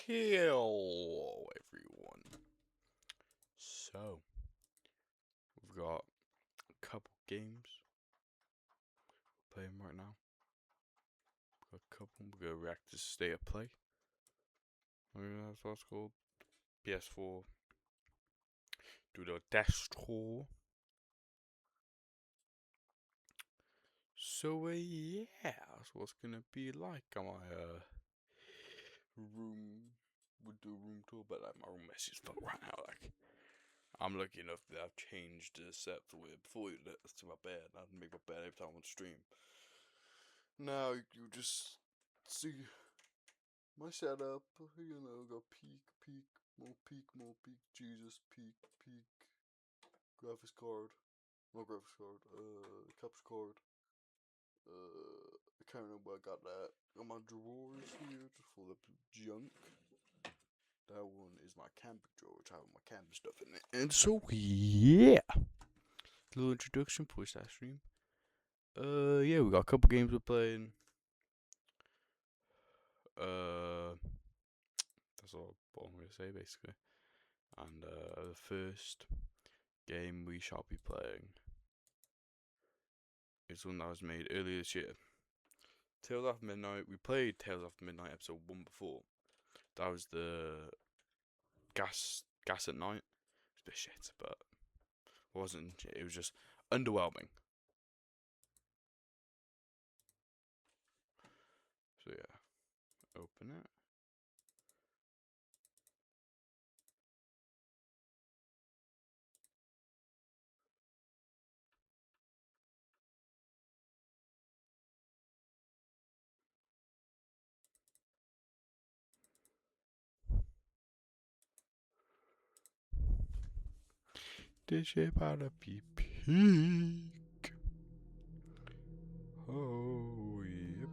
Hello, everyone. So, we've got a couple games playing right now. Got a couple. We're gonna react to State of Play. That's what it's called. PS4. Do the desktop. So, yeah, that's what it's gonna be like. My room. We'll do a room tour, but like my room messy as fuck right now. Like, I'm lucky enough that I've changed the setup to where before you to my bed. I make my bed every time I stream. Now you just see my setup. Got peak, Jesus, peak, graphics card, no graphics card, capture card. I can't remember where I got that. Got my drawers here just full of junk. That one is my camping drawer, which I have my camping stuff in it. And so yeah, little introduction post that stream. Yeah, we got a couple games we're playing. That's all I'm gonna say basically. And the first game we shall be playing is one that was made earlier this year. Tales After Midnight. We played Tales After Midnight episode 1 before. That was the gas at night. It's a bit shit, but it wasn't. It was just underwhelming. So yeah, open it. This shape out of peak. Oh, yep.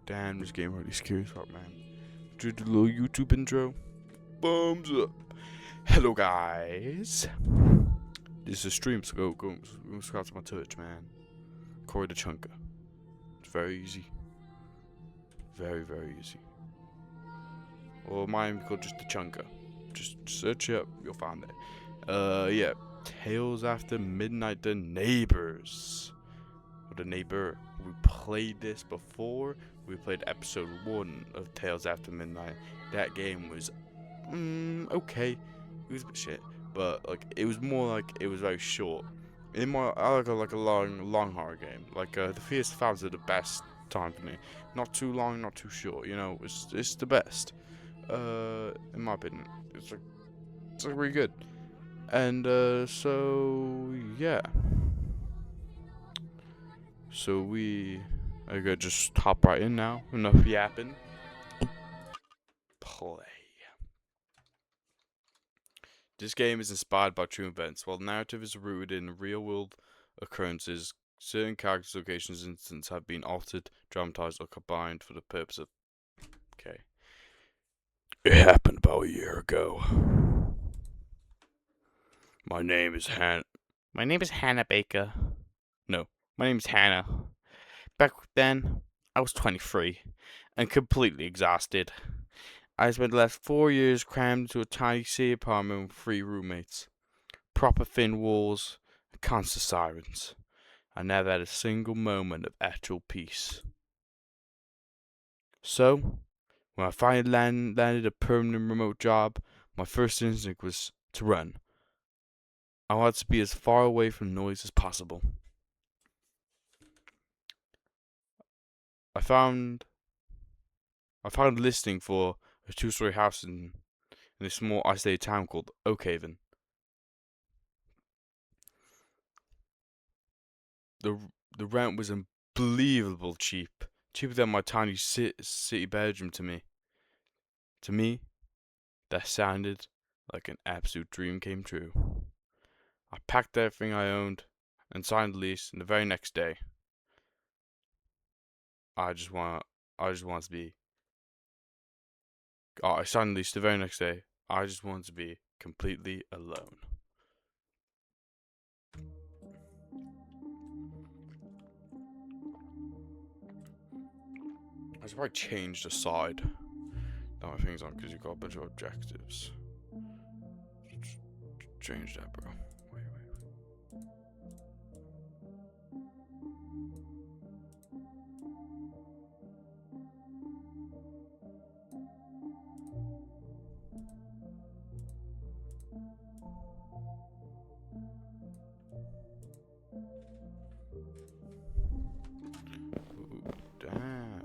Damn, this game really scary as fuck, man. Do the little YouTube intro. Thumbs up. Hello, guys. This is a stream, so go subscribe to my Twitch, man. Corey the Chunker. It's very easy. Very easy. Or mine called just the Chunker. Just search it up, you'll find it. Yeah. Tales After Midnight, the Neighbors. Or the Neighbor. We played this before. We played episode 1 of Tales After Midnight. That game was okay. It was a bit shit, but like it was more like it was very short. I like a long horror game. Like the Fierce Fans are the best time for me. Not too long, not too short. You know, it's the best. In my opinion, it's like really good. And so yeah. So I could just hop right in now. Enough yapping. Play. This game is inspired by true events. While the narrative is rooted in real-world occurrences, certain characters, locations, and incidents have been altered, dramatized, or combined for the purpose of... Okay. It happened about a year ago. My name is Hannah Baker. No, my name is Hannah. Back then, I was 23 and completely exhausted. I spent the last 4 years crammed into a tiny city apartment with 3 roommates. Proper thin walls and constant sirens. I never had a single moment of actual peace. So, when I finally landed a permanent remote job, my first instinct was to run. I wanted to be as far away from noise as possible. I found a listing for a 2-story house in a small isolated town called Oakhaven. The rent was unbelievable cheap. Cheaper than my tiny city bedroom to me. To me, that sounded like an absolute dream came true. I packed everything I owned and signed the lease, and the very next day, I just want to be. I signed the lease the very next day. I just wanted to be completely alone. I should probably change the side that my thing's on because you've got a bunch of objectives. Change that, bro. Wait. Ooh, damn.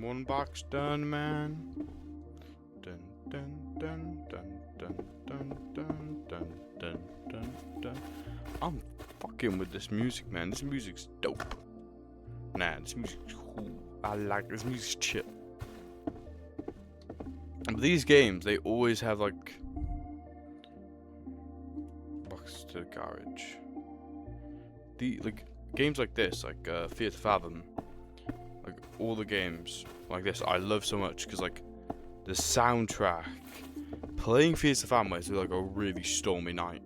One box done, man. Dun dun dun dun dun dun dun dun dun dun dun. I'm fucking with this music, man. This music's dope. Nah, this music's cool. I like this music's chill. But these games, they always have like box to the garage. The games like this, like Fear to Fathom. Like all the games like this I love so much because like the soundtrack playing Fear to Fathom is like a really stormy night.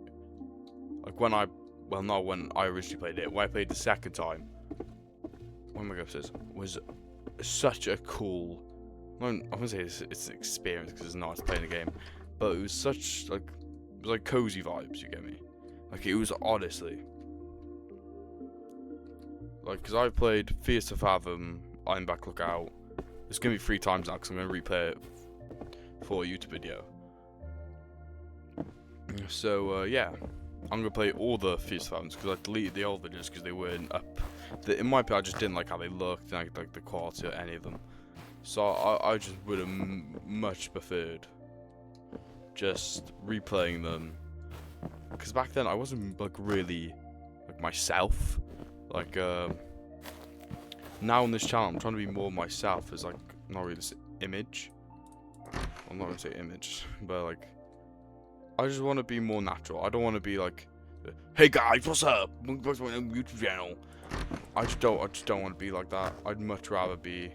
Like not when I originally played it, when I played the second time, when my ghost was such a cool, I'm gonna say it's an experience because it's nice playing the game, but it was such like cozy vibes, you get me? Like it was honestly like, because I played Fear to Fathom, I'm Back Lookout. It's going to be 3 times now because I'm going to replay it for a YouTube video. So, yeah. I'm going to play all the Fear to Fathoms because I deleted the old videos because they weren't up. In my opinion, I just didn't like how they looked and like the quality of any of them. So, I just would have much preferred just replaying them. Because back then, I wasn't like really like myself. Like, now on this channel, I'm trying to be more myself as, like, not really this image. I'm not going to say image, but, like, I just want to be more natural. I don't want to be, like, hey guys, what's up? What's my YouTube channel? I just don't want to be like that. I'd much rather be,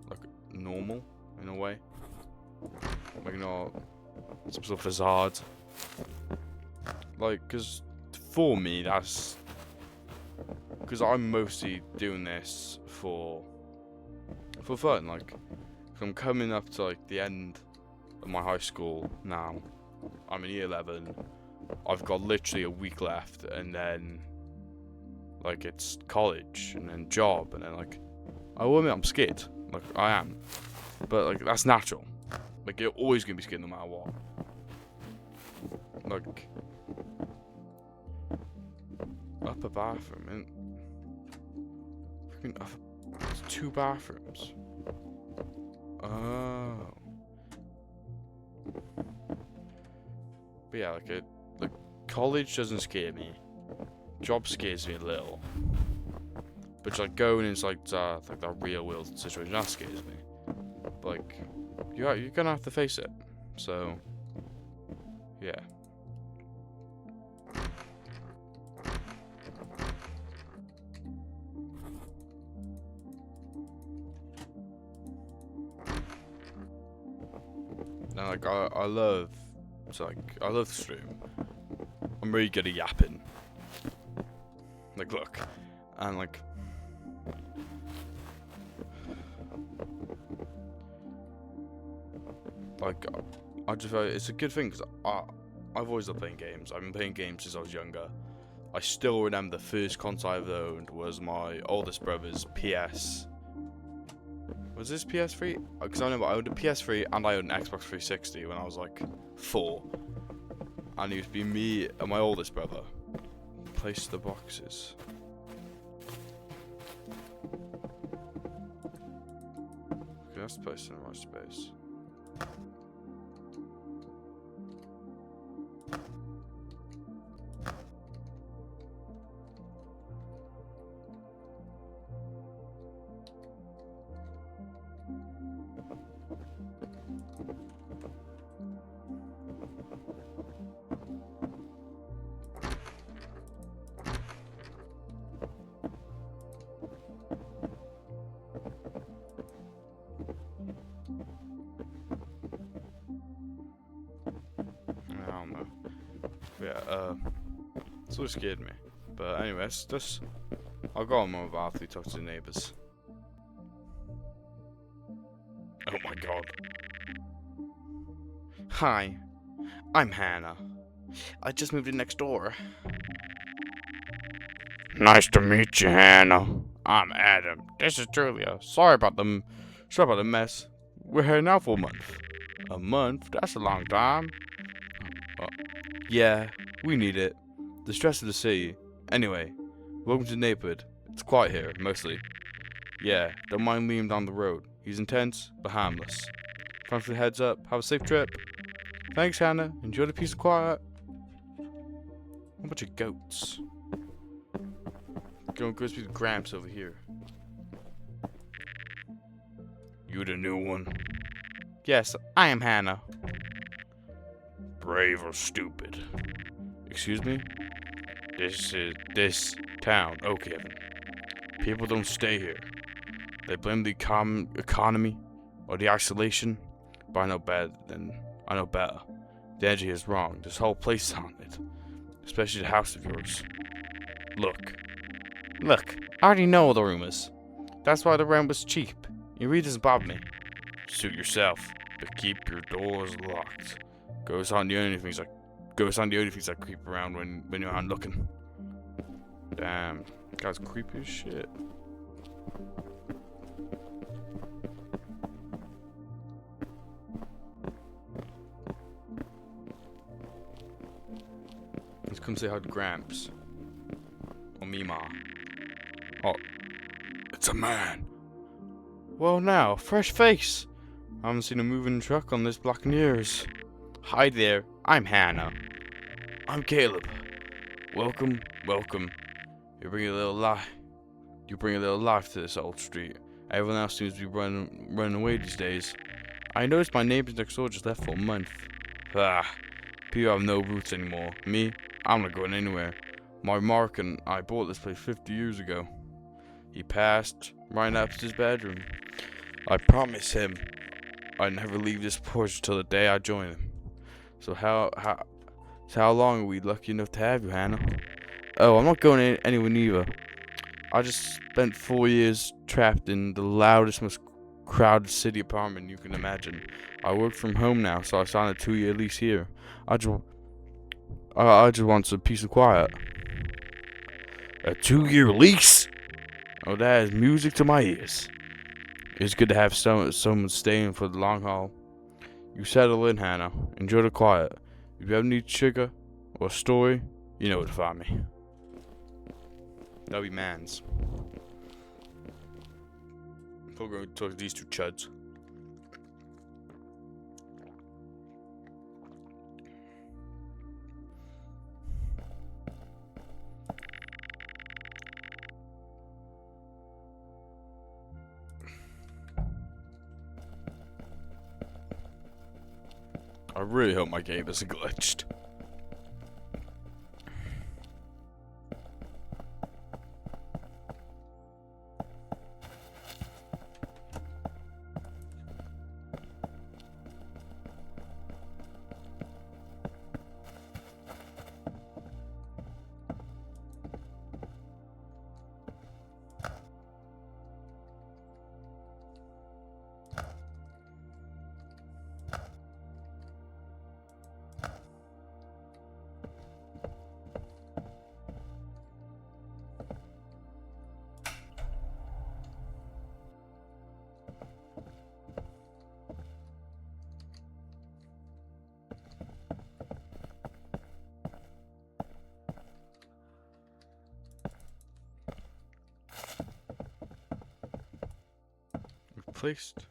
like, normal, in a way. Like, not some sort of facade. Like, because for me, that's... Because I'm mostly doing this for fun, like, I'm coming up to, like, the end of my high school now. I'm in year 11. I've got literally a week left, and then, like, it's college, and then job, and then, like, I will admit I'm scared. Like, I am. But, like, that's natural. Like, you're always gonna be scared no matter what. Like, upper bathroom, and freaking it's 2 bathrooms. Oh. But yeah, like college doesn't scare me. Job scares me a little. But like going into like that real world situation, that scares me. But like you're gonna have to face it. So yeah. Now, like I love the stream. I'm really good at yapping. Like look, and like I just feel it's a good thing because I've always loved playing games. I've been playing games since I was younger. I still remember the first console I ever owned was my oldest brother's PS. Was this PS3? Because I remember I owned a PS3 and I owned an Xbox 360 when I was like 4. And it used to be me and my oldest brother. Place the boxes. Okay, that's placed in the right space. I don't know. Yeah, so it scared me. But anyways, I'll go on more after we talk to the neighbors. Oh my god. Hi, I'm Hannah. I just moved in next door. Nice to meet you, Hannah. I'm Adam. This is Julia. Sorry about the mess. We're here now for a month. A month? That's a long time. Yeah, we need it. The stress of the city. Anyway, welcome to the neighborhood. It's quiet here, mostly. Yeah, don't mind Liam down the road. He's intense, but harmless. Thanks for the heads up. Have a safe trip. Thanks, Hannah. Enjoy the peace and quiet. A bunch of goats. Go speak to Gramps over here. You the new one? Yes, I am Hannah. Brave or stupid? Excuse me? This town. Oh, Kevin. People don't stay here. They blame the economy or the isolation, but I know better. The energy is wrong. This whole place is haunted, especially the house of yours. Look, I already know all the rumors. That's why the rent was cheap. It really doesn't bother me. Suit yourself, but keep your doors locked. Ghosts aren't the only things that creep around when you aren't looking. Damn, guy's creepy as shit. Let's come say hi to Gramps. Or Mima. Oh, it's a man. Well now, fresh face. I haven't seen a moving truck on this block in years. Hi there, I'm Hannah. I'm Caleb. Welcome. You bring a little life to this old street. Everyone else seems to be running away these days. I noticed my neighbors next door just left for a month. People have no roots anymore. Me, I'm not going anywhere. My Mark and I bought this place 50 years ago. He passed right up to his bedroom. I promised him I'd never leave this porch till the day I join him. So how long are we lucky enough to have you, Hannah? Oh, I'm not going anywhere neither. I just spent 4 years trapped in the loudest, most crowded city apartment you can imagine. I work from home now, so I signed a 2-year lease here. I just want some peace and quiet. A 2-year lease? Oh, that is music to my ears. It's good to have someone staying for the long haul. You settle in, Hannah. Enjoy the quiet. If you ever need sugar or a story, you know where to find me. That'll be Mans. We'll go talk to these two chuds. I really hope my game isn't glitched. replaced.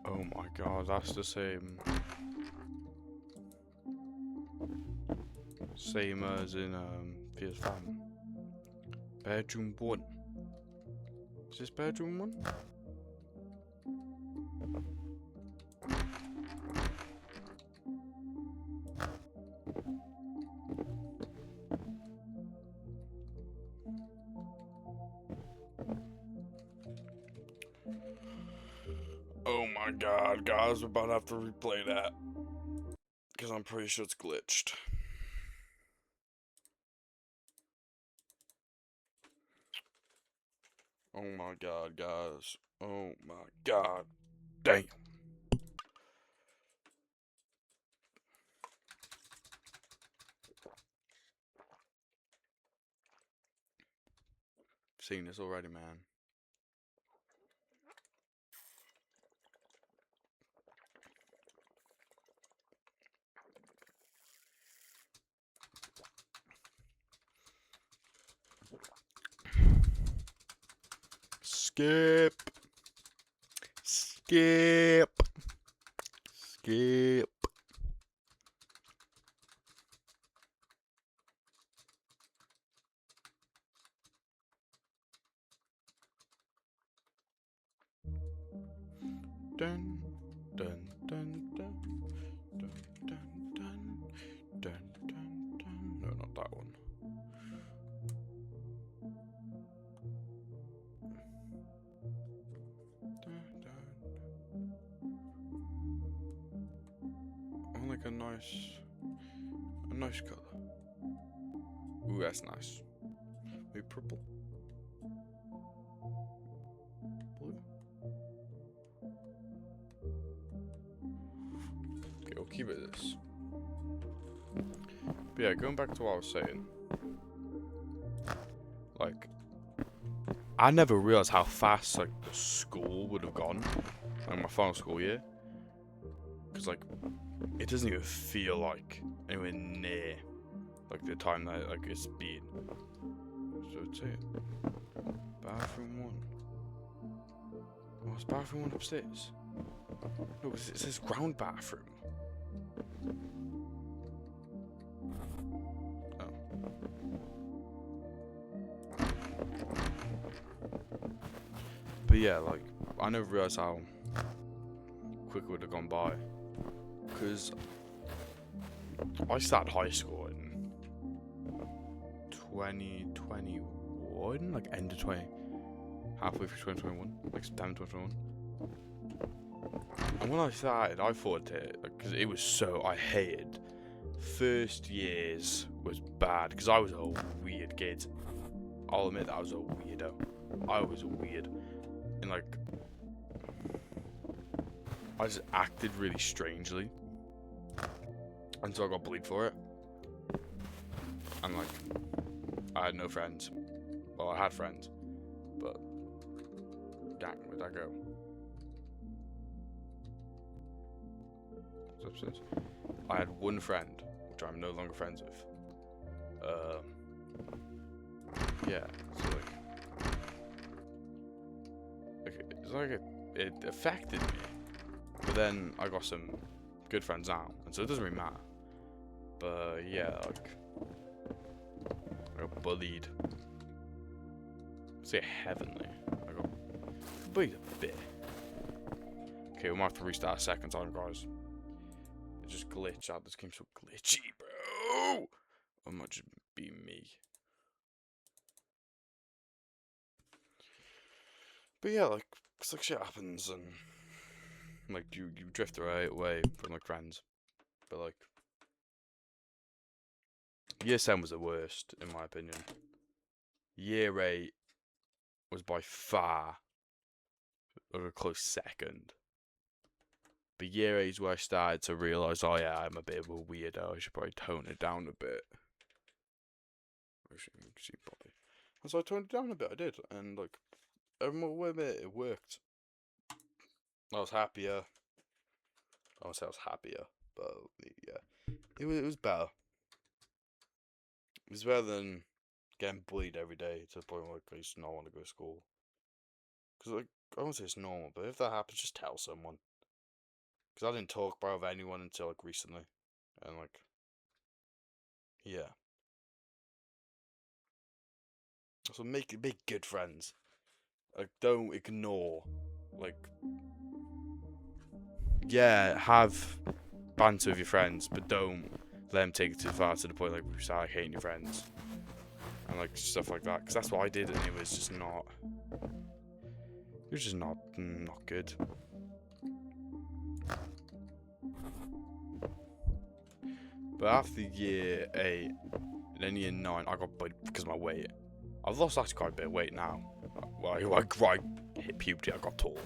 Oh my god, that's the same. Same as in PS5. Bedroom 1. Is this bedroom 1? Oh my god, guys, we're about to have to replay that. Because I'm pretty sure it's glitched. Oh my god, guys. Oh my god. Damn. Seen this already, man. Skip. Skip. Skip. Dun, dun, dun, dun, dun, dun, dun, dun, dun, dun. No, not that one. Dun, dun. I like a nice color. Ooh, that's nice. Maybe purple. Blue. Okay, we'll keep it this. But yeah, going back to what I was saying. Like, I never realized how fast, like, the school would have gone. Like, my final school year. Because, like, it doesn't even feel like anywhere near, like, the time that, like, it's been. So, it's it. Bathroom 1. Oh, it's bathroom 1 upstairs? No, it says ground bathroom. Oh. But yeah, like, I never realized how quick it would have gone by. Because I started high school in 2021, like end of halfway through 2021, like September 2021. And when I started, I thought it, because it was so, I hated first years was bad, because I was a weird kid. I'll admit that I was a weirdo. I was weird. And like, I just acted really strangely. And so I got bullied for it. And like, I had no friends. Well, I had friends. But, dang, where'd that go? It's upstairs. I had one friend, which I'm no longer friends with. Yeah, so like, it's like it affected me. But then I got some good friends now, and so it doesn't really matter. But yeah, like, I got bullied. I'd say heavenly. I got bullied a bit. Okay, we might have to restart a second time, guys. It just glitched out. This game's so glitchy, bro. Or it might just be me. But yeah, like, cause like shit happens, and like you drift away from like friends. But like, year 7 was the worst in my opinion. Year 8 was by far a close second. But year 8 is where I started to realise, oh yeah, I'm a bit of a weirdo. I should probably tone it down a bit. And so I toned it down a bit. I did, and like, everyone will admit it worked. I was happier. I would say I was happier. but yeah, it was better. It was better than getting bullied every day to the point where like, I used to not want to go to school. Because like I won't say it's normal, but if that happens, just tell someone. Because I didn't talk about it with anyone until like recently, and like yeah. So make good friends. Like don't ignore. Like yeah, have banter with your friends, but don't let them take it too far to the point like you start hating your friends and like stuff like that. Because that's what I did, and it was just not. It was just not good. But after year 8 and then year 9, I got bullied because of my weight. I've lost actually quite a bit of weight now. Well, I hit puberty, I got tall.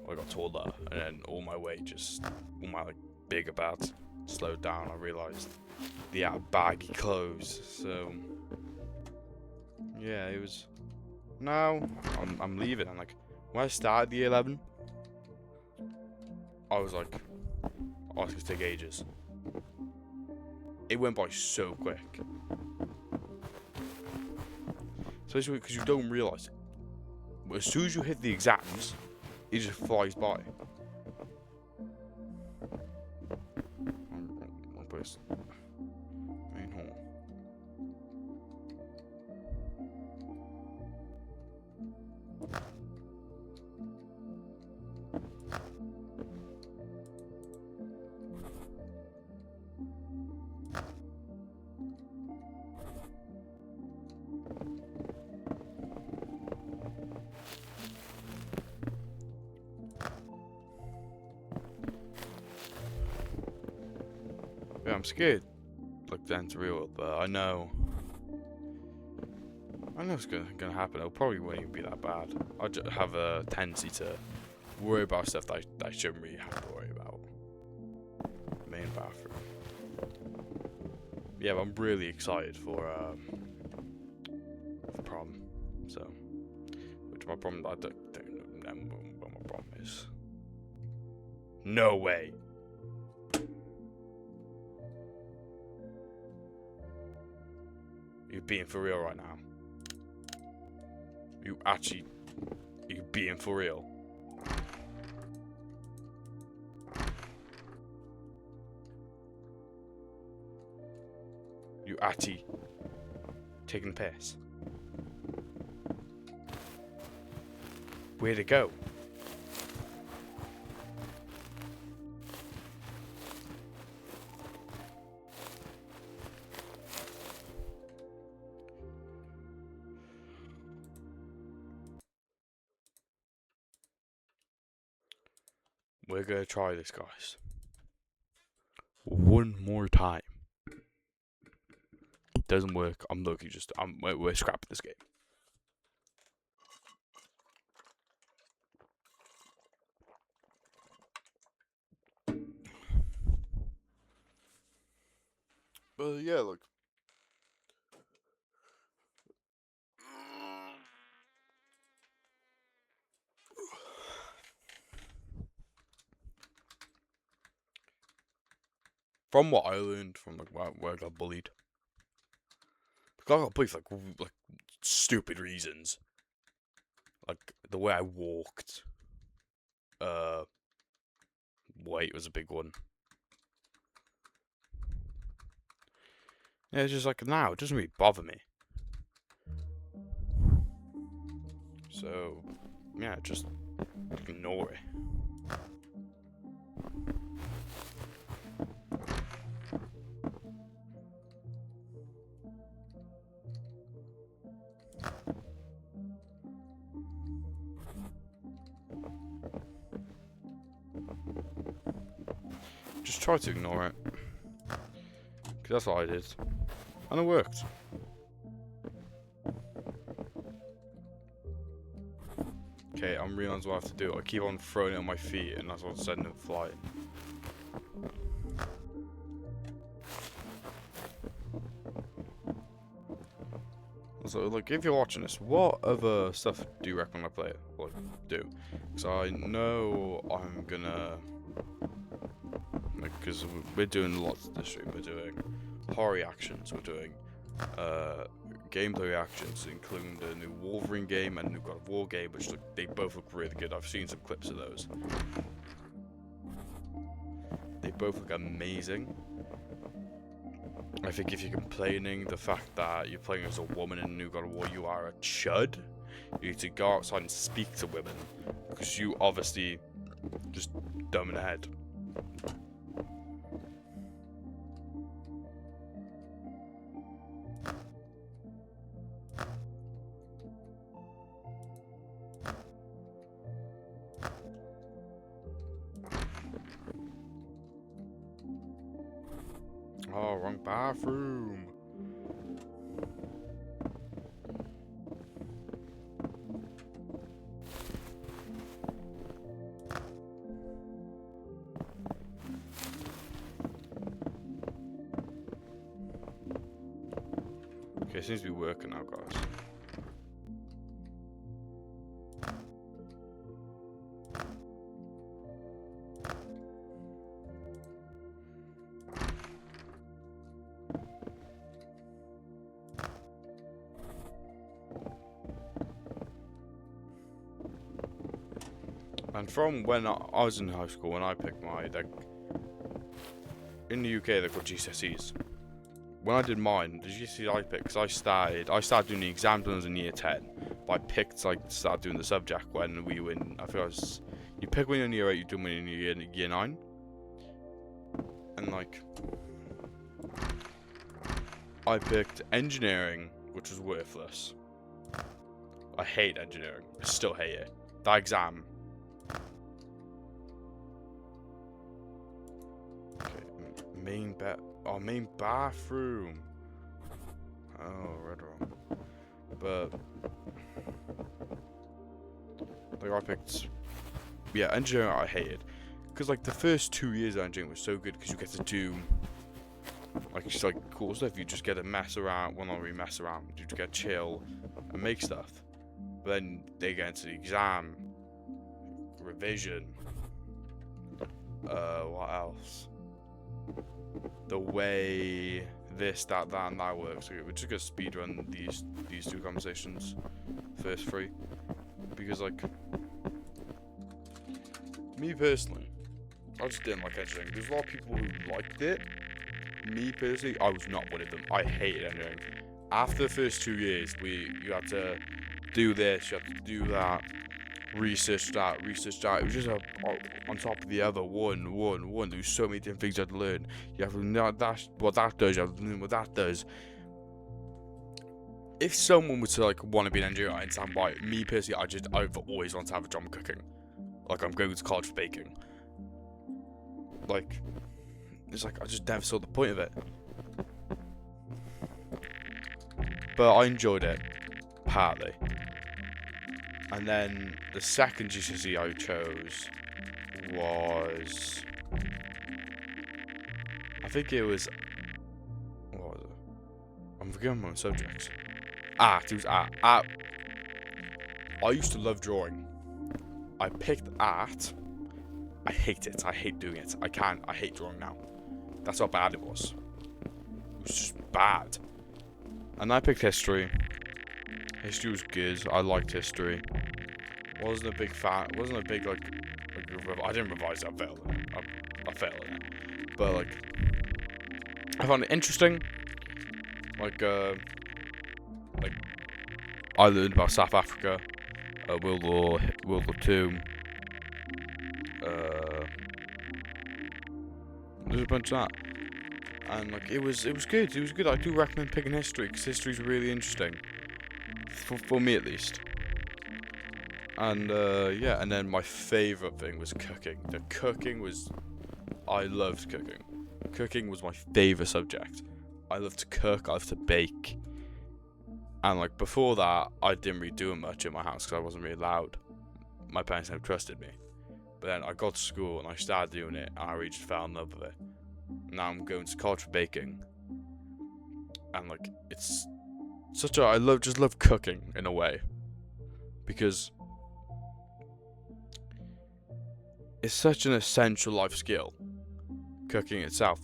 I got taller, and then all my weight just, all my like bigger parts slowed down. I realised the baggy clothes. So yeah, it was. Now I'm leaving. I'm like, when I started the year 11, I was like, oh, it's gonna take ages. It went by so quick. Especially because you don't realise it. As soon as you hit the exams, it just flies by. Wrong place. Main hall. Yeah, I'm scared. Like to enter real world, but I know it's gonna happen. It probably won't even be that bad. I just have a tendency to worry about stuff that I shouldn't really have to worry about. Main bathroom. Yeah, but I'm really excited for prom. So, which my problem I don't know what my problem is. No way. You're being for real right now. You being for real. You actually taking the piss. Where'd it go? We're gonna try this, guys. One more time. Doesn't work. I'm looking. We're scrapping this game. But yeah, look. From what I learned from like where I got bullied. Because I got bullied for like stupid reasons. Like the way I walked. Weight was a big one. Yeah, it's just like now it doesn't really bother me. So yeah, just ignore it. Just try to ignore it. Because that's what I did. And it worked. Okay, I'm realizing what I have to do. I keep on throwing it on my feet and that's what's sending it flying. So, like, if you're watching this, what other stuff do you recommend I play? Like, do? Because I know I'm gonna like, because we're doing lots this stream. We're doing horror reactions, we're doing gameplay reactions, including the new Wolverine game and the new God of War game, which they both look really good. I've seen some clips of those. They both look amazing. I think if you're complaining the fact that you're playing as a woman in New God of War, you are a chud. You need to go outside and speak to women, because you obviously just dumb in the head. Oh, wrong bathroom. Okay, it seems to be working now, guys. And from when I was in high school, when I picked my, like, in the UK they're called GCSEs. When I did mine, the GCSEs I picked, because I started doing the exams when I was in year 10. But I picked, like, started doing the subject when we were in, I think I was, you pick when you're in year 8, you do when you're in year 9. And, like, I picked engineering, which was worthless. I hate engineering. I still hate it. That exam. Main bathroom. Oh, read wrong. But like I picked, yeah, engineering I hated, because like the first 2 years of engineering was so good because you get to do like just like cool stuff. You just get to mess around. Well, not really mess around. You just get chill and make stuff. But then they get into the exam, revision. What else? The way this, that, and that works. We're just gonna speedrun these two conversations, first three, because like me personally, I just didn't like engineering. There's a lot of people who liked it. Me personally, I was not one of them. I hated engineering. After the first 2 years, you had to do this, you had to do that. Research that. It was just on top of the other. One. There's so many different things you had to learn. You have to know what that does. You have to learn what that does. If someone was to like want to be an engineer, I'd stand by it. Me personally, I've always wanted to have a job cooking. Like I'm going to college for baking. Like it's like I just never saw the point of it. But I enjoyed it partly. And then the second GCSE I chose was, I think it was, what was it? I'm forgetting my subjects. Art, it was art. I used to love drawing. I picked art. I hate it. I hate doing it. I hate drawing now. That's how bad it was. It was just bad. And I picked history. History was good. I liked history. Wasn't a big fan. Wasn't a big like I didn't revise it. I failed in it. I failed in it. But like, I found it interesting. Like I learned about South Africa, World War II. There's a bunch of that, and like it was good. It was good. I do recommend picking history because history's really interesting. For me at least. And yeah, and then my favourite thing was cooking. I loved cooking. Cooking was my favourite subject. I loved to cook, I loved to bake. And like before that, I didn't really do much in my house because I wasn't really allowed. My parents never trusted me. But then I got to school and I started doing it and I really just fell in love with it. Now I'm going to college for baking. And like, it's I love cooking in a way, because it's such an essential life skill. cooking itself.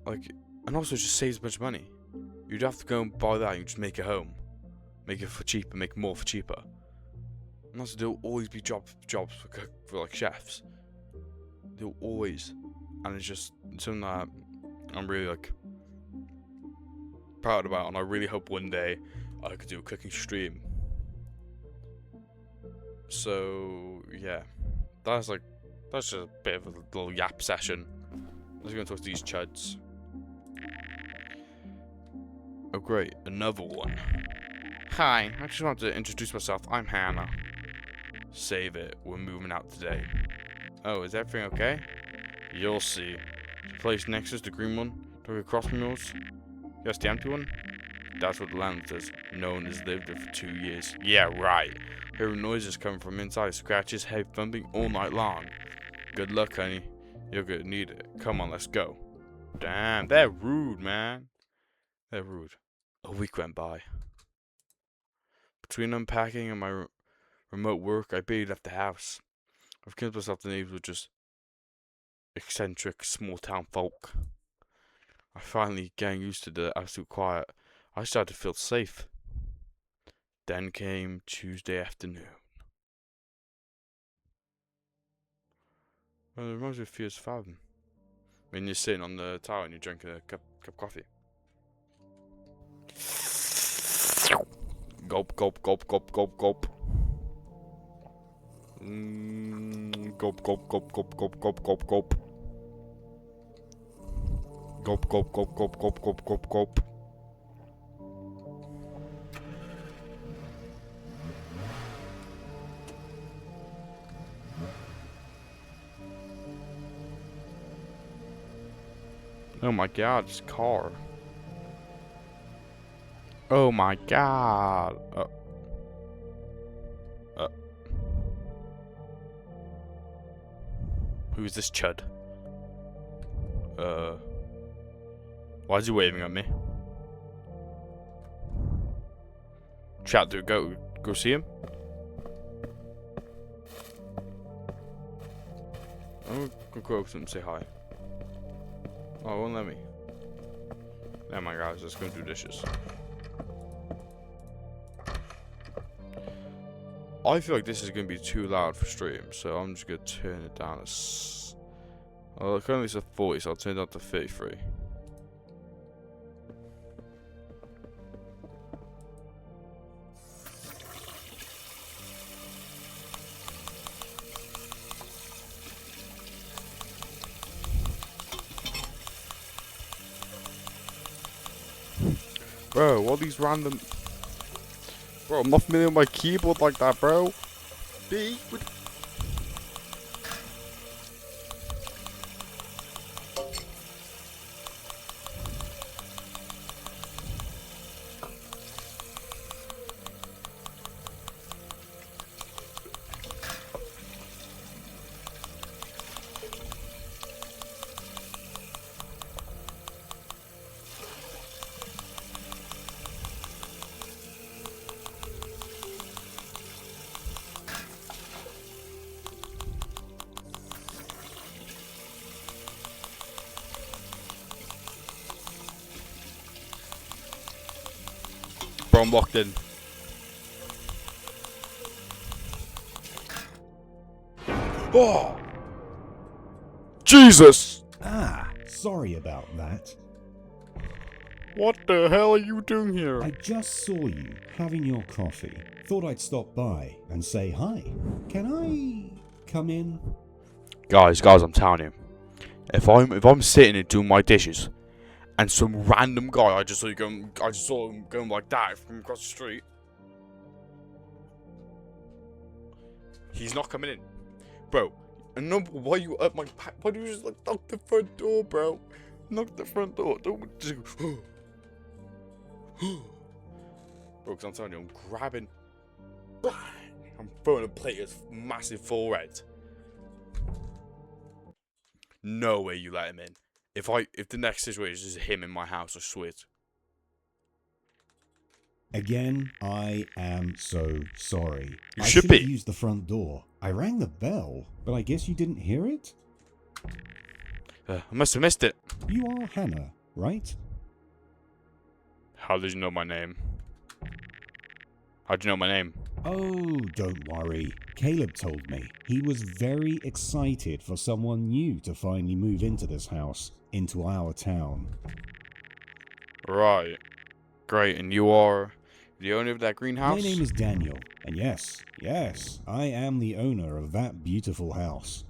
Like, and also it just saves a bunch of money. You'd have to go and buy that and you just make it home. Make it for cheaper, make more for cheaper. And also there'll always be jobs for like chefs. There'll always. And it's just something that I'm really like proud about, and I really hope one day I could do a cooking stream. So yeah. That's just a bit of a little yap session. Let's go and talk to these chuds. Oh great, another one. Hi, I just wanted to introduce myself. I'm Hannah. Save it, we're moving out today. Oh, is everything okay? You'll see. The place next is the green one. Don't go across from yours. Yes, the empty one? That's what the landlord says. No one has lived there for 2 years. Yeah, right. Hearing noises coming from inside, scratches, heavy thumping all night long. Good luck, honey. You're gonna need it. Come on, let's go. Damn, they're rude, man. They're rude. A week went by. Between unpacking and my remote work, I barely left the house. I've convinced myself the neighbors were just eccentric, small-town folk. I finally getting used to the absolute quiet. I started to feel safe. Then came Tuesday afternoon. Well, it reminds me of Fierce Fathom. When you're sitting on the tower and you're drinking a cup of coffee. Gulp, gulp, gulp, gulp, gulp, gulp. Gulp, gulp, gulp, gulp, gulp, gulp, gulp, gulp. Gulp, gulp, gulp, gulp, gulp, gulp, gulp, gulp. Oh my god, it's a car. Oh my god. Who's this chud? Why is he waving at me? Chat, dude, go see him. I'm gonna go up to him and say hi. Oh, it won't let me. Oh my god, just gonna do dishes. I feel like this is gonna be too loud for stream, so I'm just gonna turn it down. Currently it's at 40, so I'll turn it down to 33. Bro, what are these random... Bro, I'm not familiar with my keyboard like that, bro. B? Bro, I'm locked in. Oh! Jesus! Ah, sorry about that. What the hell are you doing here? I just saw you having your coffee. Thought I'd stop by and say hi. Can I come in? Guys, I'm telling you. If I'm sitting and doing my dishes, and some random guy I just saw him going like that from across the street, he's not coming in, bro. And no, why you at my? Why do you just like knock the front door, bro? Knock the front door. Don't just go. Bro, because I'm telling you, I'm grabbing. I'm throwing a plate at his massive forehead. No way you let him in. If the next situation is him in my house, I swear it. Again, I am so sorry. You I should should have be. used the front door. I rang the bell, but I guess you didn't hear it? I must have missed it. You are Hannah, right? How did you know my name? How'd you know my name? Oh, don't worry. Caleb told me. He was very excited for someone new to finally move into this house, into our town. Right. Great, and you are the owner of that greenhouse? My name is Daniel, and yes, I am the owner of that beautiful house.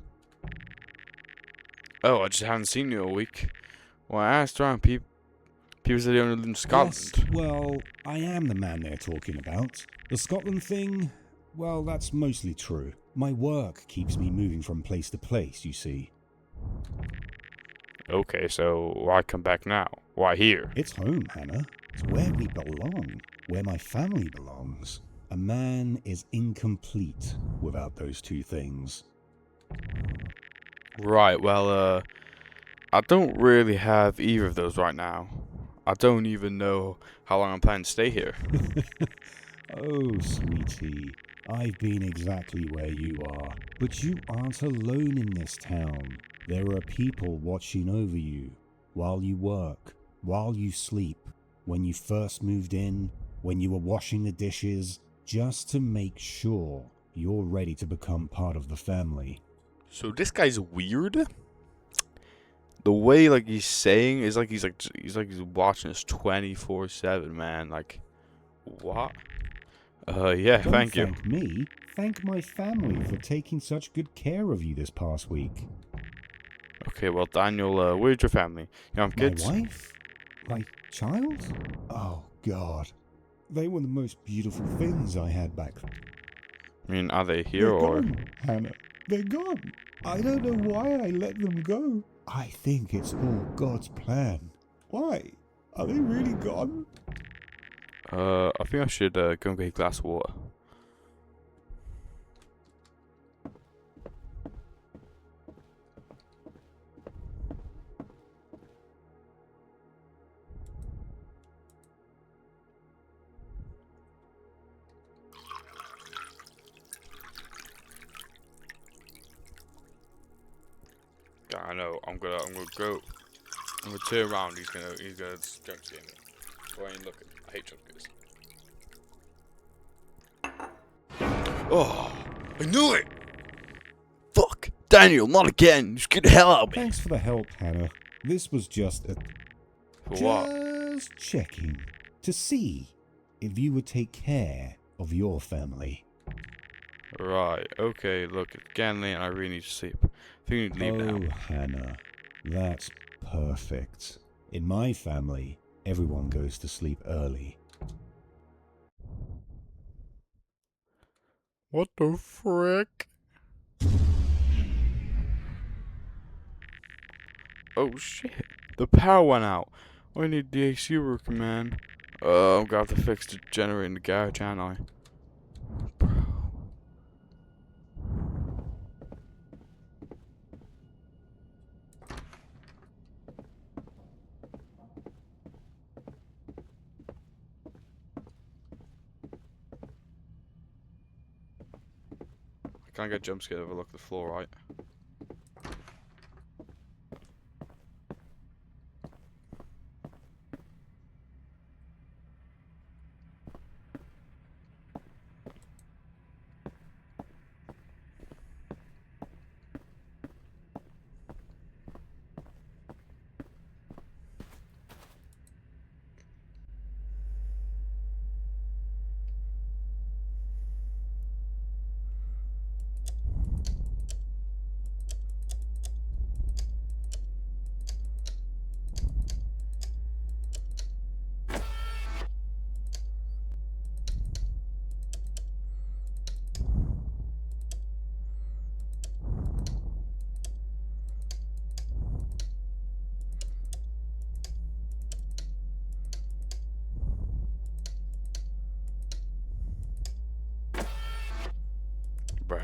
Oh, I just haven't seen you in a week. Well, I asked around, people said you only live in Scotland. Yes, well, I am the man they're talking about. The Scotland thing, well, that's mostly true. My work keeps me moving from place to place, you see. Okay, so why come back now? Why here? It's home, Hannah. It's where we belong, where my family belongs. A man is incomplete without those two things. Right, well, I don't really have either of those right now. I don't even know how long I'm planning to stay here. Oh, sweetie, I've been exactly where you are. But you aren't alone in this town. There are people watching over you while you work, while you sleep, when you first moved in, when you were washing the dishes, just to make sure you're ready to become part of the family. So this guy's weird. The way like he's saying is like he's watching us 24/7, man. Like, what? Yeah, Don't thank you. thank me. Thank my family for taking such good care of you this past week. Okay, well, Daniel, where's your family? You have kids? My wife? My child? Oh, God. They were the most beautiful things I had back then. I mean, are they here They're or? gone, Hannah. They're gone. I don't know why I let them go. I think it's all God's plan. Why? Are they really gone? I think I should go and get a glass of water. I know. I'm gonna go. I'm gonna turn around. He's gonna jump scare me. Go ain't looking. I hate jump scares. Oh, I knew it. Fuck, Daniel, not again. You scared the hell out of me. Thanks for the help, Hannah. This was just a... For what? Just checking to see if you would take care of your family. Right. Okay. Look, it's getting late and I really need to sleep. I think we need to leave Oh, now. Hannah, that's perfect. In my family, everyone goes to sleep early. What the frick? Oh shit! The power went out. I need the AC working, man. I'm gonna have to fix the generator in the garage, aren't I? Bro. I can't get jump scared if I look at the floor, right? Bro.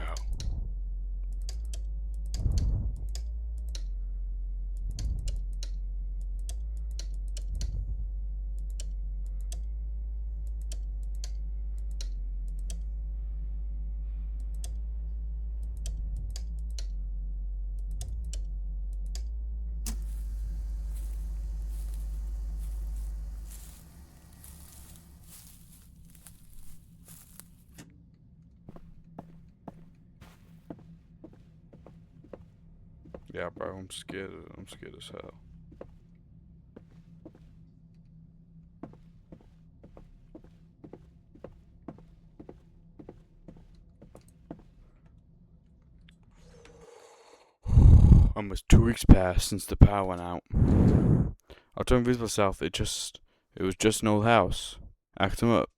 Yeah, bro, I'm scared. I'm scared as hell. Almost 2 weeks passed since the power went out. I turned visible south. It was just an old house, acting up.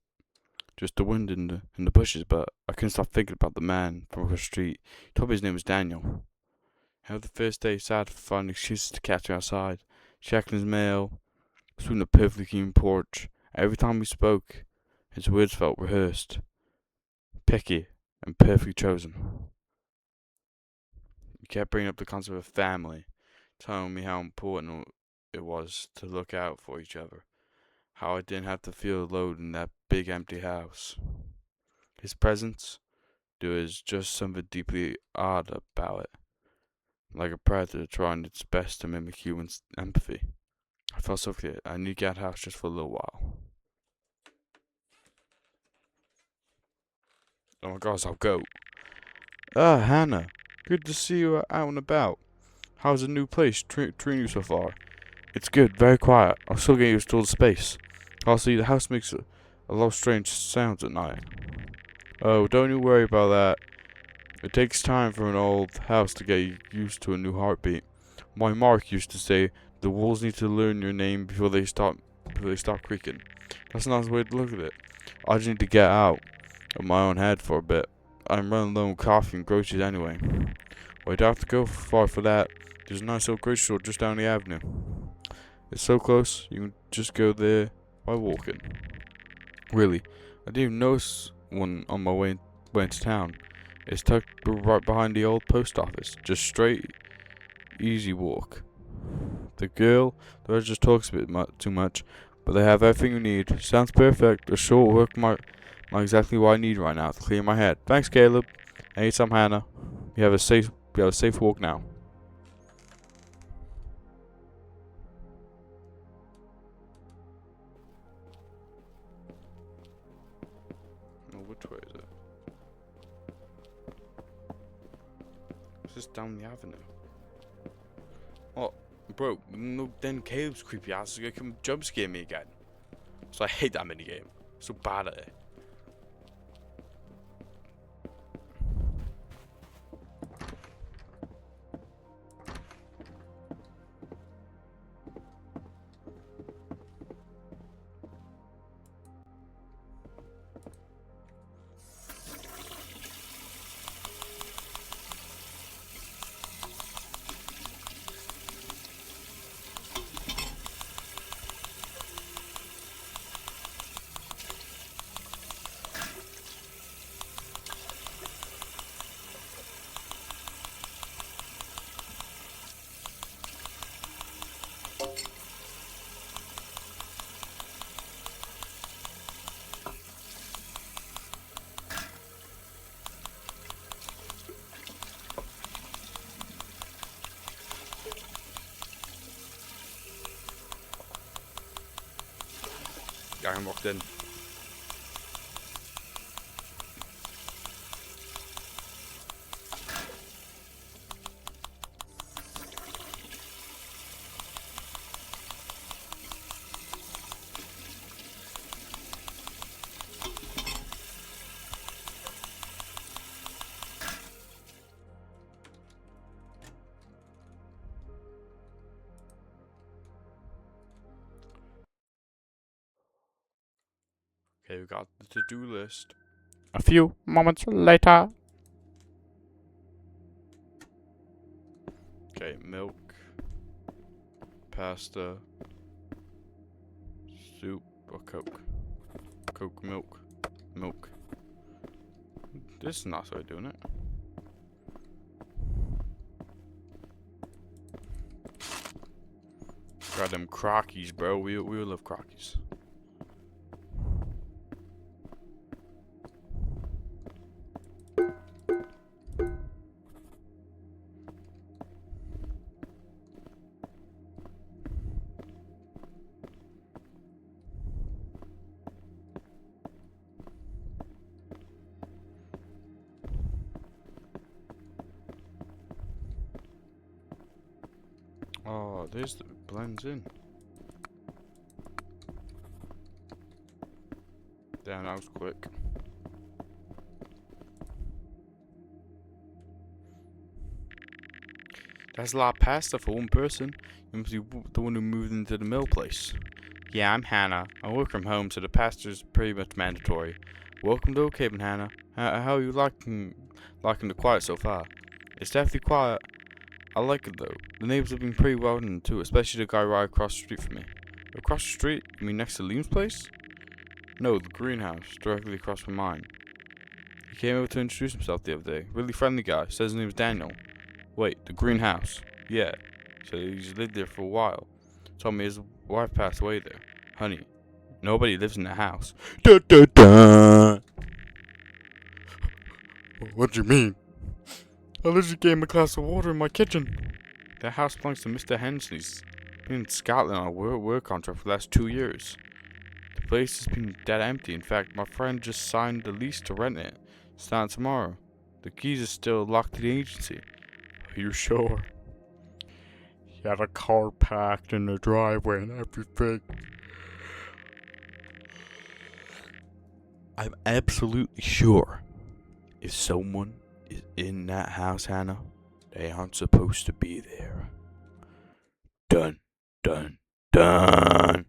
Just the wind in the bushes, but I couldn't stop thinking about the man from across the street. He told me his name was Daniel. How the first day sad for finding excuses to catch me outside, checking his mail, sweeping the perfectly clean porch. Every time we spoke, his words felt rehearsed, picky, and perfectly chosen. He kept bringing up the concept of family, telling me how important it was to look out for each other, how I didn't have to feel alone in that big empty house. His presence, there was just something deeply odd about it, like a predator trying its best to mimic human empathy. I felt suffocated. I need to get out of the house just for a little while. Oh my gosh, I'll go. Ah, Hannah, good to see you out and about. How's the new place treating you so far? It's good, very quiet. I'm still getting used to all the space. Also, the house makes a lot of strange sounds at night. Oh, don't you worry about that. It takes time for an old house to get used to a new heartbeat. My Mark used to say, the walls need to learn your name before they stop creaking. That's not the way to look at it. I just need to get out of my own head for a bit. I'm running low on coffee and groceries anyway. Well, you don't have to go far for that. There's a nice old grocery store just down the avenue. It's so close, you can just go there by walking. Really, I didn't even notice one on my way into town. It's tucked right behind the old post office. Just straight, easy walk. The girl just talks a bit too much, but they have everything you need. Sounds perfect. A short work might exactly what I need right now to clear my head. Thanks, Caleb. Anytime, Hannah. We have a safe walk now. Oh, which way is it? It's just down the avenue. Oh, bro, no, then Caleb's creepy ass is gonna come jump scare me again. So I hate that minigame. So bad at it. I walked in. Okay, we got the to-do list. A few moments later. Okay, milk, pasta, soup, or Coke. Coke, milk, milk. This is not so doing it. Got them Crockies, bro. We love Crockies. Oh, there's the blends in. Damn, that was quick. That's a lot of pasta for one person. You must be the one who moved into the mill place. Yeah, I'm Hannah. I work from home, so the pasta's pretty much mandatory. Welcome to Oakhaven, Hannah. How are you liking the quiet so far? It's definitely quiet. I like it though. The neighbors have been pretty welcoming too, especially the guy right across the street from me. Across the street? You mean next to Liam's place? No, the greenhouse, directly across from mine. He came over to introduce himself the other day. Really friendly guy. Says his name is Daniel. Wait, the greenhouse? Yeah. So he's lived there for a while. Told me his wife passed away there. Honey, nobody lives in the house. Da da da! What do you mean? I literally gave him a glass of water in my kitchen. The house belongs to Mr. Hensley's. Been in Scotland on a work contract for the last 2 years. The place has been dead empty. In fact, my friend just signed the lease to rent it. Starting tomorrow. The keys are still locked to the agency. Are you sure? He had a car parked in the driveway and everything. I'm absolutely sure. If someone is in that house, Hannah, they aren't supposed to be there. Dun, dun, dun.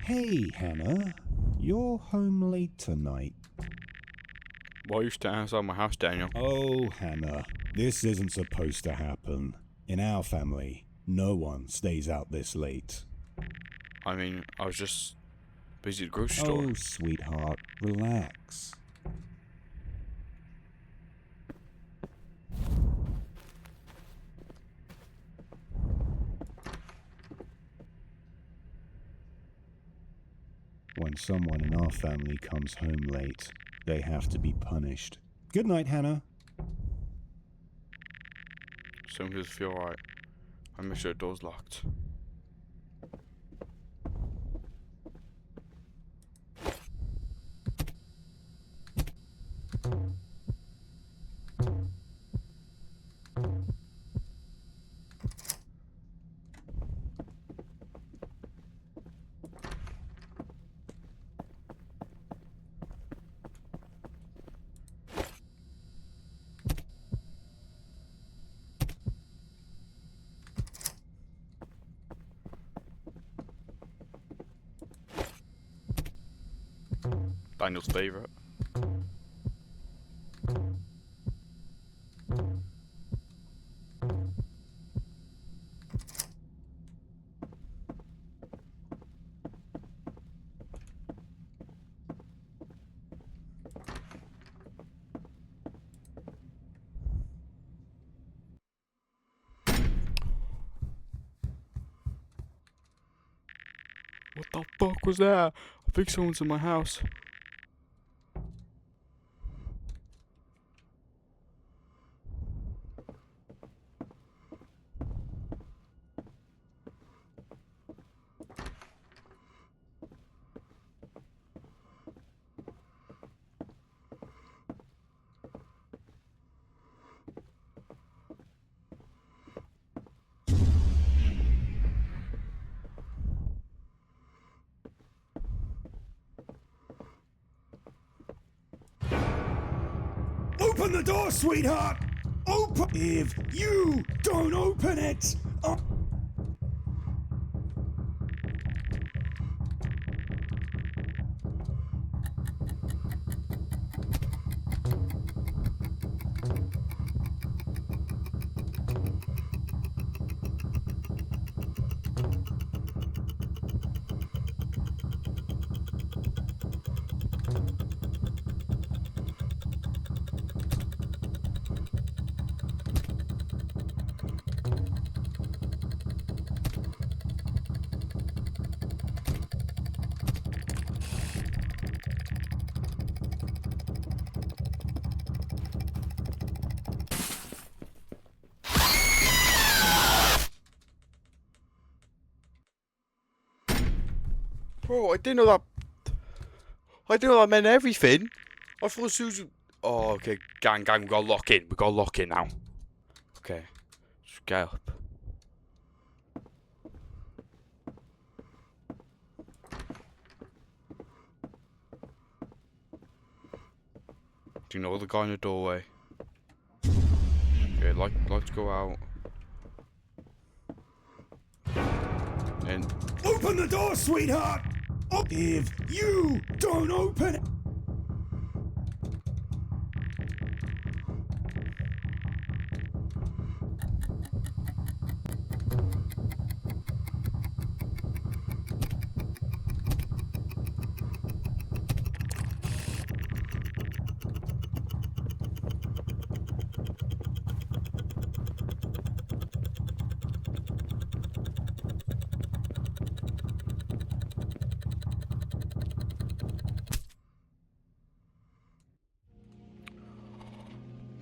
Hey, Hannah. You're home late tonight. Why are you standing outside my house, Daniel? Oh, Hannah. This isn't supposed to happen. In our family, no one stays out this late. I mean, I was just busy at the grocery store. Oh, sweetheart. Relax. When someone in our family comes home late, they have to be punished. Good night, Hannah. Some kids feel alright. I make sure the door's locked. Daniel's favorite. What the fuck was that? I think someone's in my house. Open the door, sweetheart! Open! If you don't open it, Bro, I didn't know that. I didn't know that meant everything. I thought Susan. Oh, okay. Gang, we gotta lock in. We gotta lock in now. Okay. Just get up. Do you know the guy in the doorway? Okay, let's go out. And Open the door, sweetheart! If you don't open it.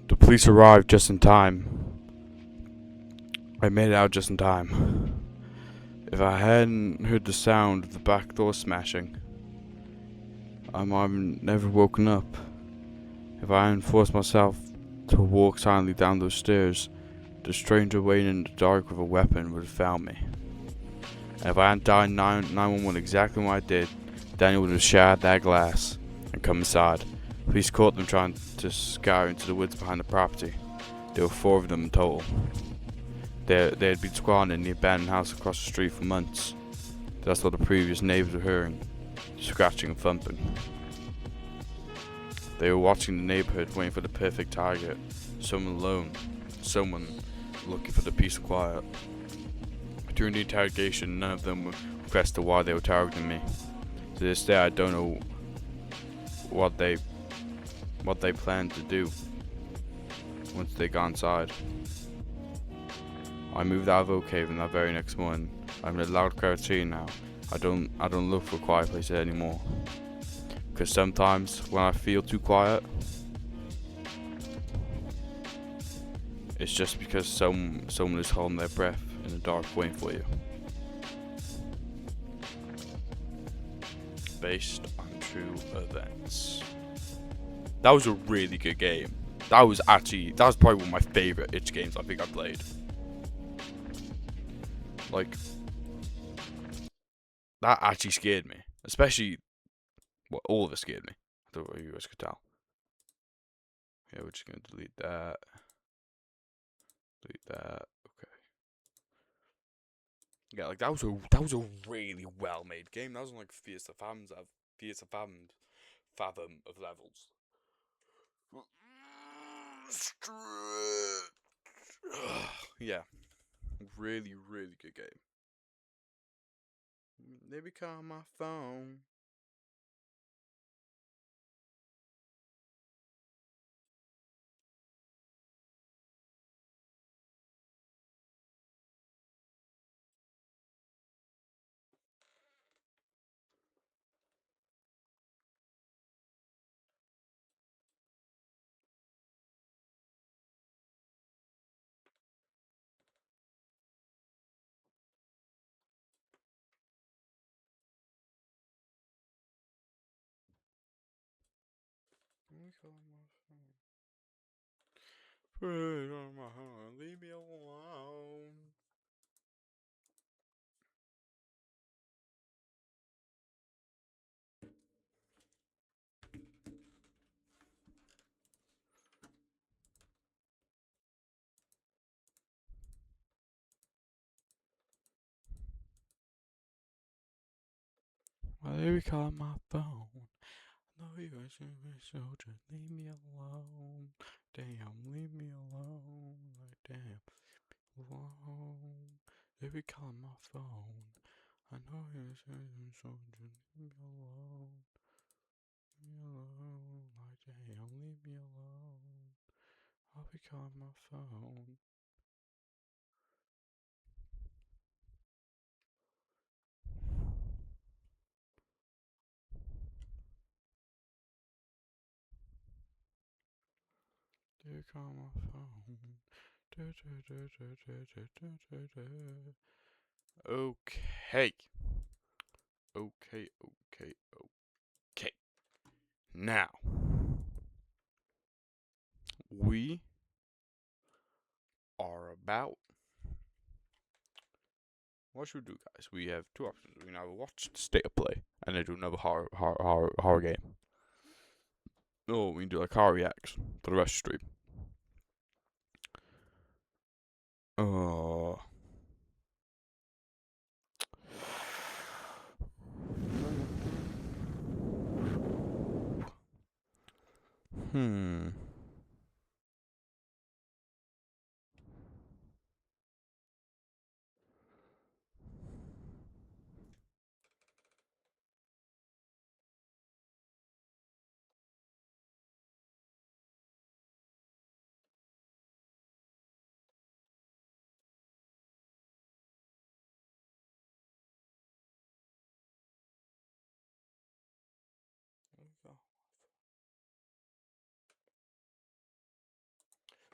the police arrived just in time. I made it out just in time. If I hadn't heard the sound of the back door smashing, I might have never woken up. If I hadn't forced myself to walk silently down those stairs, the stranger waiting in the dark with a weapon would have found me. And if I hadn't dialed 911 exactly when I did, Daniel would have shattered that glass and come inside. Police caught them trying to scour into the woods behind the property. There were 4 of them in total. They had been squatting in the abandoned house across the street for months. That's what the previous neighbors were hearing, scratching and thumping. They were watching the neighborhood, waiting for the perfect target. Someone alone, someone looking for the peace and quiet. During the interrogation, none of them were pressed to why they were targeting me. To this day, I don't know what they planned to do once they got inside. I moved out of Oak Haven that very next morning. I'm in a loud crowd scene now. I don't look for quiet places anymore. Because sometimes when I feel too quiet, it's just because someone is holding their breath in the dark waiting for you. Based on true events. That was a really good game. That was probably one of my favorite itch games I think I played. Like, that actually scared me. Especially, well, all of it scared me. I don't know if you guys could tell. Yeah, we're just gonna delete that. Delete that. Okay. Yeah, like that was a really well made game. That was like Fiesta Fathom of levels. Yeah, really good game. They become my phone. Put it on my phone. Leave me alone. Why they call my phone? No, you guys should be soldier. Leave me alone. Damn, leave me alone. Like, damn, alone. They be calling my phone. I know you should be soldier. Leave me alone. Leave me alone. Like, damn, leave me alone. I'll be calling my phone. They call my phone. Okay. Okay. Now, we are about. What should we do, guys? We have two options. We can either watch the state of play and then do another horror game. Or we can do like horror reacts for the rest of the stream. Hmm.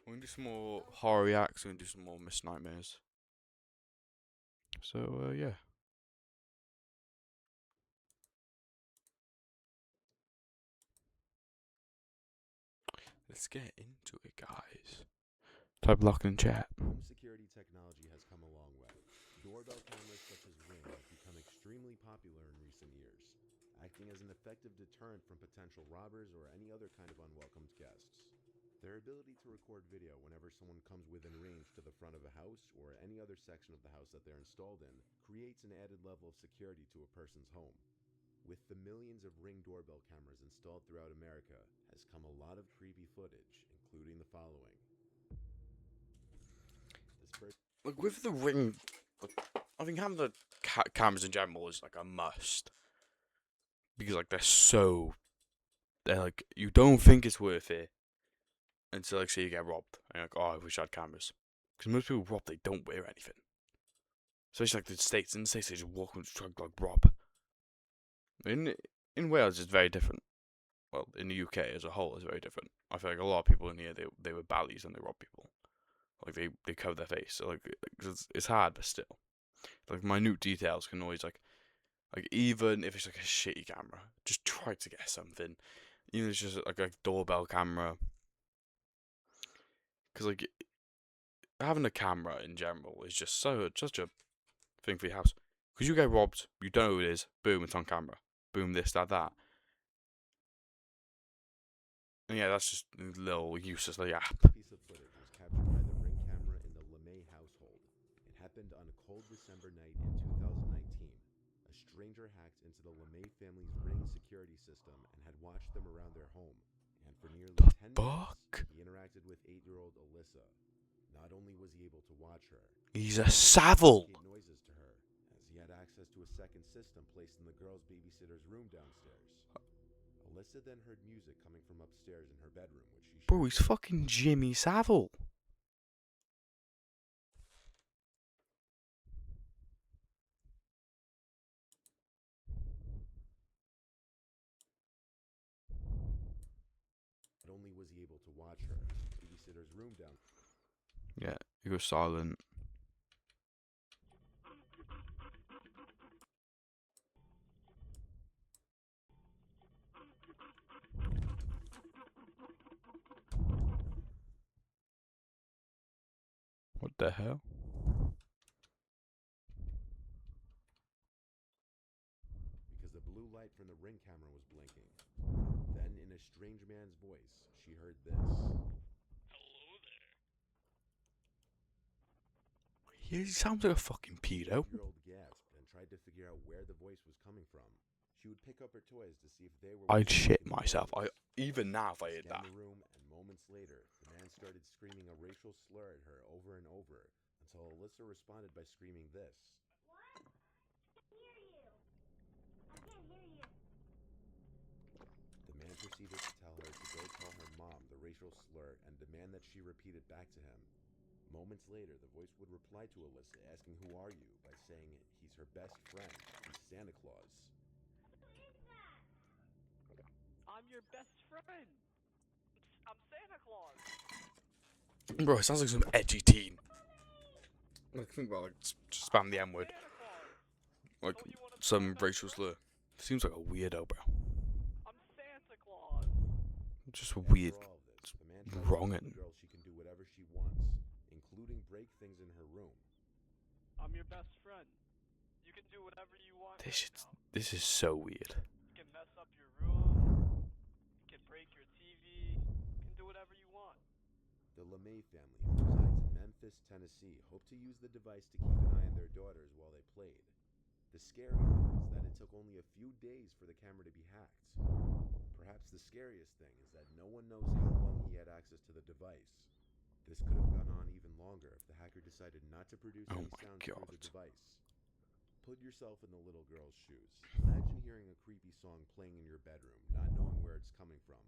We can do some more horror reacts. We can do some more Miss Nightmares. So yeah. Let's get into it, guys. Type lock in chat. Home security technology has come a long way. Doorbell cameras such as Ring have become extremely popular in recent years, acting as an effective deterrent from potential robbers or any other kind of unwelcomed guests. Their ability to record video whenever someone comes within range to the front of a house or any other section of the house that they're installed in creates an added level of security to a person's home. With the millions of Ring doorbell cameras installed throughout America has come a lot of creepy footage, including the following. Like with the Ring, I think having the cameras in general is like a must because like they're like you don't think it's worth it until like say you get robbed and you're like, oh, I wish I had cameras, because most people rob, they don't wear anything, especially like the states. In the states they just walk and try to like rob. In Wales it's very different. Well, in the UK as a whole it's very different. I feel like a lot of people in here they were baddies and they rob people. Like they cover their face, so like it's hard, but still, like minute details can always like even if it's like a shitty camera, just try to get something. Even if it's just like a doorbell camera, because like having a camera in general is just such a thing for your house. Because you get robbed, you don't know who it is. Boom, it's on camera. Boom, this, that. And yeah, that's just a little useless like app. Piece of footage was captured by the Ring camera in the LeMay household. It happened on a cold December night in 2019. A stranger hacked into the LeMay family's Ring security system and had watched them around their home. And for nearly 10 minutes, he interacted with 8-year-old Alyssa. Not only was he able to watch her, He's a savile. Noises to her, as he had access to a second system placed in the girl's babysitter's room downstairs. Alyssa then heard music coming from upstairs in her bedroom, which she Bro, he's fucking Jimmy Savile. Not only was he able to watch her, babysitter's room down. Yeah, he goes silent. What the hell? Because the blue light from the Ring camera was blinking. Then, in a strange man's voice, she heard this. Hello there. He sounds like a fucking pedo. 8-year-old gasped and tried to figure out where the voice was coming from. She would pick up her toys to see if they were. I'd shit myself. Even now if I heard that. The room, and moments later, the man started screaming a racial slur at her over and over until Alyssa responded by screaming this. What? I can't hear you. I can't hear you. The man proceeded to tell her to go tell her mom the racial slur and demand that she repeat it back to him. Moments later, the voice would reply to Alyssa asking, "Who are you?" by saying he's her best friend. He's Santa Claus. I'm your best friend. I'm Santa Claus. Bro, it sounds like some edgy teen. Like, think about like, just spam the M word. Santa Claus. Like Don't you want to be some my best racial friend? slur. Seems like a weirdo, bro. I'm Santa Claus. Just After weird. all of this, the man tries to tell Wrongin'. the girl she can do whatever she wants, including break things in her room. I'm your best friend. You can do whatever you want This right is now. this is so weird. You can mess up your room. You can break your TV. You can do whatever you want. The LeMay family, who resides in Memphis, Tennessee, hoped to use the device to keep an eye on their daughters while they played. The scary thing is that it took only a few days for the camera to be hacked. Perhaps the scariest thing is that no one knows how long he had access to the device. This could have gone on even longer if the hacker decided not to produce Oh any my sound through the God. device. Put yourself in the little girl's shoes. Imagine hearing a creepy song playing in your bedroom, not knowing where it's coming from,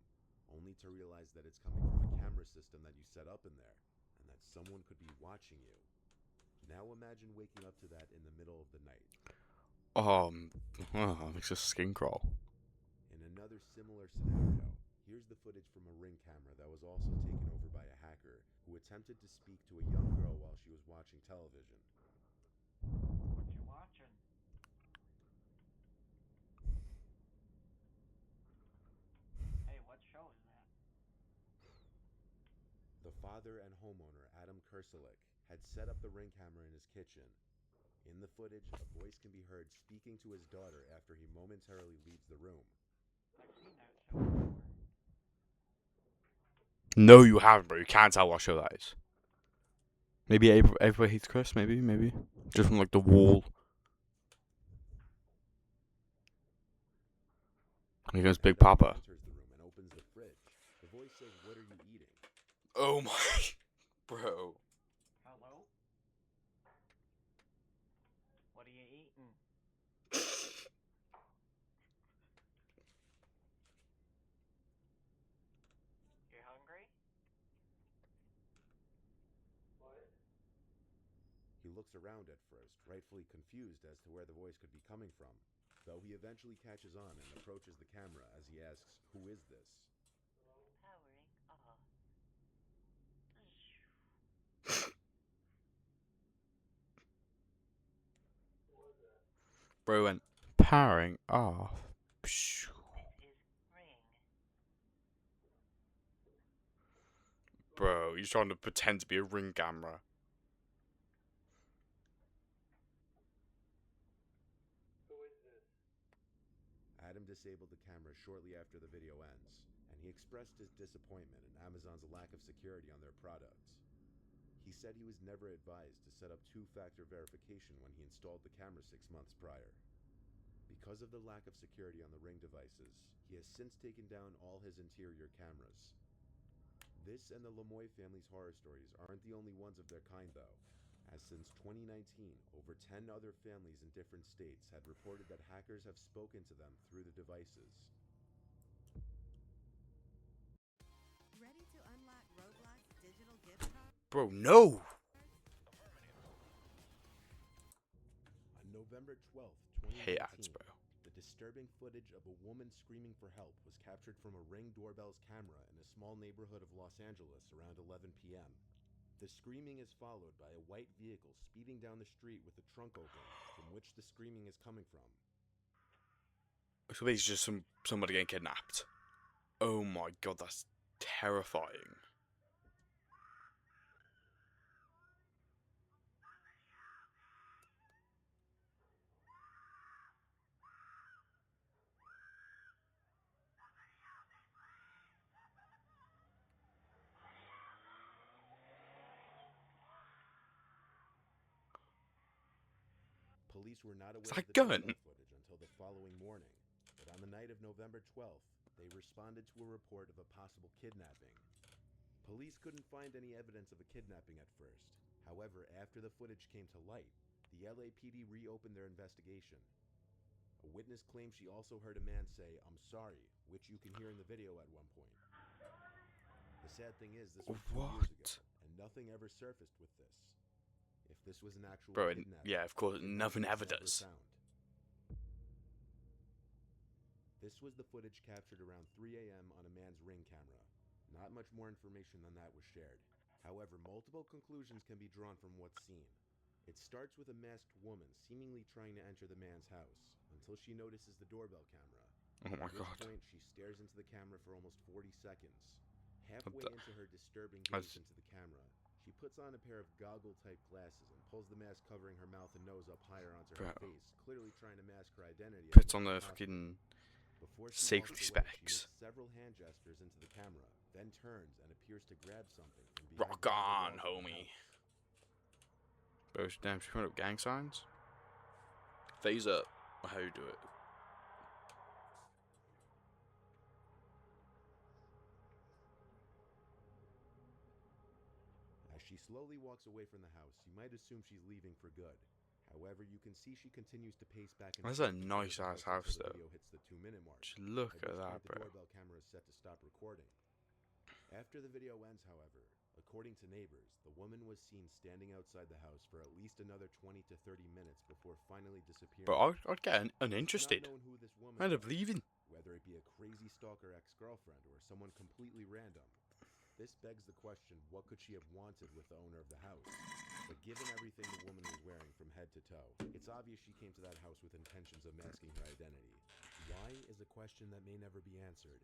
only to realize that it's coming from a camera system that you set up in there, and that someone could be watching you. Now imagine waking up to that in the middle of the night. Makes a skin crawl. In another similar scenario, here's the footage from a Ring camera that was also taken over by a hacker who attempted to speak to a young girl while she was watching television. What you watching? Hey, what show is that? The father and homeowner, Adam Kerselik, had set up the Ring camera in his kitchen. In the footage, a voice can be heard speaking to his daughter after he momentarily leaves the room. I've seen that show before. No, you haven't, bro. You can't tell what show that is. Maybe Everybody Hates Chris. Maybe. Just from like The Wall. Here goes Big Adam Papa. enters the room and opens the fridge. The voice says, "What are you eating?" Oh my, bro. Hello? What are you eating? You hungry? He looks around at first, rightfully confused as to where the voice could be coming from, though he eventually catches on and approaches the camera as he asks, "Who is this?" Powering off. Bro went powering off. Pshh. This is Ring. Bro, he's trying to pretend to be a Ring camera. Adam disabled the camera shortly after the video ends, and he expressed his disappointment in Amazon's lack of security on their products. He said he was never advised to set up two-factor verification when he installed the camera 6 months prior. Because of the lack of security on the Ring devices, he has since taken down all his interior cameras. This and the Lemoy family's horror stories aren't the only ones of their kind, though, as since 2019, over 10 other families in different states had reported that hackers have spoken to them through the devices. Ready to unlock Roblox digital gift cards? Bro, no. On November 12th, Hate ads, 2019, bro. the disturbing footage of a woman screaming for help was captured from a Ring doorbell's camera in a small neighborhood of Los Angeles around 11 p.m. The screaming is followed by a white vehicle speeding down the street with the trunk open, from which the screaming is coming from. So basically just somebody getting kidnapped. Oh my god, that's terrifying. Police were not aware that of the gun? doorbell footage until the following morning, but on the night of November 12th, they responded to a report of a possible kidnapping. Police couldn't find any evidence of a kidnapping at first. However, after the footage came to light, the LAPD reopened their investigation. A witness claimed she also heard a man say, "I'm sorry," which you can hear in the video at one point. The sad thing is, this was 2 years ago, What? and nothing ever surfaced with this. If this was an actual Bro, kidnapping, yeah, of course, the nothing kidnapper ever was does. never found. This was the footage captured around 3 a.m. on a man's Ring camera. Not much more information than that was shared. However, multiple conclusions can be drawn from what's seen. It starts with a masked woman seemingly trying to enter the man's house until she notices the doorbell camera. Oh my At which god. point, she stares into the camera for almost 40 seconds. What Halfway the- into her disturbing That's- gaze into the camera, she puts on a pair of goggle-type glasses and pulls the mask covering her mouth and nose up higher onto her Bro. face, clearly trying to mask her identity. as Puts much on as the possible. fucking Before she safety walks away, specs. She makes several hand gestures into the camera, then turns and appears to grab something from behind Rock one of the on, walls of the homie. house. Bro, damn, she put up gang signs? Phase up. How you do it? As she slowly walks away from the house, you might assume she's leaving for good. However, you can see she continues to pace back and That's forth a in front of nice the ass until house, the though. video hits the 2-minute mark. Just look At at which that, point, bro. the doorbell camera is set to stop recording. After the video ends, however, according to neighbors, the woman was seen standing outside the house for at least another 20 to 30 minutes before finally disappearing. Bro, I'd get It's uninterested. not known who this woman I'd have was, leaving. whether it be a crazy stalker ex-girlfriend or someone completely random. This begs the question, what could she have wanted with the owner of the house? But given everything the woman was wearing from head to toe, it's obvious she came to that house with intentions of masking her identity. Why is a question that may never be answered.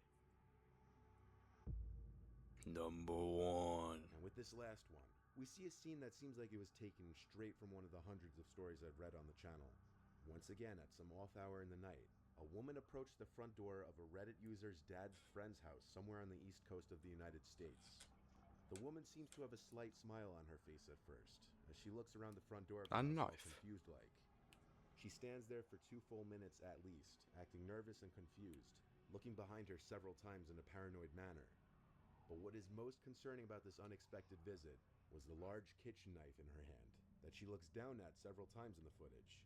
Number one. And with this last one, we see a scene that seems like it was taken straight from one of the hundreds of stories I've read on the channel. Once again, at some off hour in the night, a woman approached the front door of a Reddit user's dad's friend's house somewhere on the east coast of the United States. The woman seems to have a slight smile on her face at first, as she looks around the front door of the A house all knife. confused like. She stands there for 2 full minutes at least, acting nervous and confused, looking behind her several times in a paranoid manner. But what is most concerning about this unexpected visit was the large kitchen knife in her hand that she looks down at several times in the footage.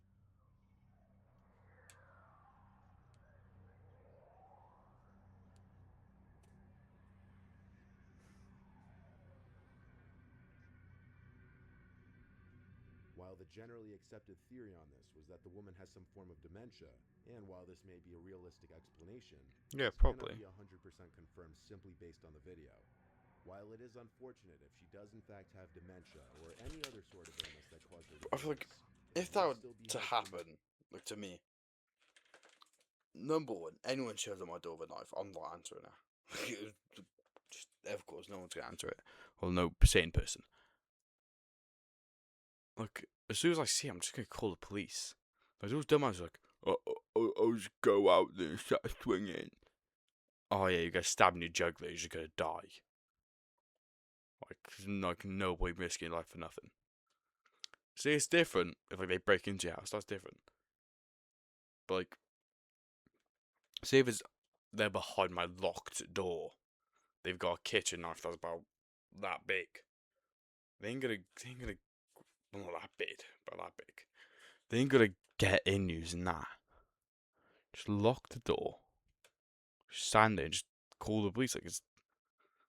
While the generally accepted theory on this was that the woman has some form of dementia, and while this may be a realistic explanation, Yeah, this probably. cannot be 100% confirmed simply based on the video. While it is unfortunate if she does in fact have dementia or any other sort of illness that caused her to I feel do like this, if it that would were still be to helpful happen, like to me, number one, anyone shows up my door with a knife, I'm not answering her. Just, of course, no one's gonna answer it. Well, no sane person. Like, as soon as I see it, I'm just gonna call the police. Like, those dumbasses are like, I'll just go out there and start swinging. Oh yeah, you get stabbed in your jugular, you're just gonna die. Like nobody risking life for nothing. See, it's different if like they break into your house. That's different. But like, see if they're behind my locked door. They've got a kitchen knife that's about that big. They ain't gonna, well, not that big, but that big. They ain't gonna get in using that. Just lock the door. Just stand there and just call the police. Like, it's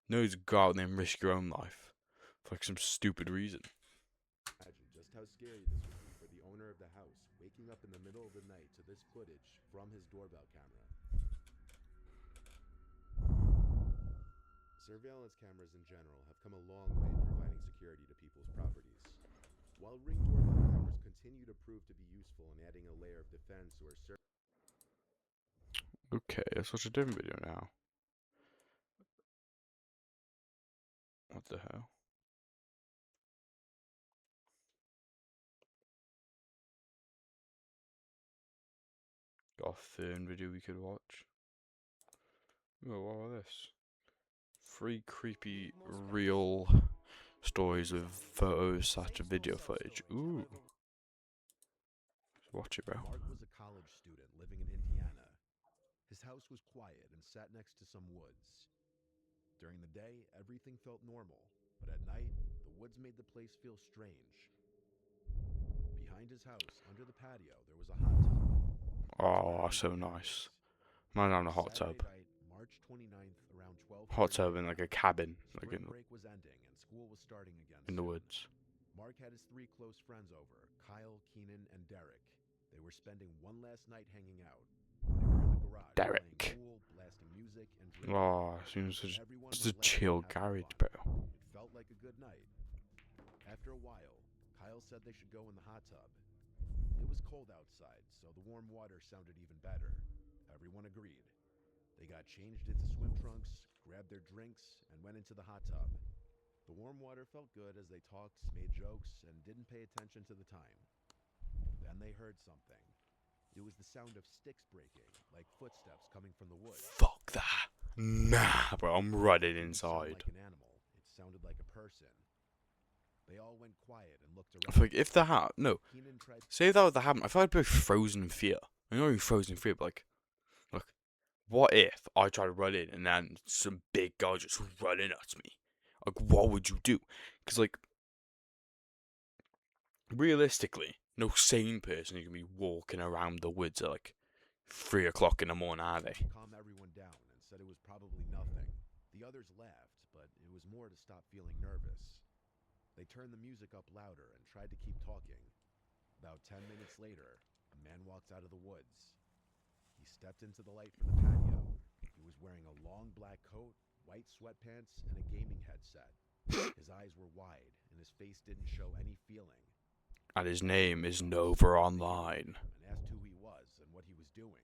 no need to go out there and risk your own life for like some stupid reason. Imagine just how scary this would be for the owner of the house, waking up in the middle of the night to this footage from his doorbell camera. Surveillance cameras in general have come a long way in providing security to people's properties. While Ring doorbell cameras continue to prove to be useful in adding a layer of defense or Okay, let's watch a different video now. What the hell? Got a third video we could watch. Oh, what was this? 3 creepy real stories with photos / video footage. Ooh. Let's watch it, bro. Mark was a college student living in Indiana. His house was quiet and sat next to some woods. During the day, everything felt normal, but at night, the woods made the place feel strange. Behind his house, under the patio, there was a hot tub. Oh, so nice. Man having a hot tub. Saturday night, March 29th, around 12:30 Hot tub in like a cabin, like spring in break was ending and school was starting again the soon. woods. Mark had his 3 close friends over, Kyle, Keenan, and Derek. They were spending one last night hanging out. They were in the garage Derek. playing pool, blasting music, and drinking. Oh, seems just Everyone it's was a laughing chill and having garage, fun. bro. It felt like a good night. After a while, Kyle said they should go in the hot tub. It was cold outside, so the warm water sounded even better. Everyone agreed. They got changed into swim trunks, grabbed their drinks, and went into the hot tub. The warm water felt good as they talked, made jokes, and didn't pay attention to the time. Then they heard something. It was the sound of sticks breaking, like footsteps coming from the woods. Fuck that. Nah, bro, I'm running It didn't sound inside. like an animal. It sounded like a person. They all went quiet and looked I around. feel like if that happened, no, Keenan tried say if that was to happen, I feel like I'd be frozen in fear. I'm not even frozen in fear, but like, look, what if I try to run in and then some big guy just running at me? Like, what would you do? Because, like, realistically, no sane person is going to be walking around the woods at like 3 o'clock in the morning, are they? calm everyone down and said it was probably nothing. The others laughed, but it was more to stop feeling nervous. They turned the music up louder and tried to keep talking. About 10 minutes later, a man walked out of the woods. He stepped into the light from the patio. He was wearing a long black coat, white sweatpants, and a gaming headset. His eyes were wide, and his face didn't show any feeling. And his name is Nova Online. And asked who he was and what he was doing.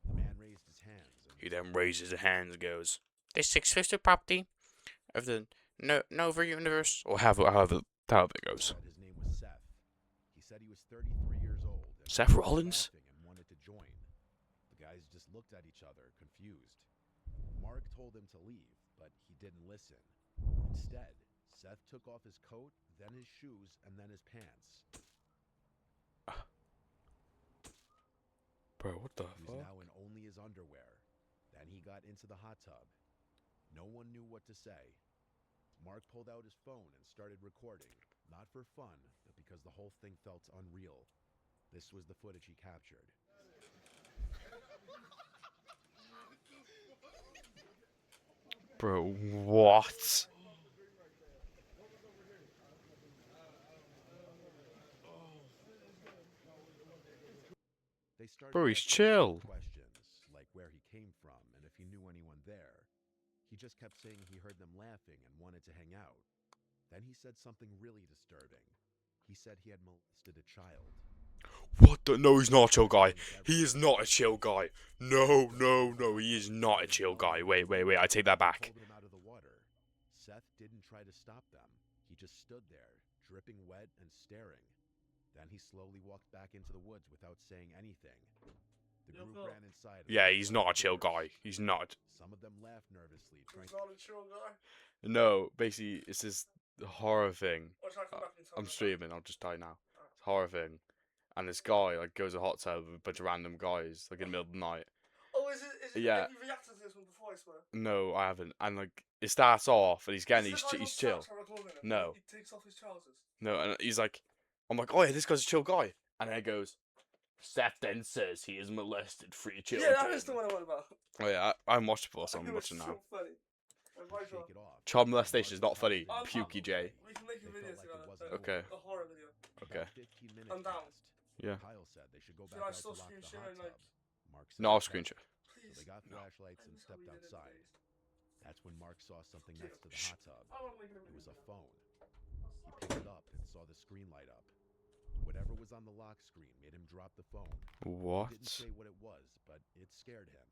The man raised his hands and He then raises his hands and goes, "This exclusive property of the Nova Universe," or however it goes. said his name was Seth. He said he was 33 years old. And Seth he was Rollins? laughing and wanted to join. The guys just looked at each other, confused. Mark told him to leave, but he didn't listen. Instead, Seth took off his coat, then his shoes, and then his pants. Bro, what the He was fuck? now in only his underwear. Then he got into the hot tub. No one knew what to say. Mark pulled out his phone and started recording, not for fun, but because the whole thing felt unreal. This was the footage he captured. Bro, what? They started Bro, he's asking chill. questions, like where he came from and if he knew anyone there. He just kept saying he heard them laughing and wanted to hang out. Then he said something really disturbing. He said he had molested a child. What the? No, he's not a chill guy. He is not a chill guy. No, he is not a chill guy. Wait, I take that back. Pulled him out of the water. Seth didn't try to stop them. He just stood there, dripping wet and staring. Then he slowly walked back into the woods without saying anything. The group ran inside. and Yeah, locked he's all not a the chill doors. guy. He's not. Some of them laughed nervously, trying Not a chill guy. No, basically, it's this horror thing. Or should I come back and tell I'm you streaming. I'll just die now. It's a horror thing. And this guy like goes to a hot tub with a bunch of random guys like in the middle of the night. Oh, is it? Yeah. Have you reacted to this one before, I swear? No, I haven't. And like it starts off and he's getting Is the guy he's on chill. sex or recording it? No. He takes off his trousers. No, and he's like, I'm like, oh yeah, this guy's a chill guy. And then it goes, Seth then says he has molested 3 children. Yeah, that is the one I want about. Oh yeah, I haven't watched it before, so It I'm was watching so now. funny. My to God. shake it off. Child molestation is not funny. I'm Pukey J. We can make a They video felt like it together. wasn't Okay. A horror video. Okay. About 15 minutes I'm down. passed. Yeah. Kyle said they should go Should back I out to still lock screen the share hot and, like- tub. Mark said No, I'll okay. screen share. So Please. they got No. flashlights and stepped outside. That's when Mark saw something next to the hot tub. I want to make it a It was video. a phone. He picked it up and saw the screen light up. Whatever was on the lock screen made him drop the phone. What? He didn't say what it was, but it scared him.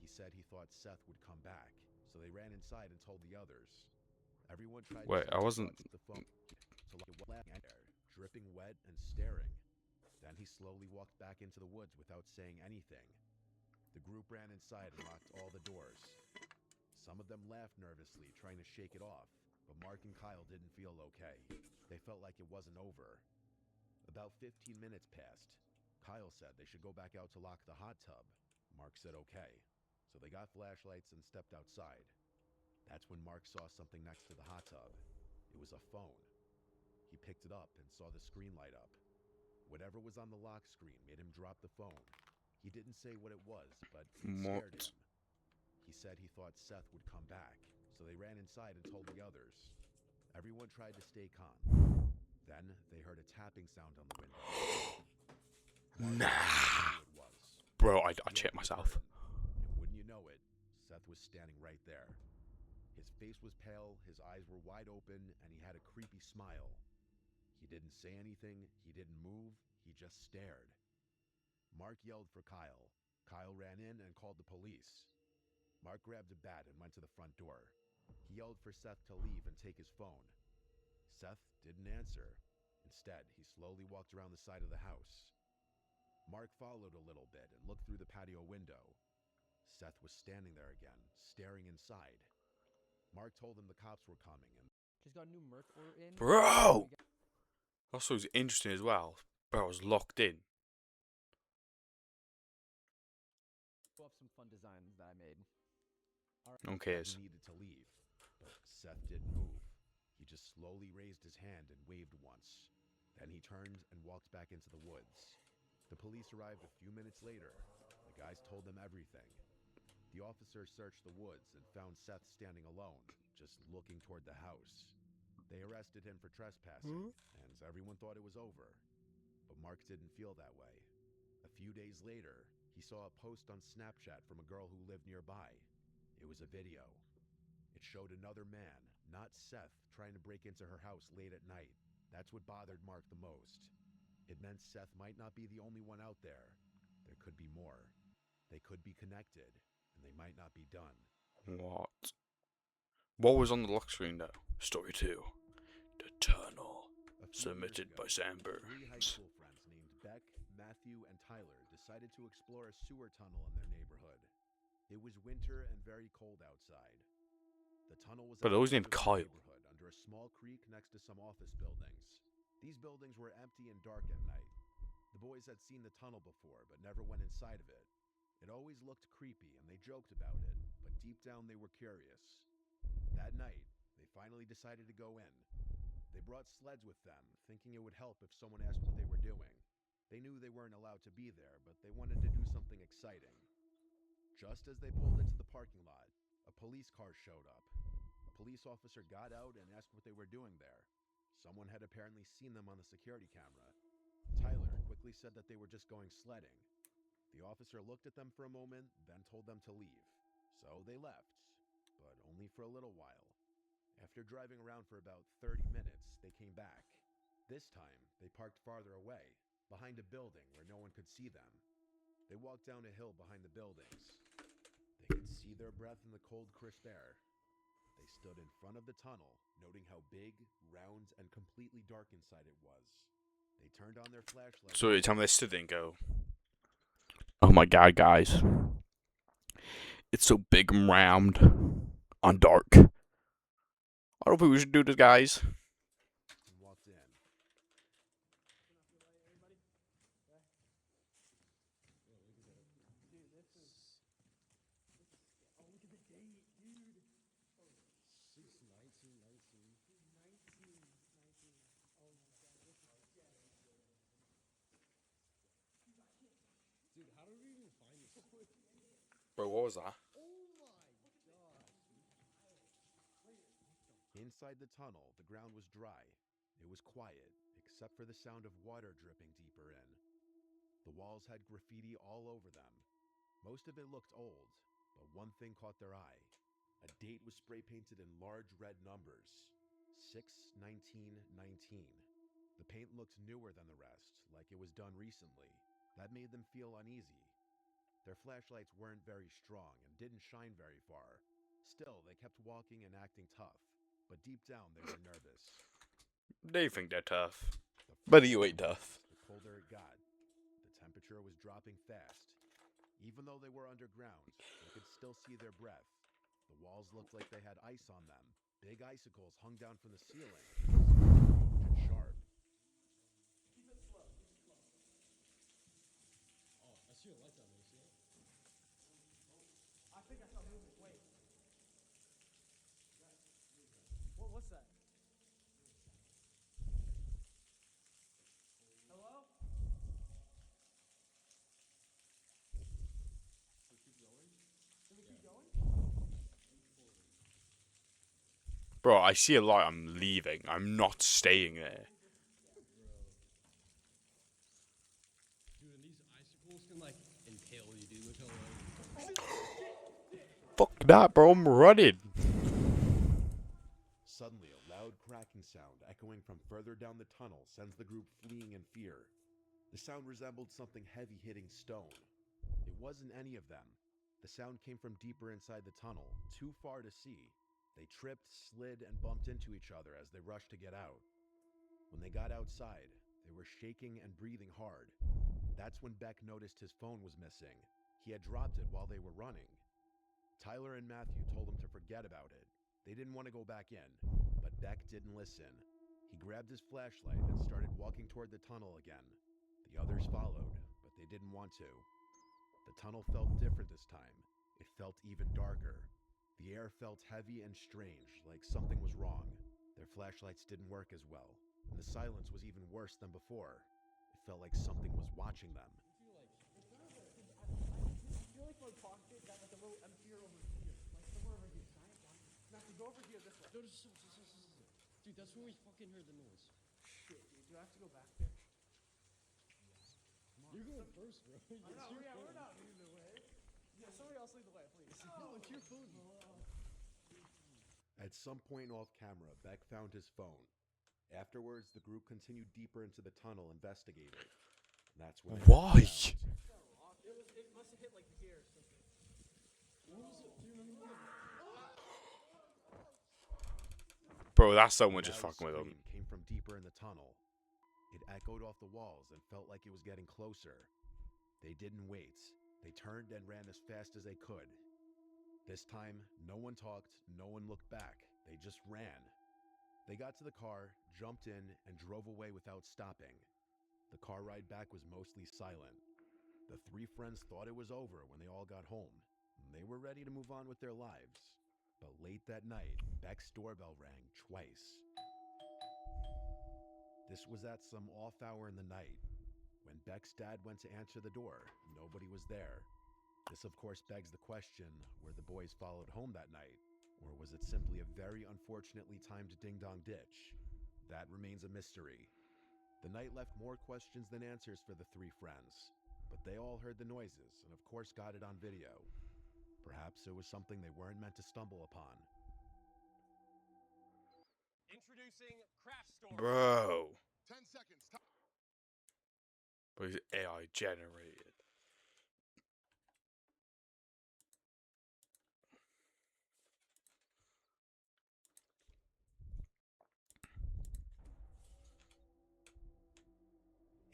He said he thought Seth would come back, so they ran inside and told the others. Everyone tried Wait, to I wasn't- touch the phone, so like it was laying there, dripping wet and staring. Then he slowly walked back into the woods without saying anything. The group ran inside and locked all the doors. Some of them laughed nervously, trying to shake it off, but Mark and Kyle didn't feel okay. They felt like it wasn't over. About 15 minutes passed. Kyle said they should go back out to lock the hot tub. Mark said okay. So they got flashlights and stepped outside. That's when Mark saw something next to the hot tub. It was a phone. He picked it up and saw the screen light up. Whatever was on the lock screen made him drop the phone. He didn't say what it was, but it scared What? him. He said he thought Seth would come back, so they ran inside and told the others. Everyone tried to stay calm. Then they heard a tapping sound on the window. Mark Nah. knew who it was. Bro, I He shit opened the myself. curtain, And wouldn't you know it, Seth was standing right there. His face was pale, his eyes were wide open, and he had a creepy smile. He He didn't say anything, he didn't move, he just stared. Mark yelled for Kyle. Kyle ran in and called the police. Mark grabbed a bat and went to the front door. He yelled for Seth to leave and take his phone. Seth didn't answer. Instead, he slowly walked around the side of the house. Mark followed a little bit and looked through the patio window. Seth was standing there again, staring inside. Mark told him the cops were coming and Just got a new Merc order in. Bro! That's what was interesting as well. Bro, I was locked in. Pull up some fun designs that I made. No one cares. he needed to leave, but Seth didn't move. He just slowly raised his hand and waved once. Then he turned and walked back into the woods. The police arrived a few minutes later. The guys told them everything. The officers searched the woods and found Seth standing alone, just looking toward the house. They arrested him for trespassing, and everyone thought it was over. But Mark didn't feel that way. A few days later, he saw a post on Snapchat from a girl who lived nearby. It was a video. It showed another man, not Seth, trying to break into her house late at night. That's what bothered Mark the most. It meant Seth might not be the only one out there. There could be more. They could be connected, and they might not be done. What? What was on the lock screen though? Story 2. The Tunnel. A few years Submitted by ago, Sam 3 high Burns. school friends named Beck, Matthew, and Tyler decided to explore a sewer tunnel in their neighborhood. It was winter and very cold outside. The tunnel was But at it was the named edge of the Kyle. neighborhood under a small creek next to some office buildings. These buildings were empty and dark at night. The boys had seen the tunnel before, but never went inside of it. It always looked creepy, and they joked about it, but deep down they were curious. That night, they finally decided to go in. They brought sleds with them, thinking it would help if someone asked what they were doing. They knew they weren't allowed to be there, but they wanted to do something exciting. Just as they pulled into the parking lot, a police car showed up. A police officer got out and asked what they were doing there. Someone had apparently seen them on the security camera. Tyler quickly said that they were just going sledding. The officer looked at them for a moment, then told them to leave. So they left, but only for a little while. After driving around for about 30 minutes, they came back. This time, they parked farther away, behind a building where no one could see them. They walked down a hill behind the buildings. They could see their breath in the cold, crisp air. They stood in front of the tunnel, noting how big, round, and completely dark inside it was. They turned on their flashlights. So every time they stood there and go, oh my god, guys. It's so big and round and dark. I don't think we should do this, guys. And walked in. Bro, what was that? Inside the tunnel, the ground was dry. It was quiet, except for the sound of water dripping deeper in. The walls had graffiti all over them. Most of it looked old, but one thing caught their eye. A date was spray painted in large red numbers. 6/19/19. The paint looked newer than the rest, like it was done recently. That made them feel uneasy. Their flashlights weren't very strong and didn't shine very far. Still, they kept walking and acting tough, but deep down they were nervous. They think they're tough. The But further you they ain't tough. walked, the colder it got. The temperature was dropping fast. Even though they were underground, they could still see their breath. The walls looked like they had ice on them. Big icicles hung down from the ceiling. Huge and sharp. What's that? Hello? Bro, I see a light. I'm leaving. I'm not staying there. Dude, and these icicles can like impale you, dude. Look how long. Fuck that, bro. I'm running. Suddenly, a loud crash cracking sound echoing from further down the tunnel sends the group fleeing in fear. The sound resembled something heavy hitting stone. It wasn't any of them. The sound came from deeper inside the tunnel, too far to see. They tripped, slid, and bumped into each other as they rushed to get out. When they got outside, they were shaking and breathing hard. That's when Beck noticed his phone was missing. He had dropped it while they were running. Tyler and Matthew told him to forget about it. They didn't want to go back in, but Beck didn't listen. He grabbed his flashlight and started walking toward the tunnel again. The others followed, but they didn't want to. The tunnel felt different this time. It felt even darker. The air felt heavy and strange, like something was wrong. Their flashlights didn't work as well, and the silence was even worse than before. It felt like something was watching them. I feel like my pocket got like a little emptier over here. Like somewhere over here. Matthew, go over here this way. No, dude, that's where we fucking heard the noise. Shit, dude. Do I have to go back there? You're going first, bro. We're not leading the way. Yeah, somebody else lead the way, please. No, it's your phone. At some point off camera, Beck found his phone. Afterwards, the group continued deeper into the tunnel investigating. That's when Why? It must have hit like here or something. What was it? Do you remember? Bro, that's someone just Loud fucking with him. scream came from deeper in the tunnel. It echoed off the walls and felt like it was getting closer. They didn't wait. They turned and ran as fast as they could. This time, no one talked, no one looked back. They just ran. They got to the car, jumped in, and drove away without stopping. The car ride back was mostly silent. The three friends thought it was over when they all got home. They were ready to move on with their lives. But late that night, Beck's doorbell rang twice. This was at some off hour in the night. When Beck's dad went to answer the door, nobody was there. This, of course, begs the question, were the boys followed home that night? Or was it simply a very unfortunately timed ding-dong ditch? That remains a mystery. The night left more questions than answers for the three friends, but they all heard the noises and of course got it on video. Perhaps it was something they weren't meant to stumble upon. Introducing Craft Story. Bro. 10 seconds. But he's AI generated.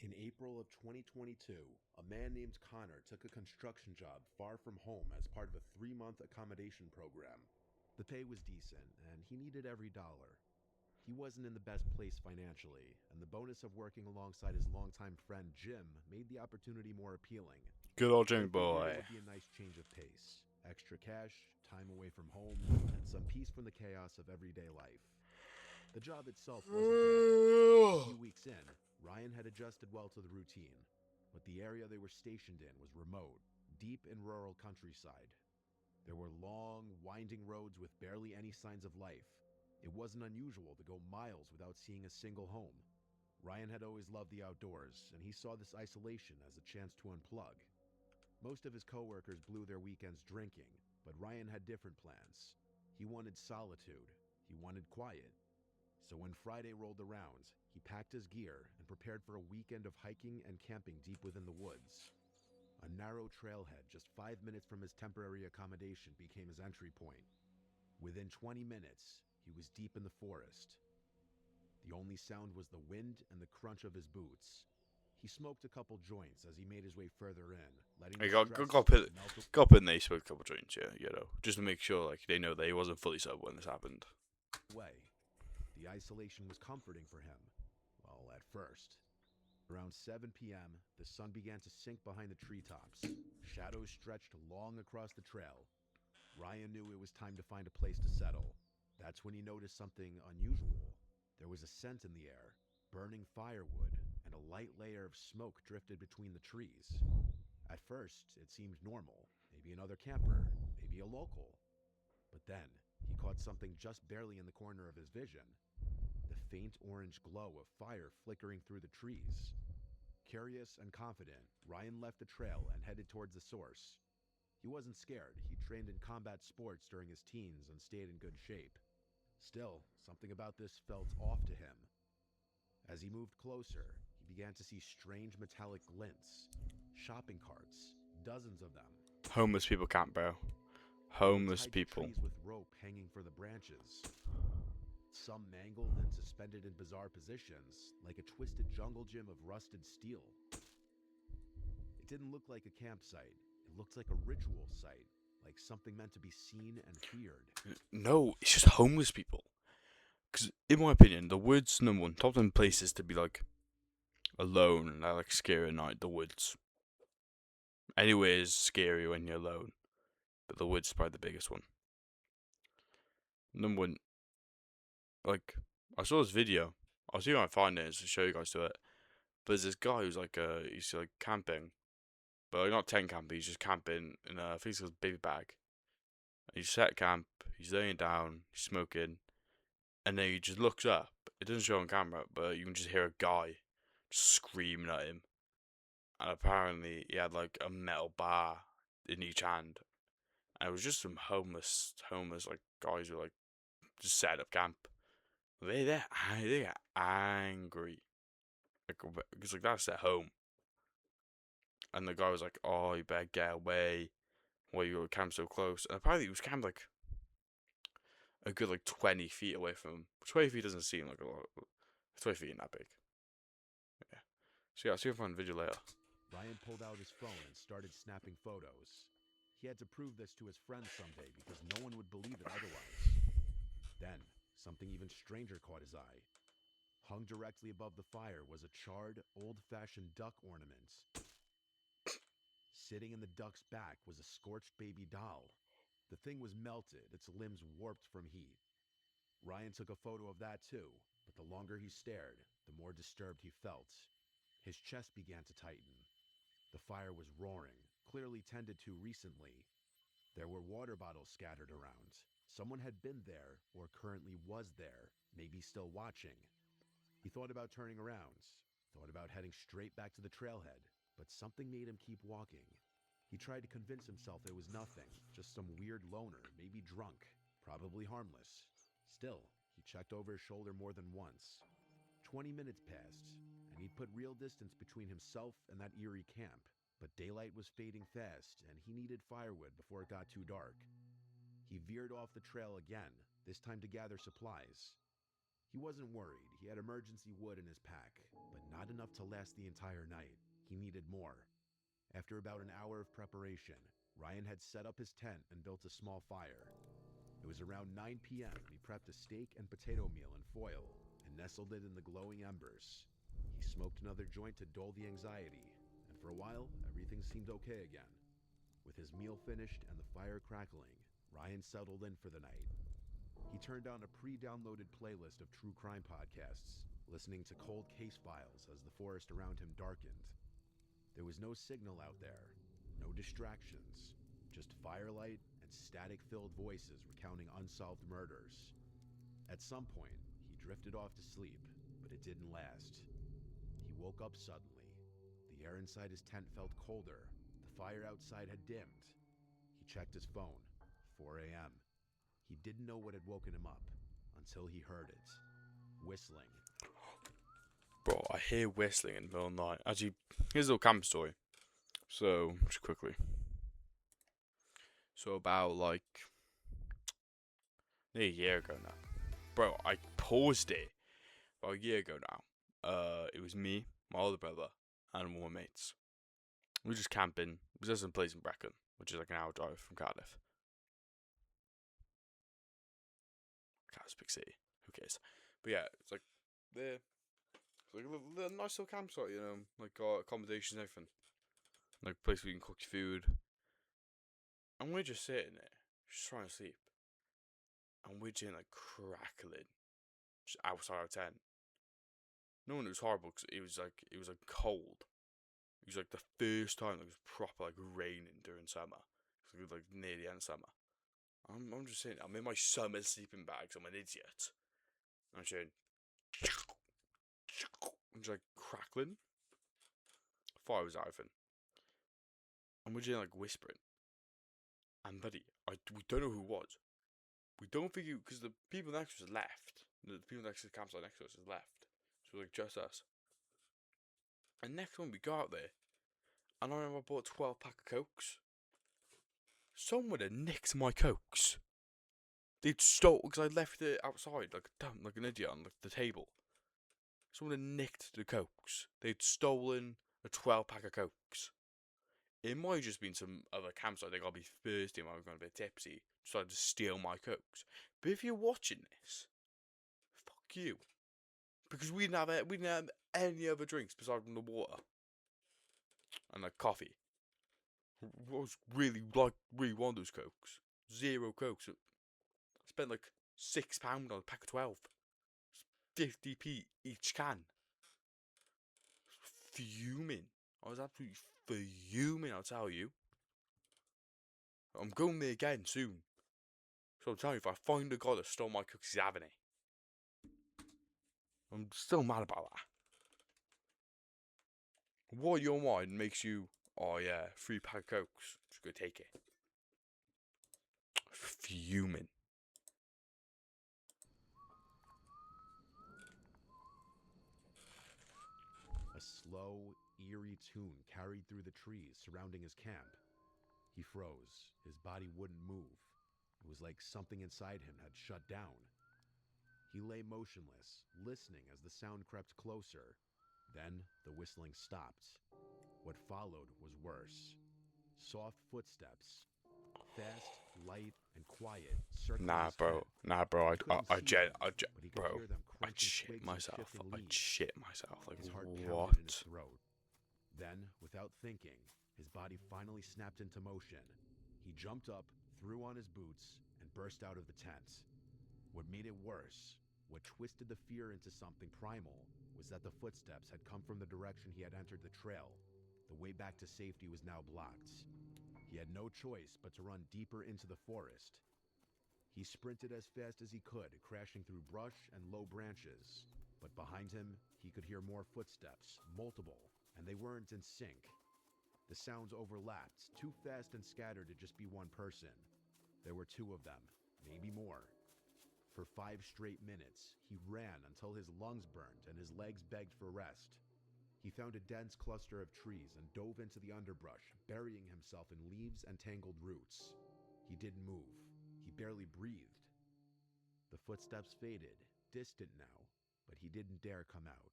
In April of 2022, a man named Connor took a construction job far from home as part of a 3-month accommodation program. The pay was decent, and he needed every dollar. He wasn't in the best place financially, and the bonus of working alongside his longtime friend Jim made the opportunity more appealing. Good old Jimmy They figured boy. It would be a nice change of pace. Extra cash, time away from home, and some peace from the chaos of everyday life. The job itself wasn't bad. A few weeks in, Ryan had adjusted well to the routine, but the area they were stationed in was remote, deep in rural countryside. There were long, winding roads with barely any signs of life. It wasn't unusual to go miles without seeing a single home. Ryan had always loved the outdoors, and he saw this isolation as a chance to unplug. Most of his coworkers blew their weekends drinking, but Ryan had different plans. He wanted solitude. He wanted quiet. So when Friday rolled around, he packed his gear and prepared for a weekend of hiking and camping deep within the woods. A narrow trailhead just 5 minutes from his temporary accommodation became his entry point. Within 20 minutes, he was deep in the forest. The only sound was the wind and the crunch of his boots. He smoked a couple joints as he made his way further in, letting Hey, the go stress melt up in there, smoke a couple joints, yeah, you know, just to make sure, like, they know that he wasn't fully sober when this happened. away. The isolation was comforting for him. Well, at first. Around 7 p.m., the sun began to sink behind the treetops. Shadows stretched long across the trail. Ryan knew it was time to find a place to settle. That's when he noticed something unusual. There was a scent in the air, burning firewood, and a light layer of smoke drifted between the trees. At first, it seemed normal. Maybe another camper, maybe a local. But then, he caught something just barely in the corner of his vision. The faint orange glow of fire flickering through the trees. Curious and confident, Ryan left the trail and headed towards the source. He wasn't scared. He trained in combat sports during his teens and stayed in good shape. Still, something about this felt off to him. As he moved closer, he began to see strange metallic glints. Shopping carts, dozens of them. Homeless people camp, bro. They were Homeless tied to people. trees with rope hanging for the branches. Some mangled and suspended in bizarre positions, like a twisted jungle gym of rusted steel. It didn't look like a campsite. It looked like a ritual site, like something meant to be seen and feared. No, it's just homeless people. Because, in my opinion, the woods, number one, top 10 places to be, like, alone and, like, scary at night, the woods. Anywhere is scary when you're alone. But the woods is probably the biggest one. Number one, like, I saw this video. I'll see if I can find it to show you guys to it. But there's this guy who's like, he's like camping. But like, not tent camping, he's just camping in I think it's called baby bag. And he's set camp, he's laying down, he's smoking. And then he just looks up. It doesn't show on camera, but you can just hear a guy just screaming at him. And apparently he had like a metal bar in each hand. And it was just some homeless like guys who like just set up camp. They get angry, like because like that's their home. And the guy was like, "Oh, you better get away! Why you camp so close?" And apparently he was camped like a good like 20 feet away from him. 20 feet doesn't seem like a lot. 20 feet ain't that big. Yeah. So yeah, I'll see if I find a video later. Ryan pulled out his phone and started snapping photos. He had to prove this to his friends someday because no one would believe it otherwise. Then, something even stranger caught his eye. Hung directly above the fire was a charred, old-fashioned duck ornament. Sitting in the duck's back was a scorched baby doll. The thing was melted, its limbs warped from heat. Ryan took a photo of that too, but the longer he stared, the more disturbed he felt. His chest began to tighten. The fire was roaring, clearly tended to recently. There were water bottles scattered around. Someone had been there, or currently was there, maybe still watching. He thought about turning around, thought about heading straight back to the trailhead, but something made him keep walking. He tried to convince himself it was nothing, just some weird loner, maybe drunk, probably harmless. Still, he checked over his shoulder more than once. 20 minutes passed, and he'd put real distance between himself and that eerie camp. But daylight was fading fast, and he needed firewood before it got too dark. He veered off the trail again, this time to gather supplies. He wasn't worried. He had emergency wood in his pack, but not enough to last the entire night. He needed more. After about an hour of preparation, Ryan had set up his tent and built a small fire. It was around 9 p.m. and he prepped a steak and potato meal in foil and nestled it in the glowing embers. He smoked another joint to dull the anxiety, and for a while, everything seemed okay again. With his meal finished and the fire crackling, Ryan settled in for the night. He turned on a pre-downloaded playlist of true crime podcasts, listening to cold case files as the forest around him darkened. There was no signal out there, no distractions, just firelight and static-filled voices recounting unsolved murders. At some point, he drifted off to sleep, but it didn't last. He woke up suddenly. The air inside his tent felt colder. The fire outside had dimmed. He checked his phone. 4 a.m. He didn't know what had woken him up until he heard it. Whistling. Bro, I hear whistling in the middle of the night. Actually, here's a little camp story. So, just quickly. So, about like nearly a year ago now. Bro, I paused it about a year ago now. It was me, my older brother, and one of my mates. We were just camping. It was at some place in Brecon, which is like an hour drive from Cardiff. Cardiff's a big city. Who cares? But yeah, it's like there. It's like a little nice little campsite, you know, like got accommodations and everything. Like a place where you can cook your food. And we're just sitting there, just trying to sleep. And we're just like crackling, just outside our tent. No one, it was horrible because it was like cold. It was like the first time it was proper like raining during summer. It was like near the end of summer. I'm just saying, I'm in my summer sleeping bags. I'm an idiot. I'm saying, I'm just like crackling. Fire was out of it. And we're just like whispering. And buddy, we don't know who it was. We don't think you, because the people next to us left. The people next to the campsite next to us has left. So like just us. And next when we got out there, and I remember I bought a 12-pack of Cokes. Someone would have nicked my Cokes. They'd stole, because I left it outside like a dumb, like an idiot on the table. Someone had nicked the Cokes. They'd stolen a 12-pack of Cokes. It might have just been some other campsite. They got to be thirsty and I was going to be tipsy. Decided to steal my Cokes. But if you're watching this, fuck you. Because we didn't have any other drinks besides from the water. And like coffee. I was really want those Cokes. 0 Cokes. Spent like £6 on a pack of 12. 50p each can. Fuming. I was absolutely fuming, I'll tell you. I'm going there again soon. So I'm telling you, if I find the guy that stole my Cooks, he's having it. I'm still mad about that. What in your mind makes you, oh yeah, 3-pack of Cokes, just go take it. Fuming. A slow, eerie tune carried through the trees surrounding his camp. He froze. His body wouldn't move. It was like something inside him had shut down. He lay motionless, listening as the sound crept closer. Then the whistling stopped. What followed was worse. Soft footsteps. Fast, light, and quiet. Nah, bro. I'd shit myself. Like, His heart pounded what? in his throat. Then, without thinking, his body finally snapped into motion. He jumped up, threw on his boots, and burst out of the tent. What made it worse, what twisted the fear into something primal, was that the footsteps had come from the direction he had entered the trail. The way back to safety was now blocked. He had no choice but to run deeper into the forest. He sprinted as fast as he could, crashing through brush and low branches. But behind him, he could hear more footsteps, multiple, and they weren't in sync. The sounds overlapped, too fast and scattered to just be one person. There were 2 of them, maybe more. For 5 straight minutes, he ran until his lungs burned and his legs begged for rest. He found a dense cluster of trees and dove into the underbrush, burying himself in leaves and tangled roots. He didn't move. He barely breathed. The footsteps faded, distant now, but he didn't dare come out.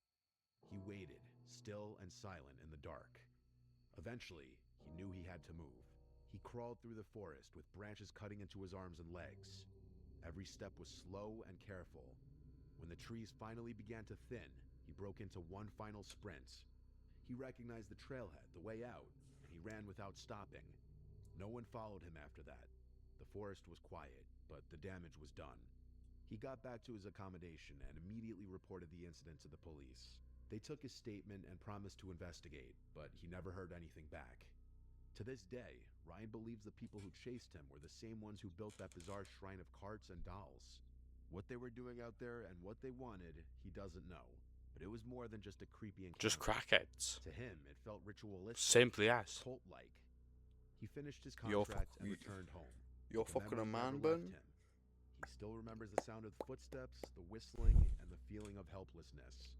He waited, still and silent in the dark. Eventually, he knew he had to move. He crawled through the forest with branches cutting into his arms and legs. Every step was slow and careful. When the trees finally began to thin, he broke into one final sprint. He recognized the trailhead, the way out, and he ran without stopping. No one followed him after that. The forest was quiet, but the damage was done. He got back to his accommodation and immediately reported the incident to the police. They took his statement and promised to investigate, but he never heard anything back. To this day, Ryan believes the people who chased him were the same ones who built that bizarre shrine of carts and dolls. What they were doing out there and what they wanted, he doesn't know. But it was more than just a creepy encounter. Just crackheads. To him, it felt ritualistic. Simply as. Cult-like. He finished his contract and returned home. You're The fucking a memories man, never Ben? left him. He still remembers the sound of the footsteps, the whistling, and the feeling of helplessness.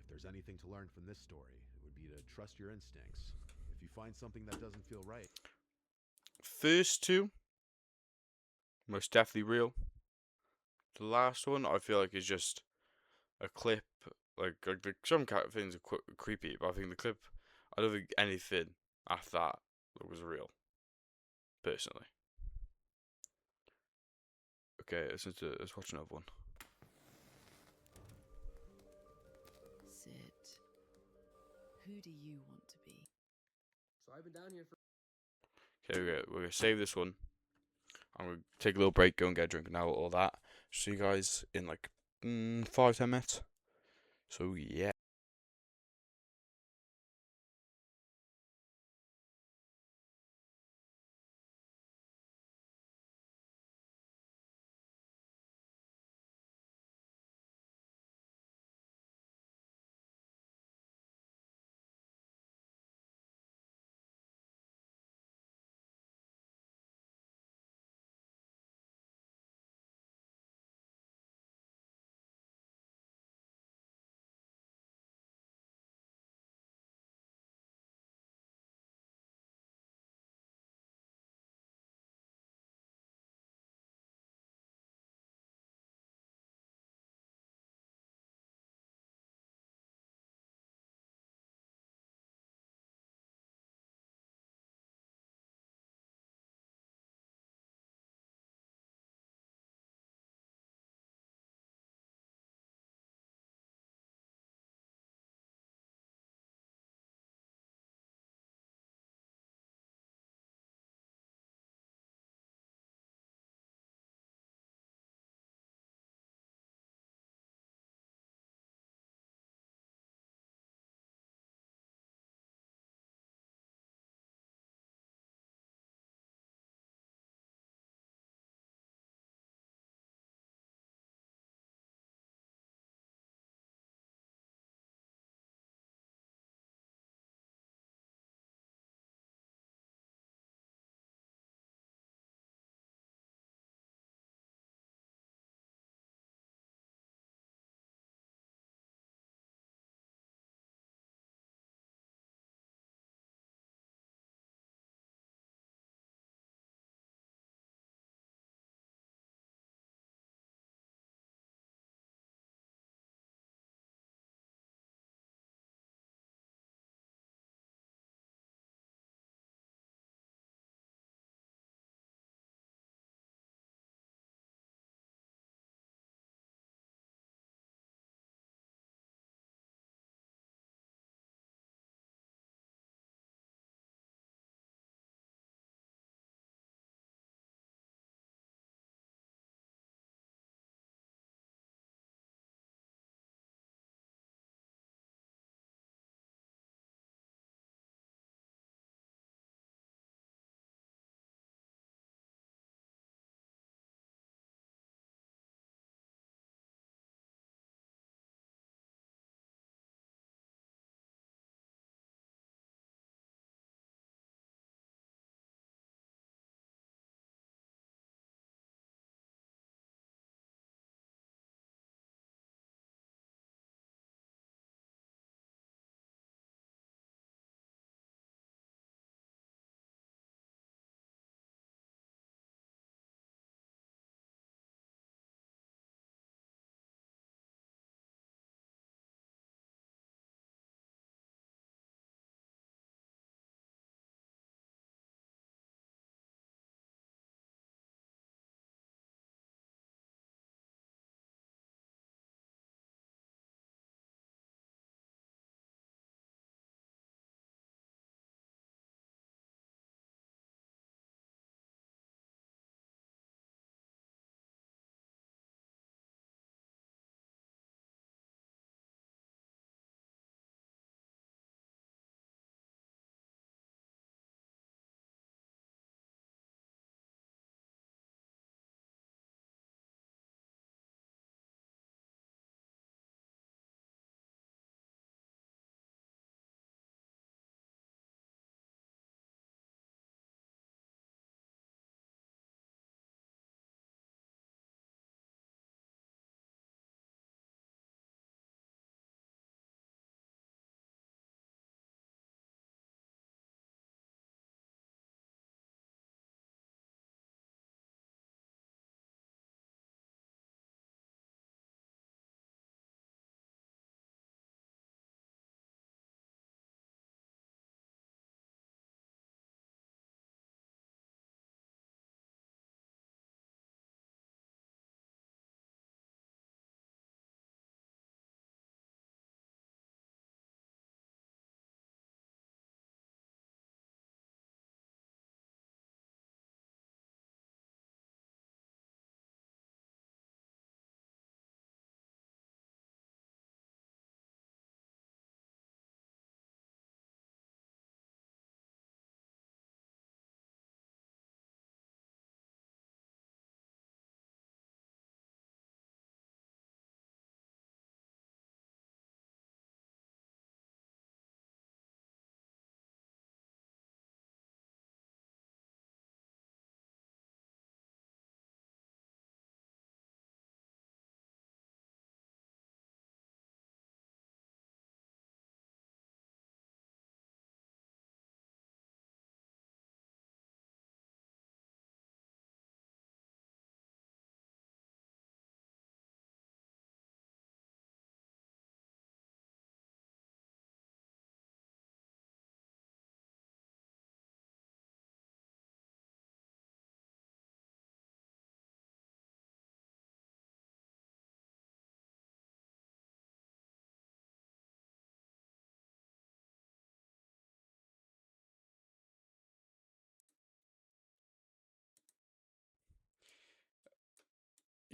If there's anything to learn from this story, it would be to trust your instincts. If you find something that doesn't feel right, First 2, most definitely real. The last one, I feel like, is just a clip. Like some kind of things are creepy, but I think the clip, I don't think anything after that was real. Personally. Okay, let's watch another one. Sid, who do you want to be? So I've been down here for. Okay, we're gonna save this one. I'm gonna take a little break, go and get a drink now, all that. See you guys in like 5-10 minutes. So yeah.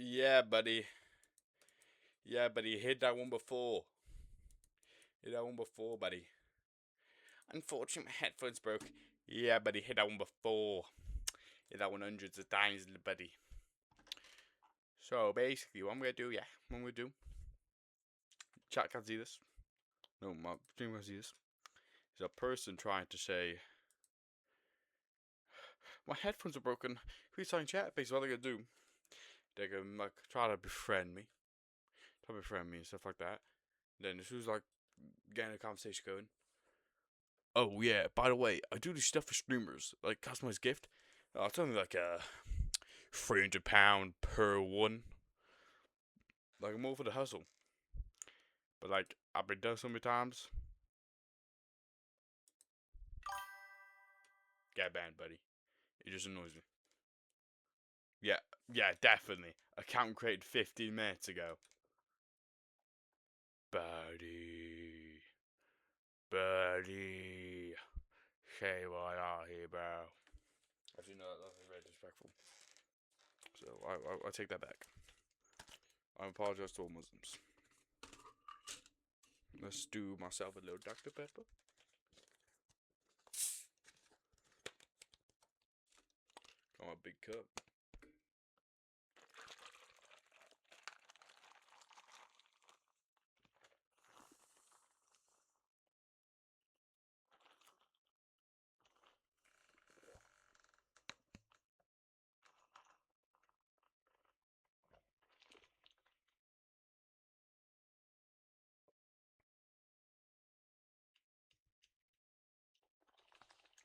Yeah, buddy. Yeah, buddy. Hit that one before. Hit that one before, buddy. Unfortunately, my headphones broke. Yeah, buddy. Hit that one before. Hit that one hundreds of times, buddy. So, basically, what I'm going to do, what I'm going to do. Chat can't see this. No, my stream can't see this. There's a person trying to say, my headphones are broken. Please sign chat. Basically, what they're going to do, they're going to like, try to befriend me. And stuff like that. Then as soon as like getting a conversation going. Oh yeah, by the way, I do this stuff for streamers, like customized gift. It's only like £300 per one. Like I'm all for the hustle. But like I've been done so many times. Get banned, buddy. It just annoys me. Yeah, definitely. Account created 15 minutes ago. Buddy. Say what are here, bro. Actually, no, that's very disrespectful. So, I take that back. I apologize to all Muslims. Let's do myself a little Dr. Pepper. Got my big cup.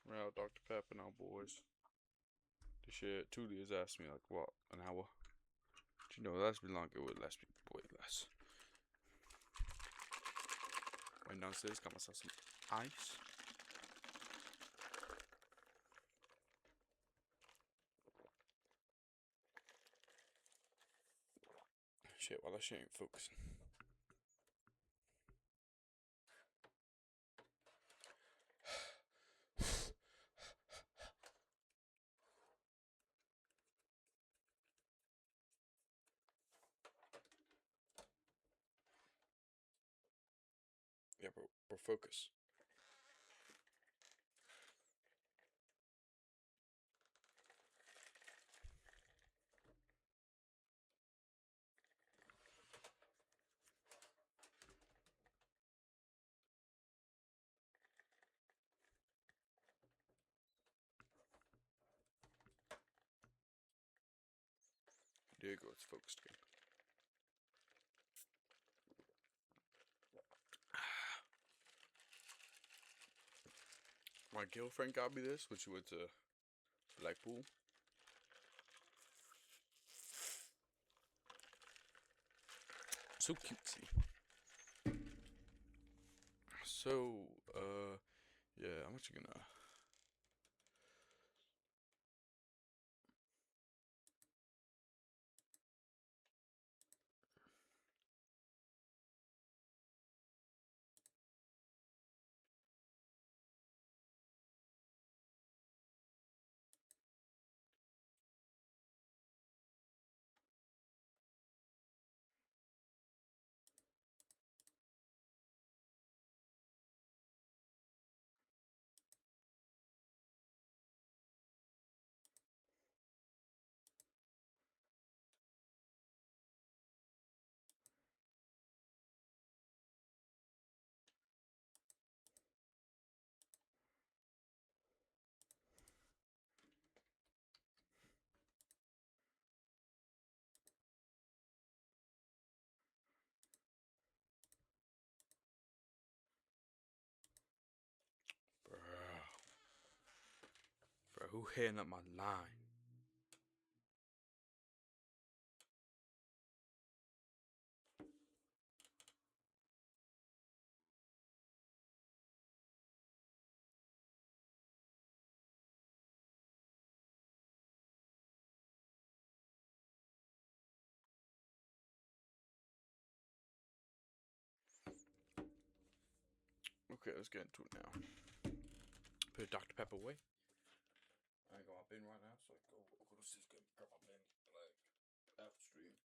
Well, Dr. Pepper now, boys. This shit, Tuli has asked me, like, what, an hour? But you know, that's been longer, it would last me way less. Went downstairs, got myself some ice. Shit, well, that shit ain't focusing. Yeah, bro, focus. There you go, it's focused again. My girlfriend got me this when she went to Blackpool. So cutesy. So, yeah, I'm actually gonna. Bro, who hitting up my line? Okay, let's get into it now. Put Dr. Pepper away. I ain't got my bin right now, so I go to sleep, grab my bin, like, after stream.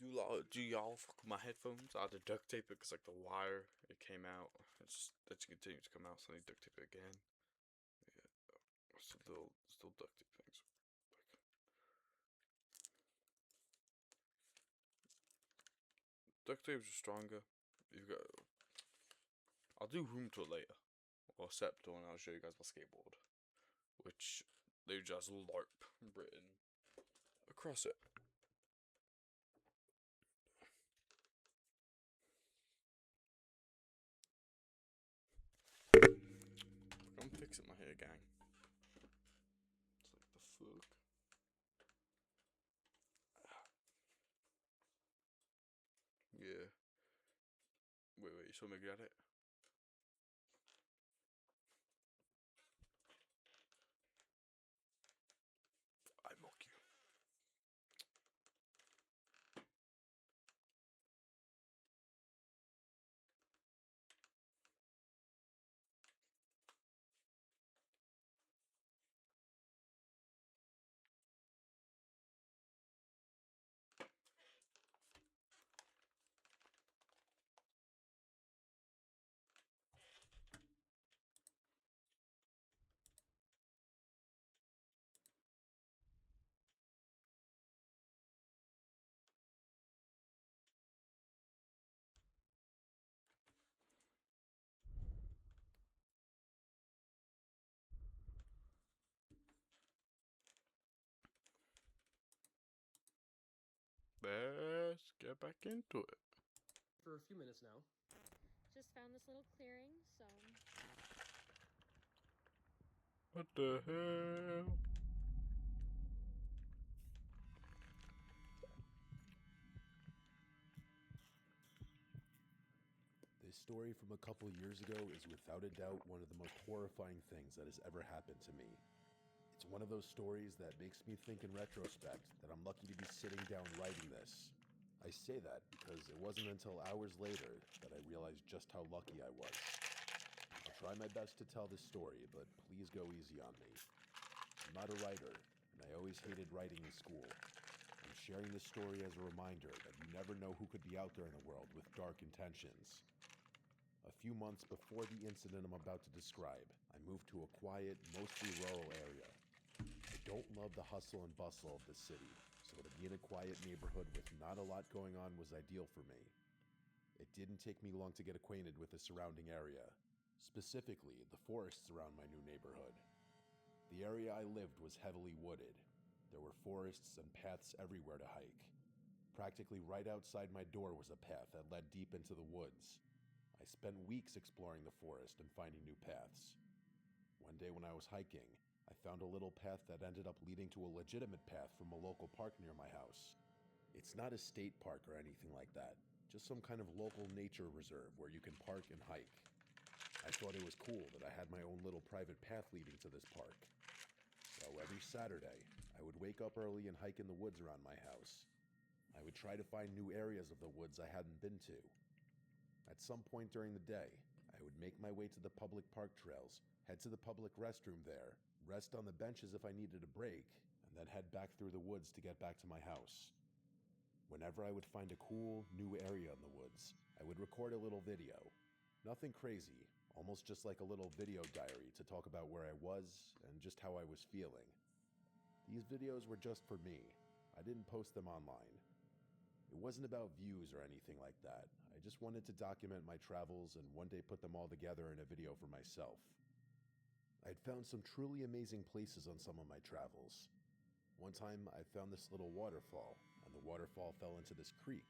do y'all fuck with my headphones? I had to duct tape it because like the wire it came out. It's continued to come out, so I need to duct tape it again. Yeah, still duct tape things. Like duct tapes are stronger. You've got. I'll do room tour later, or Septor, and I'll show you guys my skateboard, which they just LARP written across it. I'm fixing my hair, gang. It's like the fuck. Yeah. Wait, you saw me get it? I mock you. Let's get back into it. For a few minutes now. Just found this little clearing, so What the hell? This story from a couple years ago is without a doubt one of the most horrifying things that has ever happened to me. It's one of those stories that makes me think in retrospect that I'm lucky to be sitting down writing this. I say that because it wasn't until hours later that I realized just how lucky I was. I'll try my best to tell this story, but please go easy on me. I'm not a writer, and I always hated writing in school. I'm sharing this story as a reminder that you never know who could be out there in the world with dark intentions. A few months before the incident I'm about to describe, I moved to a quiet, mostly rural area. I don't love the hustle and bustle of the city, so to be in a quiet neighborhood with not a lot going on was ideal for me. It didn't take me long to get acquainted with the surrounding area, specifically the forests around my new neighborhood. The area I lived was heavily wooded. There were forests and paths everywhere to hike. Practically right outside my door was a path that led deep into the woods. I spent weeks exploring the forest and finding new paths. One day when I was hiking, I found a little path that ended up leading to a legitimate path from a local park near my house. It's not a state park or anything like that, just some kind of local nature reserve where you can park and hike. I thought it was cool that I had my own little private path leading to this park. So every Saturday, I would wake up early and hike in the woods around my house. I would try to find new areas of the woods I hadn't been to. At some point during the day, I would make my way to the public park trails, head to the public restroom there, rest on the benches if I needed a break, and then head back through the woods to get back to my house. Whenever I would find a cool, new area in the woods, I would record a little video. Nothing crazy, almost just like a little video diary to talk about where I was and just how I was feeling. These videos were just for me. I didn't post them online. It wasn't about views or anything like that. I just wanted to document my travels and one day put them all together in a video for myself. I'd found some truly amazing places on some of my travels. One time I found this little waterfall, and the waterfall fell into this creek.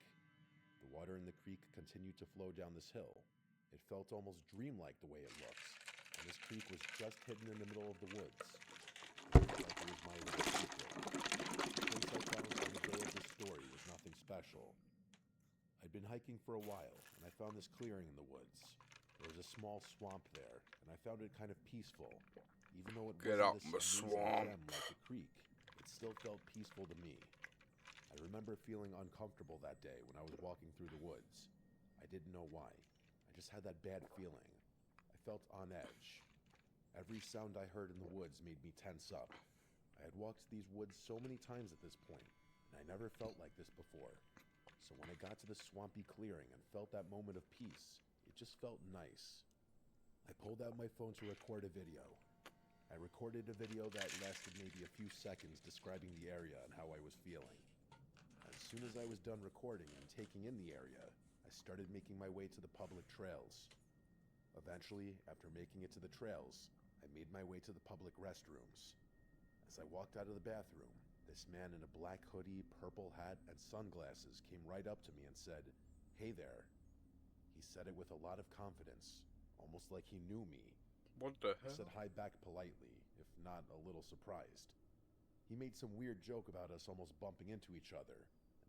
The water in the creek continued to flow down this hill. It felt almost dreamlike the way it looks, and this creek was just hidden in the middle of the woods. It felt like it was my little secret. The place I found on the day of this story was nothing special. I'd been hiking for a while, and I found this clearing in the woods. There was a small swamp there, and I found it kind of peaceful. Even though it Get out wasn't this the amazing swamp. gem like the creek, it still felt peaceful to me. I remember feeling uncomfortable that day when I was walking through the woods. I didn't know why. I just had that bad feeling. I felt on edge. Every sound I heard in the woods made me tense up. I had walked these woods so many times at this point, and I never felt like this before. So when I got to the swampy clearing and felt that moment of peace, it just felt nice. I pulled out my phone to record a video. I recorded a video that lasted maybe a few seconds describing the area and how I was feeling. As soon as I was done recording and taking in the area, I started making my way to the public trails. Eventually, after making it to the trails, I made my way to the public restrooms. As I walked out of the bathroom, this man in a black hoodie, purple hat, and sunglasses came right up to me and said, "Hey there." He said it with a lot of confidence, almost like he knew me. What the I hell? said hi back politely, if not a little surprised. He made some weird joke about us almost bumping into each other,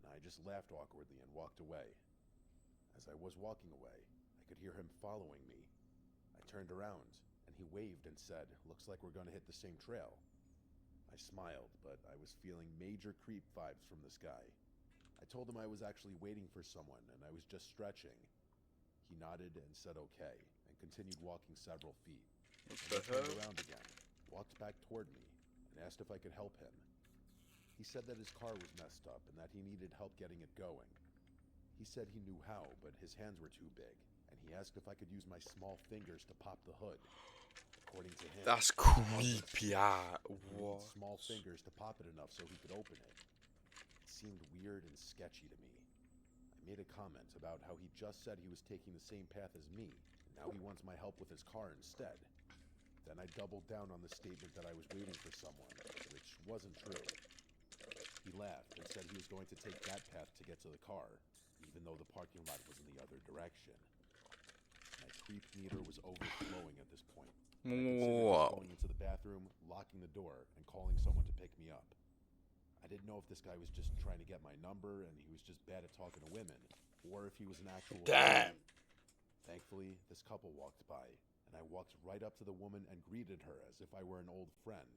and I just laughed awkwardly and walked away. As I was walking away, I could hear him following me. I turned around, and he waved and said, "Looks like we're going to hit the same trail." I smiled, but I was feeling major creep vibes from this guy. I told him I was actually waiting for someone, and I was just stretching. He nodded and said okay, and continued walking several feet. What And the he turned hell? around again, walked back toward me, and asked if I could help him. He said that his car was messed up and that he needed help getting it going. He said he knew how, but his hands were too big, and he asked if I could use my small fingers to pop the hood. According to him, That's it's harmless, creepy. Ah, and he needs what? small fingers to pop it enough so he could open it. It seemed weird and sketchy to me. I made a comment about how he just said he was taking the same path as me, and now he wants my help with his car instead. Then I doubled down on the statement that I was waiting for someone, which wasn't true. He laughed and said he was going to take that path to get to the car, even though the parking lot was in the other direction. My creep meter was overflowing at this point. I considered just Whoa. going into the bathroom, locking the door, and calling someone to pick me up. I didn't know if this guy was just trying to get my number and he was just bad at talking to women, or if he was an actual... Damn. Thankfully, this couple walked by, and I walked right up to the woman and greeted her as if I were an old friend.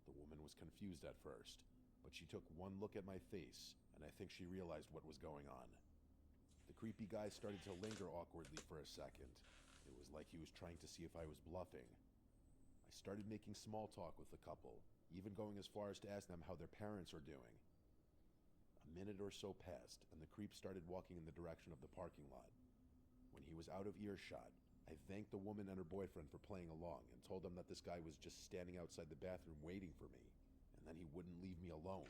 The woman was confused at first, but she took one look at my face, and I think she realized what was going on. The creepy guy started to linger awkwardly for a second. It was like he was trying to see if I was bluffing. I started making small talk with the couple, even going as far as to ask them how their parents are doing. A minute or so passed, and the creep started walking in the direction of the parking lot. When he was out of earshot, I thanked the woman and her boyfriend for playing along and told them that this guy was just standing outside the bathroom waiting for me, and that he wouldn't leave me alone.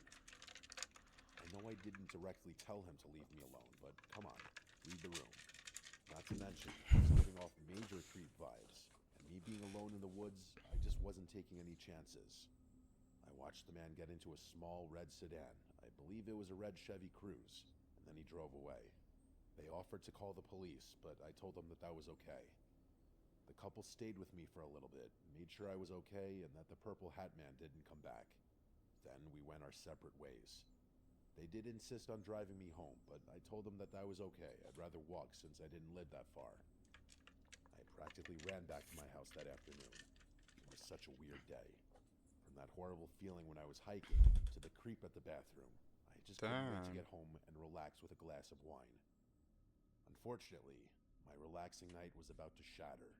I know I didn't directly tell him to leave me alone, but come on, read the room. Not to mention, I was giving off major creep vibes, and me being alone in the woods, I just wasn't taking any chances. I watched the man get into a small red sedan. I believe it was a red Chevy Cruze, and then he drove away. They offered to call the police, but I told them that that was okay. The couple stayed with me for a little bit, made sure I was okay, and that the purple hat man didn't come back. Then we went our separate ways. They did insist on driving me home, but I told them that that was okay. I'd rather walk since I didn't live that far. I practically ran back to my house that afternoon. It was such a weird day. From that horrible feeling when I was hiking to the creep at the bathroom, I just couldn't wait to Damn. get home and relax with a glass of wine. Unfortunately, my relaxing night was about to shatter.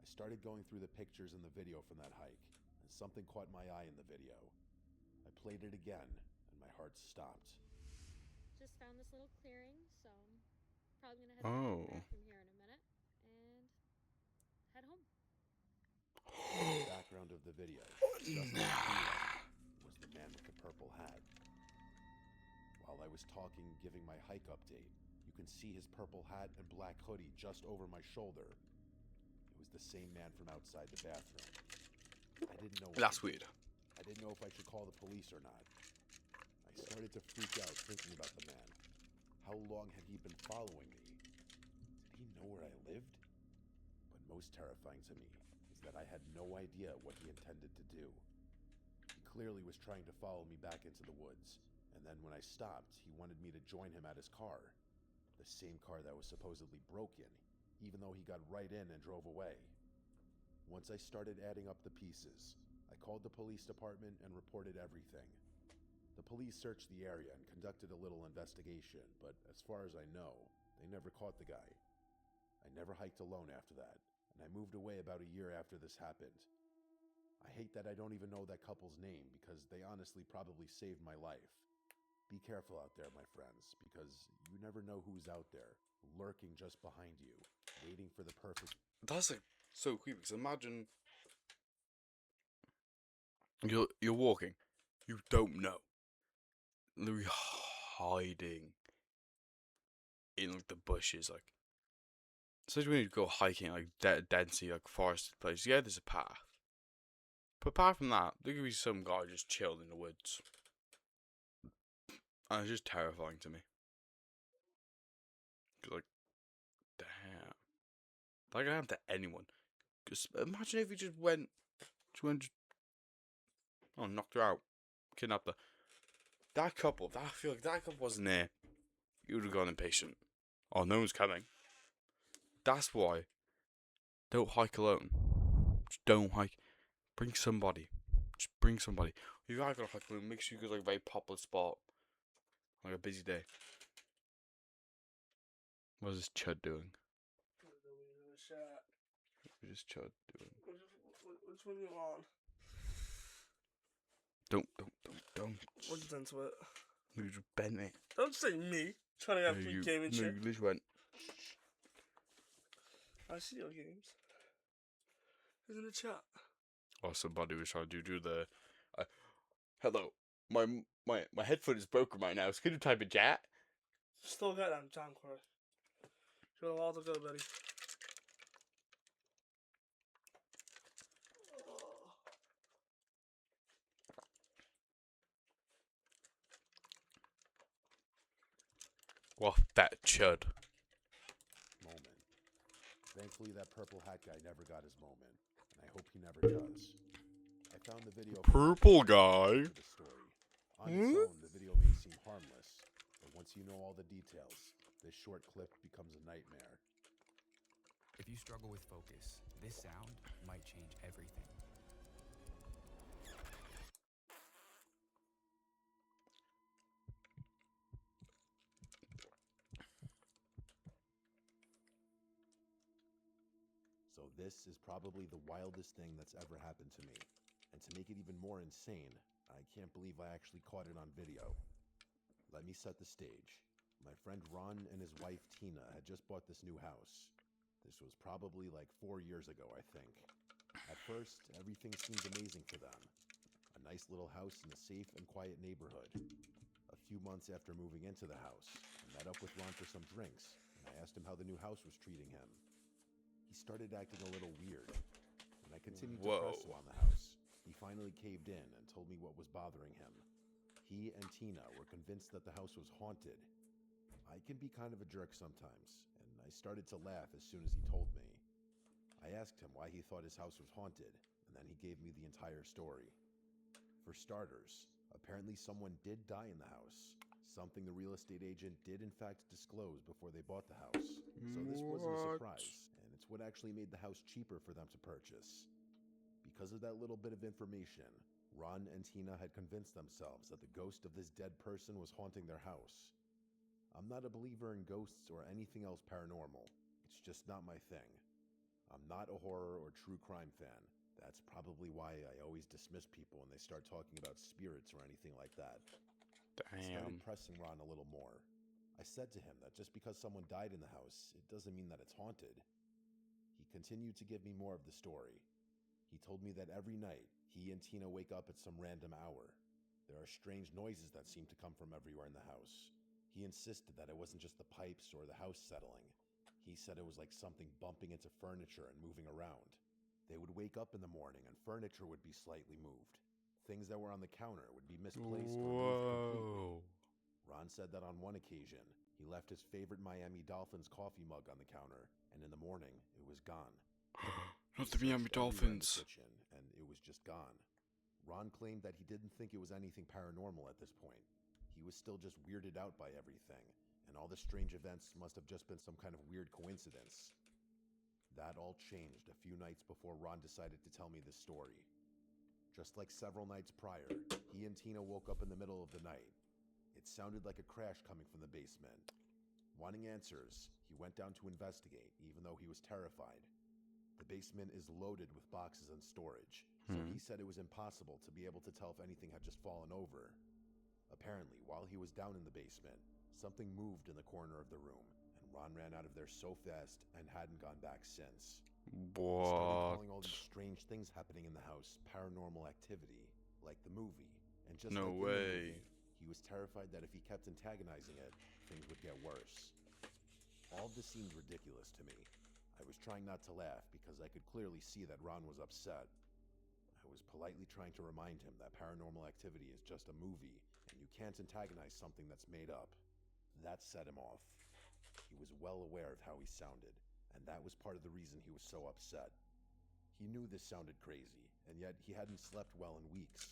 I started going through the pictures in the video from that hike, and something caught my eye in the video. I played it again, and my heart stopped. Just found this little clearing, so probably gonna head Oh. back from here in a minute and head home. The background of the video, just like the was the man with the purple hat. While I was talking, giving my hike update, you can see his purple hat and black hoodie just over my shoulder. It was the same man from outside the bathroom. I didn't know what That's to do. weird. I didn't know if I should call the police or not. I started to freak out thinking about the man. How long had he been following me? Did he know where I lived? But most terrifying to me is that I had no idea what he intended to do. He clearly was trying to follow me back into the woods, and then when I stopped, he wanted me to join him at his car. The same car that was supposedly broken, even though he got right in and drove away. Once I started adding up the pieces, I called the police department and reported everything. The police searched the area and conducted a little investigation, but as far as I know, they never caught the guy. I never hiked alone after that, and I moved away about a year after this happened. I hate that I don't even know that couple's name because they honestly probably saved my life. Be careful out there, my friends, because you never know who's out there, lurking just behind you, waiting for the perfect... That's like so creepy. Because imagine you're walking, you don't know, literally hiding in like the bushes, like. Especially when you go hiking, like densely, like forested places. Yeah, there's a path. But apart from that, there could be some guy just chilling in the woods. And it's just terrifying to me. 'Cause, like, damn. That could happen to anyone. Cause imagine if you just went, knocked her out, kidnapped her. That couple, I feel like that couple wasn't there. You would have gone impatient. Oh, no one's coming. That's why. Don't hike alone. Just don't hike. Bring somebody. Just bring somebody. If you are gonna hike alone, make sure you go to like a very popular spot. Like a busy day. What is this Chud doing? What is Chud doing? Which one you on? Don't. What's into it? You just bent it. Don't say me. Trying to have free gaming shit. You literally went. I see your games. Who's in the chat? Oh, somebody was trying to do the. Hello, my headphone is broken right now. So could you type in chat? Still got that John Corey. You got a while to go, buddy. What that Chud? moment. Thankfully, that purple hat guy never got his moment, and I hope he never does. I found the video... Purple guy? ...the story. On its own, the video may seem harmless, but once you know all the details, this short clip becomes a nightmare. If you struggle with focus, this sound might change everything. So this is probably the wildest thing that's ever happened to me. And to make it even more insane, I can't believe I actually caught it on video. Let me set the stage. My friend Ron and his wife Tina had just bought this new house. This was probably like 4 years ago, I think. At first, everything seemed amazing for them. A nice little house in a safe and quiet neighborhood. A few months after moving into the house, I met up with Ron for some drinks, and I asked him how the new house was treating him. He started acting a little weird, and I continued to press him on the house. He finally caved in and told me what was bothering him. He and Tina were convinced that the house was haunted. I can be kind of a jerk sometimes, and I started to laugh as soon as he told me. I asked him why he thought his house was haunted, and then he gave me the entire story. For starters, apparently someone did die in the house, something the real estate agent did in fact disclose before they bought the house. So this wasn't a surprise, and it's what actually made the house cheaper for them to purchase. Because of that little bit of information, Ron and Tina had convinced themselves that the ghost of this dead person was haunting their house. I'm not a believer in ghosts or anything else paranormal. It's just not my thing. I'm not a horror or true crime fan. That's probably why I always dismiss people when they start talking about spirits or anything like that. I started pressing Ron a little more. I said to him that just because someone died in the house, it doesn't mean that it's haunted. He continued to give me more of the story. He told me that every night, he and Tina wake up at some random hour. There are strange noises that seem to come from everywhere in the house. He insisted that it wasn't just the pipes or the house settling. He said it was like something bumping into furniture and moving around. They would wake up in the morning and furniture would be slightly moved. Things that were on the counter would be misplaced or moved completely. Ron said that on one occasion, he left his favorite Miami Dolphins coffee mug on the counter, and in the morning, it was gone. Not the Miami Dolphins. Kitchen, and it was just gone. Ron claimed that he didn't think it was anything paranormal at this point. He was still just weirded out by everything, and all the strange events must have just been some kind of weird coincidence. That all changed a few nights before Ron decided to tell me this story. Just like several nights prior, he and Tina woke up in the middle of the night. It sounded like a crash coming from the basement. Wanting answers, he went down to investigate, even though he was terrified. The basement is loaded with boxes and storage, so he said it was impossible to be able to tell if anything had just fallen over. Apparently, while he was down in the basement, something moved in the corner of the room, and Ron ran out of there so fast and hadn't gone back since. He started What? calling all these strange things happening in the house paranormal activity, like the movie. And just No like in the way. movie, he was terrified that if he kept antagonizing it, things would get worse. All of this seemed ridiculous to me. I was trying not to laugh because I could clearly see that Ron was upset. I was politely trying to remind him that paranormal activity is just a movie, and you can't antagonize something that's made up. That set him off. He was well aware of how he sounded, and that was part of the reason he was so upset. He knew this sounded crazy, and yet he hadn't slept well in weeks.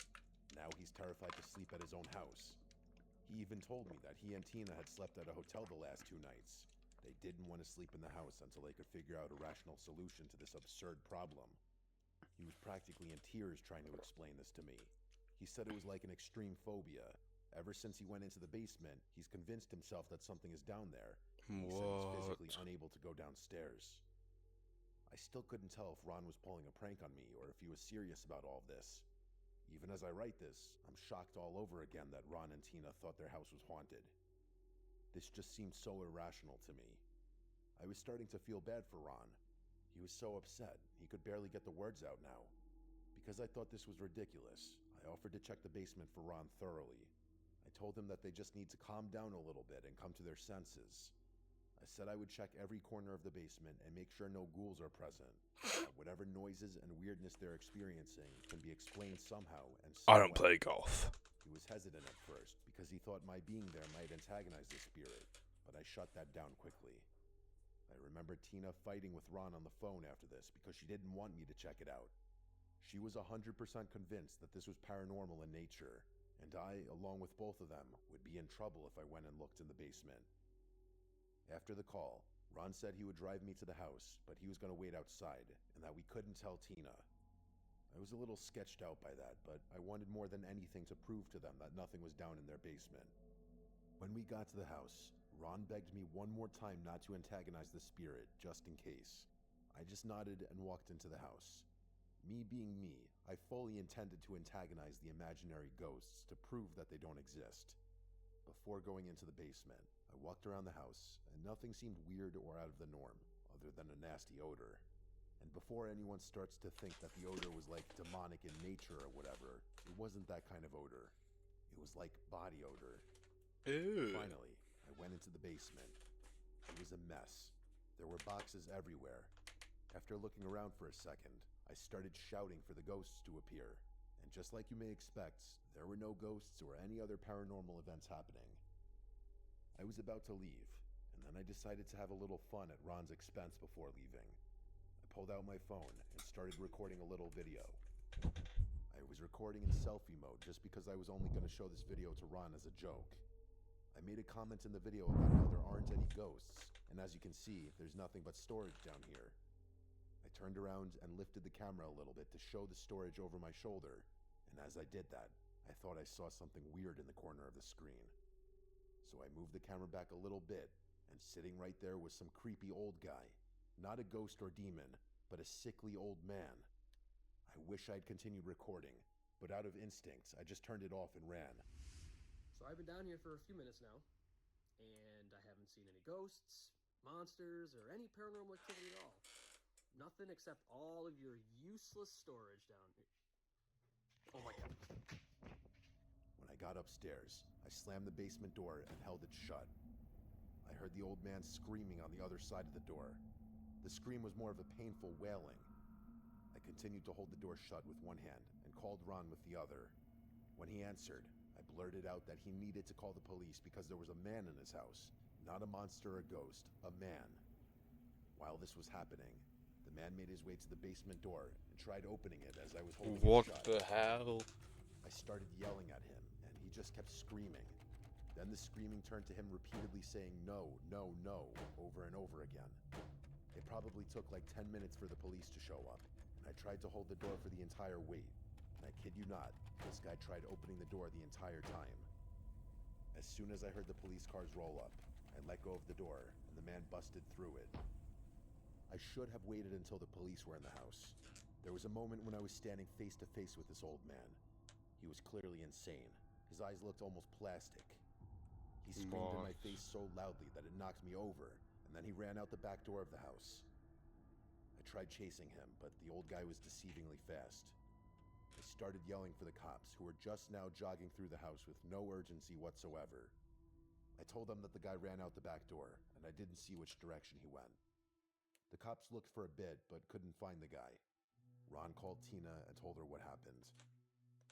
Now he's terrified to sleep at his own house. He even told me that he and Tina had slept at a hotel the last 2 nights. They didn't want to sleep in the house until they could figure out a rational solution to this absurd problem. He was practically in tears trying to explain this to me. He said it was like an extreme phobia. Ever since he went into the basement, he's convinced himself that something is down there. He said he's physically unable to go downstairs. I still couldn't tell if Ron was pulling a prank on me or if he was serious about all this. Even as I write this, I'm shocked all over again that Ron and Tina thought their house was haunted. This just seemed so irrational to me. I was starting to feel bad for Ron. He was so upset, he could barely get the words out now. Because I thought this was ridiculous, I offered to check the basement for Ron thoroughly. I told him that they just need to calm down a little bit and come to their senses. I said I would check every corner of the basement and make sure no ghouls are present. That whatever noises and weirdness they're experiencing can be explained somehow and I don't some way. play golf. He was hesitant at first because he thought my being there might antagonize the spirit, but I shut that down quickly. I remember Tina fighting with Ron on the phone after this because she didn't want me to check it out. She was 100% convinced that this was paranormal in nature, and I, along with both of them, would be in trouble if I went and looked in the basement. After the call, Ron said he would drive me to the house, but he was going to wait outside, and that we couldn't tell Tina. I was a little sketched out by that, but I wanted more than anything to prove to them that nothing was down in their basement. When we got to the house, Ron begged me one more time not to antagonize the spirit, just in case. I just nodded and walked into the house. Me being me, I fully intended to antagonize the imaginary ghosts to prove that they don't exist. Before going into the basement, I walked around the house, and nothing seemed weird or out of the norm, other than a nasty odor. And before anyone starts to think that the odor was like demonic in nature or whatever, it wasn't that kind of odor. It was like body odor. Ew. Finally, I went into the basement. It was a mess. There were boxes everywhere. After looking around for a second, I started shouting for the ghosts to appear. And just like you may expect, there were no ghosts or any other paranormal events happening. I was about to leave, and then I decided to have a little fun at Ron's expense before leaving. I pulled out my phone and started recording a little video. I was recording in selfie mode just because I was only going to show this video to Ron as a joke. I made a comment in the video about how there aren't any ghosts, and as you can see, there's nothing but storage down here. I turned around and lifted the camera a little bit to show the storage over my shoulder, and as I did that, I thought I saw something weird in the corner of the screen. So I moved the camera back a little bit, and sitting right there was some creepy old guy. Not a ghost or demon, but a sickly old man. I wish I'd continued recording, but out of instinct, I just turned it off and ran. So I've been down here for a few minutes now, and I haven't seen any ghosts, monsters, or any paranormal activity at all. Nothing except all of your useless storage down here. Oh my god. When I got upstairs, I slammed the basement door and held it shut. I heard the old man screaming on the other side of the door. The scream was more of a painful wailing. I continued to hold the door shut with one hand and called Ron with the other. When he answered, I blurted out that he needed to call the police because there was a man in his house. Not a monster or a ghost, a man. While this was happening, the man made his way to the basement door and tried opening it as I was holding What it shut. the hell? I started yelling at him, and he just kept screaming. Then the screaming turned to him repeatedly saying no, no, no, over and over again. It probably took like 10 minutes for the police to show up, and I tried to hold the door for the entire wait. And I kid you not, this guy tried opening the door the entire time. As soon as I heard the police cars roll up, I let go of the door, and the man busted through it. I should have waited until the police were in the house. There was a moment when I was standing face to face with this old man. He was clearly insane, His eyes looked almost plastic. He screamed in my face so loudly that it knocked me over, and then he ran out the back door of the house. I tried chasing him, but the old guy was deceivingly fast. I started yelling for the cops, who were just now jogging through the house with no urgency whatsoever. I told them that the guy ran out the back door, and I didn't see which direction he went. The cops looked for a bit, but couldn't find the guy. Ron called Tina and told her what happened.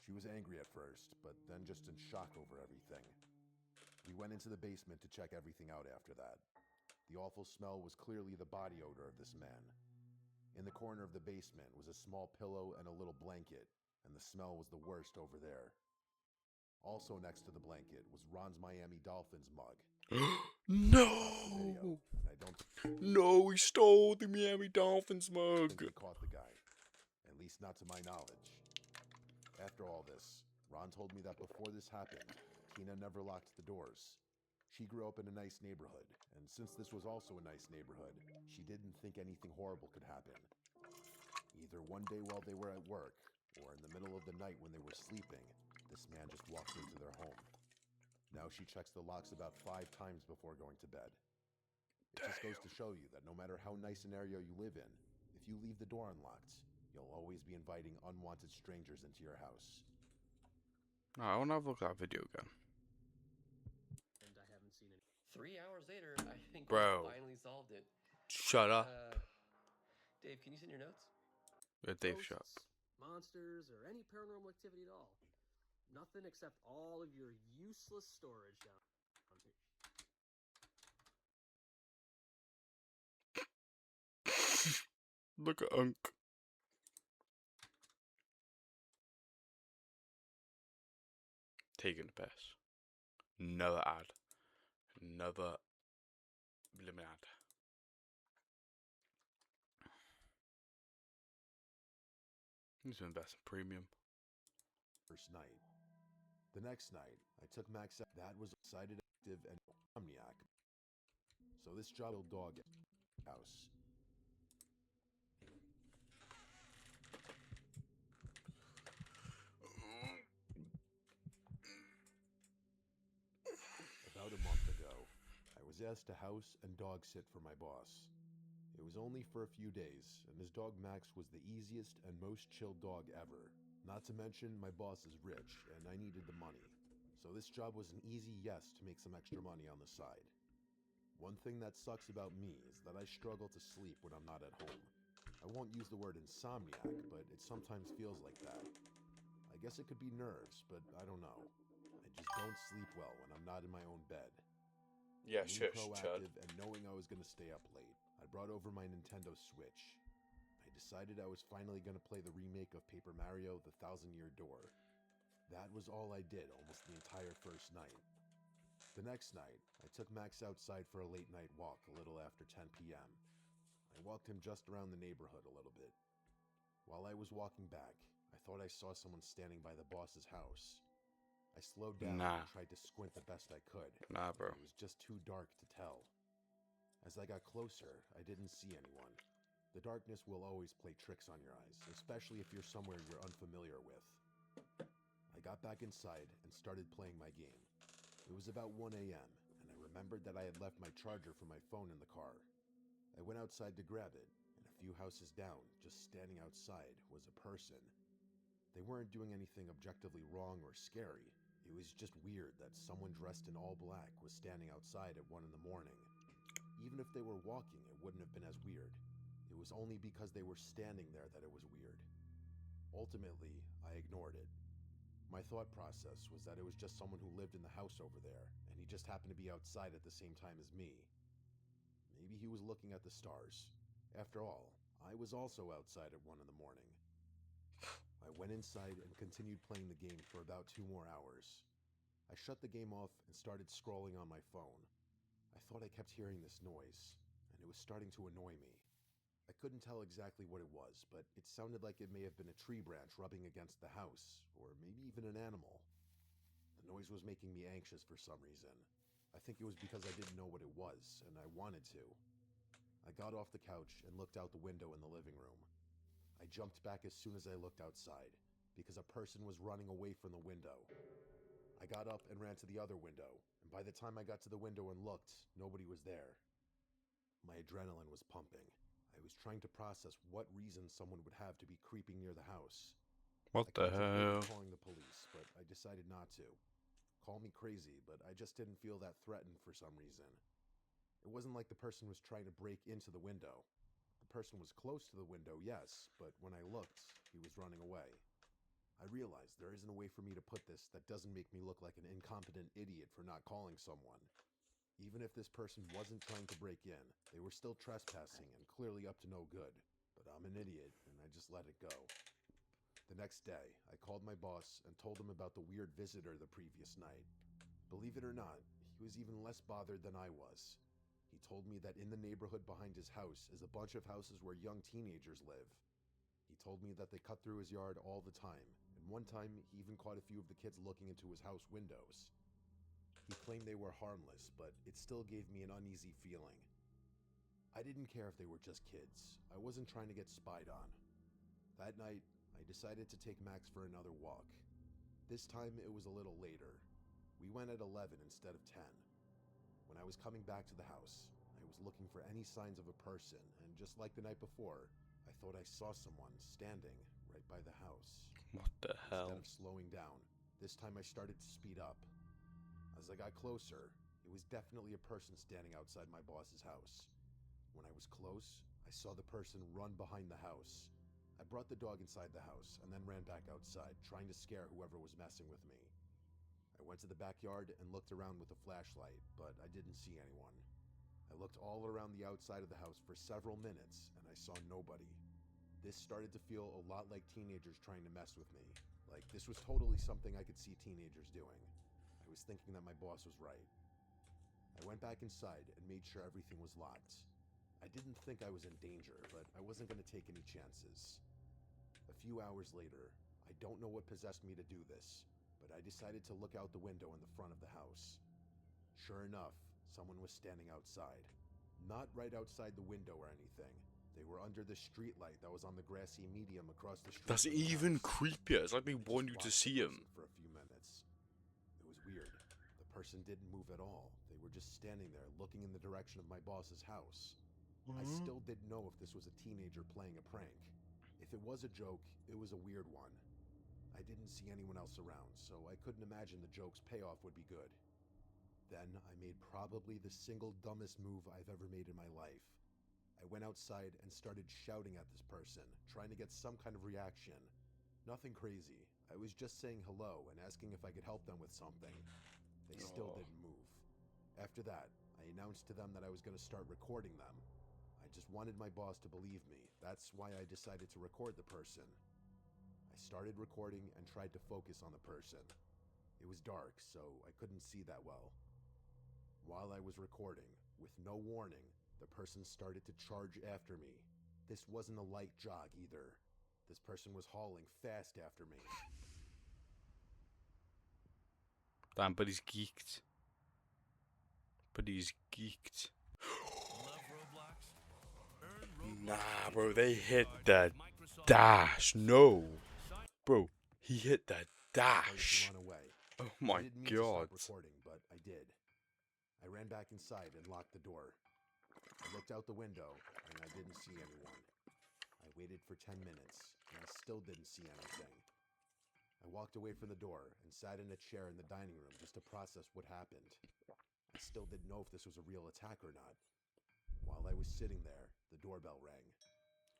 She was angry at first, but then just in shock over everything. We went into the basement to check everything out after that. The awful smell was clearly the body odor of this man. In the corner of the basement was a small pillow and a little blanket, and the smell was the worst over there. Also next to the blanket was Ron's Miami Dolphins mug. No! No, he stole the Miami Dolphins mug. They caught the guy. At least not to my knowledge. After all this, Ron told me that before this happened, Tina never locked the doors. She grew up in a nice neighborhood, and since this was also a nice neighborhood, she didn't think anything horrible could happen. Either one day while they were at work, or in the middle of the night when they were sleeping, this man just walked into their home. Now she checks the locks about 5 times before going to bed. It just goes to show you that no matter how nice an area you live in, if you leave the door unlocked, you'll always be inviting unwanted strangers into your house. I want to have a look at that video again. And I haven't seen any. 3 hours later, I think Bro. we finally solved it. Shut up. Dave, can you send your notes? Dave, shut up. Monsters, or any paranormal activity at all. Nothing except all of your useless storage down here. Look at Unk. Taking the piss. Another ad. Another limit ad. Need to invest in premium. First night. The next night, I took Max out. That was excited, active, and omniac. So this job dog house. About a month ago, I was asked to house and dog sit for my boss. It was only for a few days, and his dog Max was the easiest and most chill dog ever. Not to mention, my boss is rich, and I needed the money. So this job was an easy yes to make some extra money on the side. One thing that sucks about me is that I struggle to sleep when I'm not at home. I won't use the word insomniac, but it sometimes feels like that. I guess it could be nerves, but I don't know. I just don't sleep well when I'm not in my own bed. Yeah, Being shush, proactive Chud. and knowing I was going to stay up late, I brought over my Nintendo Switch. I decided I was finally going to play the remake of Paper Mario: The Thousand-Year Door. That was all I did almost the entire first night. The next night, I took Max outside for a late night walk a little after 10 p.m. I walked him just around the neighborhood a little bit. While I was walking back, I thought I saw someone standing by the boss's house. I slowed down Nah. and tried to squint the best I could. Nah, bro. It was just too dark to tell. As I got closer, I didn't see anyone. The darkness will always play tricks on your eyes, especially if you're somewhere you're unfamiliar with. I got back inside and started playing my game. It was about 1 a.m., and I remembered that I had left my charger for my phone in the car. I went outside to grab it, and a few houses down, just standing outside, was a person. They weren't doing anything objectively wrong or scary. It was just weird that someone dressed in all black was standing outside at 1 in the morning. Even if they were walking, it wouldn't have been as weird. It was only because they were standing there that it was weird. Ultimately, I ignored it. My thought process was that it was just someone who lived in the house over there, and he just happened to be outside at the same time as me. Maybe he was looking at the stars. After all, I was also outside at 1 in the morning. I went inside and continued playing the game for about 2 more hours. I shut the game off and started scrolling on my phone. I thought I kept hearing this noise, and it was starting to annoy me. I couldn't tell exactly what it was, but it sounded like it may have been a tree branch rubbing against the house, or maybe even an animal. The noise was making me anxious for some reason. I think it was because I didn't know what it was, and I wanted to. I got off the couch and looked out the window in the living room. I jumped back as soon as I looked outside, because a person was running away from the window. I got up and ran to the other window, and by the time I got to the window and looked, nobody was there. My adrenaline was pumping. I was trying to process what reason someone would have to be creeping near the house. What I the contemplated hell? calling the police, but I decided not to. Call me crazy, but I just didn't feel that threatened for some reason. It wasn't like the person was trying to break into the window. The person was close to the window, yes, but when I looked, he was running away. I realized there isn't a way for me to put this that doesn't make me look like an incompetent idiot for not calling someone. Even if this person wasn't trying to break in, they were still trespassing and clearly up to no good. But I'm an idiot, and I just let it go. The next day, I called my boss and told him about the weird visitor the previous night. Believe it or not, he was even less bothered than I was. He told me that in the neighborhood behind his house is a bunch of houses where young teenagers live. He told me that they cut through his yard all the time, and one time he even caught a few of the kids looking into his house windows. He claimed they were harmless, but it still gave me an uneasy feeling. I didn't care if they were just kids. I wasn't trying to get spied on. That night, I decided to take Max for another walk. This time it was a little later. We went at 11 instead of 10. When I was coming back to the house, I was looking for any signs of a person, and just like the night before, I thought I saw someone standing right by the house. What the hell? Instead of slowing down, this time I started to speed up. As I got closer, it was definitely a person standing outside my boss's house. When I was close, I saw the person run behind the house. I brought the dog inside the house and then ran back outside, trying to scare whoever was messing with me. I went to the backyard and looked around with a flashlight, but I didn't see anyone. I looked all around the outside of the house for several minutes, and I saw nobody. This started to feel a lot like teenagers trying to mess with me. Like, this was totally something I could see teenagers doing. I was thinking that my boss was right. I went back inside and made sure everything was locked. I didn't think I was in danger, but I wasn't going to take any chances. A few hours later, I don't know what possessed me to do this, but I decided to look out the window in the front of the house. Sure enough, someone was standing outside. Not right outside the window or anything. They were under the streetlight that was on the grassy medium across the street. That's from the even house. creepier. It's like they I just want you to watched see the him. person for a few minutes. It was weird. The person didn't move at all. They were just standing there looking in the direction of my boss's house. I still didn't know if this was a teenager playing a prank. If it was a joke, it was a weird one. I didn't see anyone else around, so I couldn't imagine the joke's payoff would be good. Then I made probably the single dumbest move I've ever made in my life. I went outside and started shouting at this person, trying to get some kind of reaction. Nothing crazy. I was just saying hello and asking if I could help them with something. They still didn't move. After that, I announced to them that I was going to start recording them. I just wanted my boss to believe me. That's why I decided to record the person. I started recording and tried to focus on the person. It was dark, so I couldn't see that well. While I was recording, with no warning, the person started to charge after me. This wasn't a light jog either. This person was hauling fast after me. Damn, but he's geeked. But he's geeked. Nah, bro, they hit that dash. No. Bro, he hit that dash. Run away. Oh my I didn't mean to god. stop recording, but I did. I ran back inside and locked the door. I looked out the window, and I didn't see anyone. I waited for 10 minutes, and I still didn't see anything. I walked away from the door and sat in a chair in the dining room just to process what happened. I still didn't know if this was a real attack or not. While I was sitting there, the doorbell rang.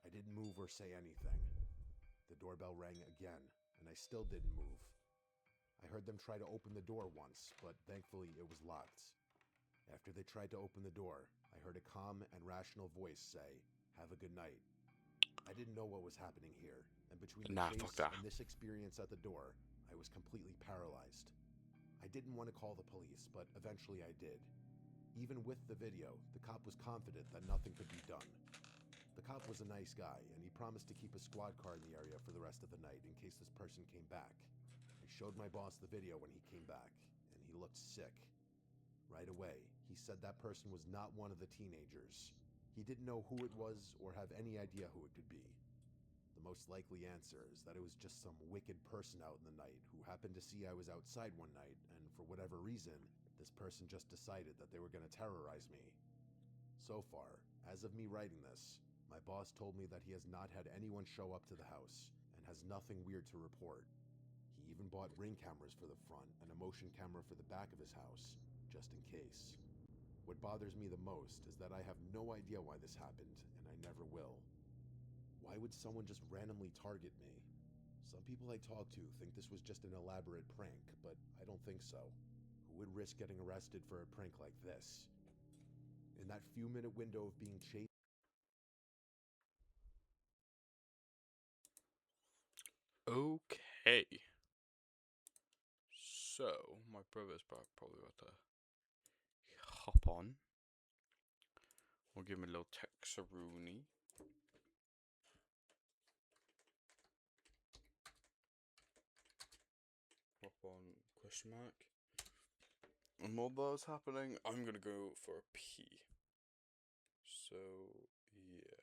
I didn't move or say anything. The doorbell rang again, and I still didn't move. I heard them try to open the door once, but thankfully it was locked. After they tried to open the door, I heard a calm and rational voice say, "Have a good night." I didn't know what was happening here, and between the Fuck chase that. and this experience at the door, I was completely paralyzed. I didn't want to call the police, but eventually I did. Even with the video, the cop was confident that nothing could be done. The cop was a nice guy, and he promised to keep a squad car in the area for the rest of the night in case this person came back. I showed my boss the video when he came back, and he looked sick. Right away, he said that person was not one of the teenagers. He didn't know who it was or have any idea who it could be. The most likely answer is that it was just some wicked person out in the night who happened to see I was outside one night, and for whatever reason, this person just decided that they were going to terrorize me. So far, as of me writing this, my boss told me that he has not had anyone show up to the house and has nothing weird to report. He even bought ring cameras for the front and a motion camera for the back of his house, just in case. What bothers me the most is that I have no idea why this happened, and I never will. Why would someone just randomly target me? Some people I talk to think this was just an elaborate prank, but I don't think so. Who would risk getting arrested for a prank like this? In that few-minute window of being chased. Okay. So, my brother's probably about to hop on. We'll give him a little texaroonie. Hop on, question mark. And while that's happening, I'm gonna go for a pee. So, yeah.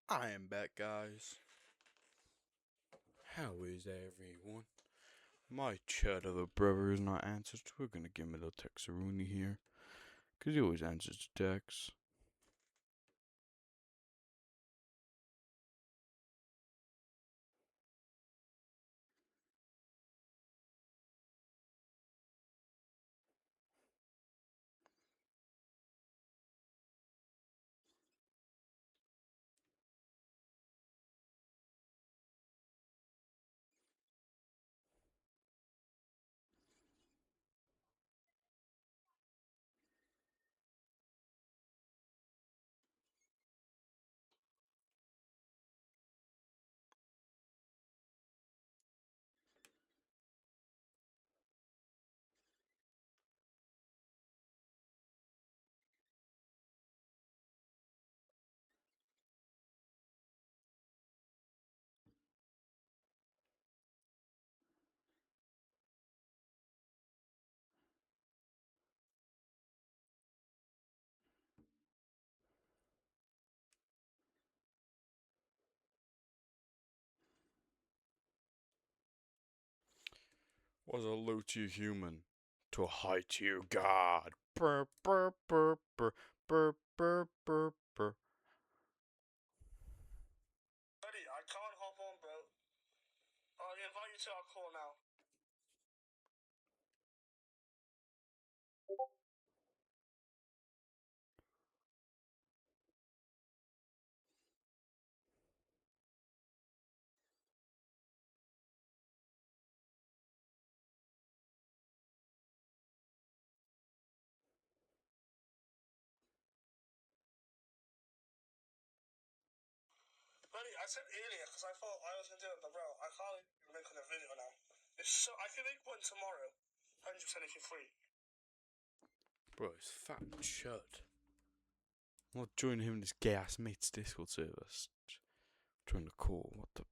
I am back, guys. How is everyone? My chat of a brother is not answered, so we're gonna give him a little texaroonie here. Because he always answers the text. Was a low tier human to a high tier god. Burr, burr, burr, burr, burr, burr, burr, burr. Buddy, I can't hop on, bro. I'll invite you to our call now. Buddy, I said earlier because I thought I was gonna do it, but bro, I can't make on a video now. It's so I can make one tomorrow, 100% if you're free. Bro, it's fat chud. I'm not joining him in this gay ass mate's Discord service. Join the call. What the?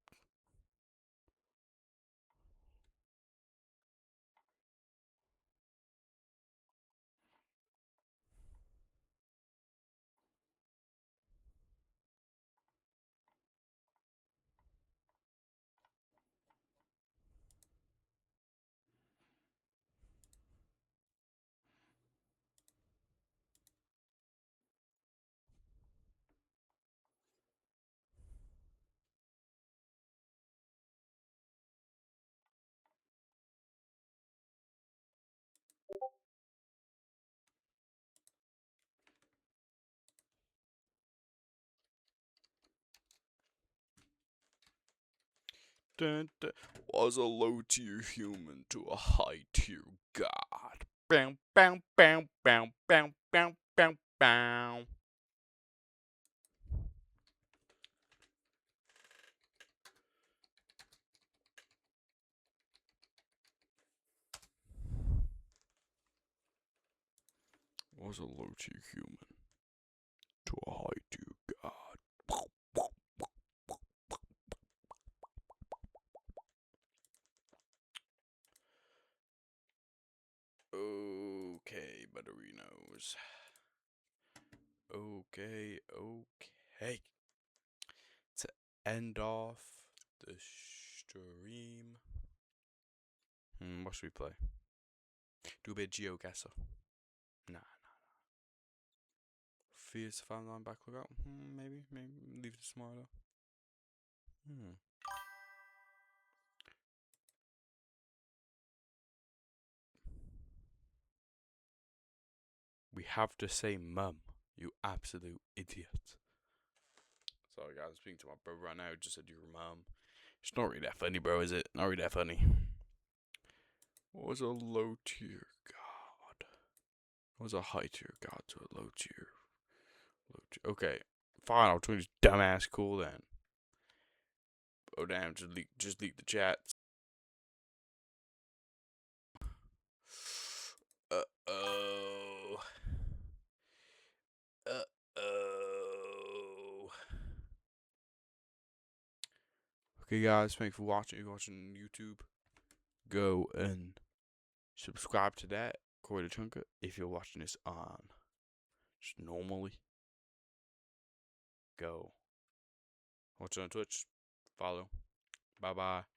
Dun, dun. Was a low tier human to a high tier god. Bam, bam, bam, bam, bam, bam, bam, bam. Was a low tier human to a high tier god. Okay, Butterinos. Okay, okay. To end off the stream. What should we play? Do a bit of GeoGuessr. Nah. Fierce Fan Line Back Lookout. Maybe leave it tomorrow. We have to say mum, you absolute idiot. Sorry guys, I'm speaking to my brother right now, just said you're mum. It's not really that funny, bro, is it? Not really that funny. What was a low tier god? What was a high tier god to a low tier? Okay, fine, I'll join this dumbass call then. Oh damn, just leak the chat. Uh-oh. Okay guys, thanks for watching. If you're watching YouTube, go and subscribe to that, Corey the Chunker, if you're watching this on just normally. Go Watch on Twitch. Follow. Bye bye.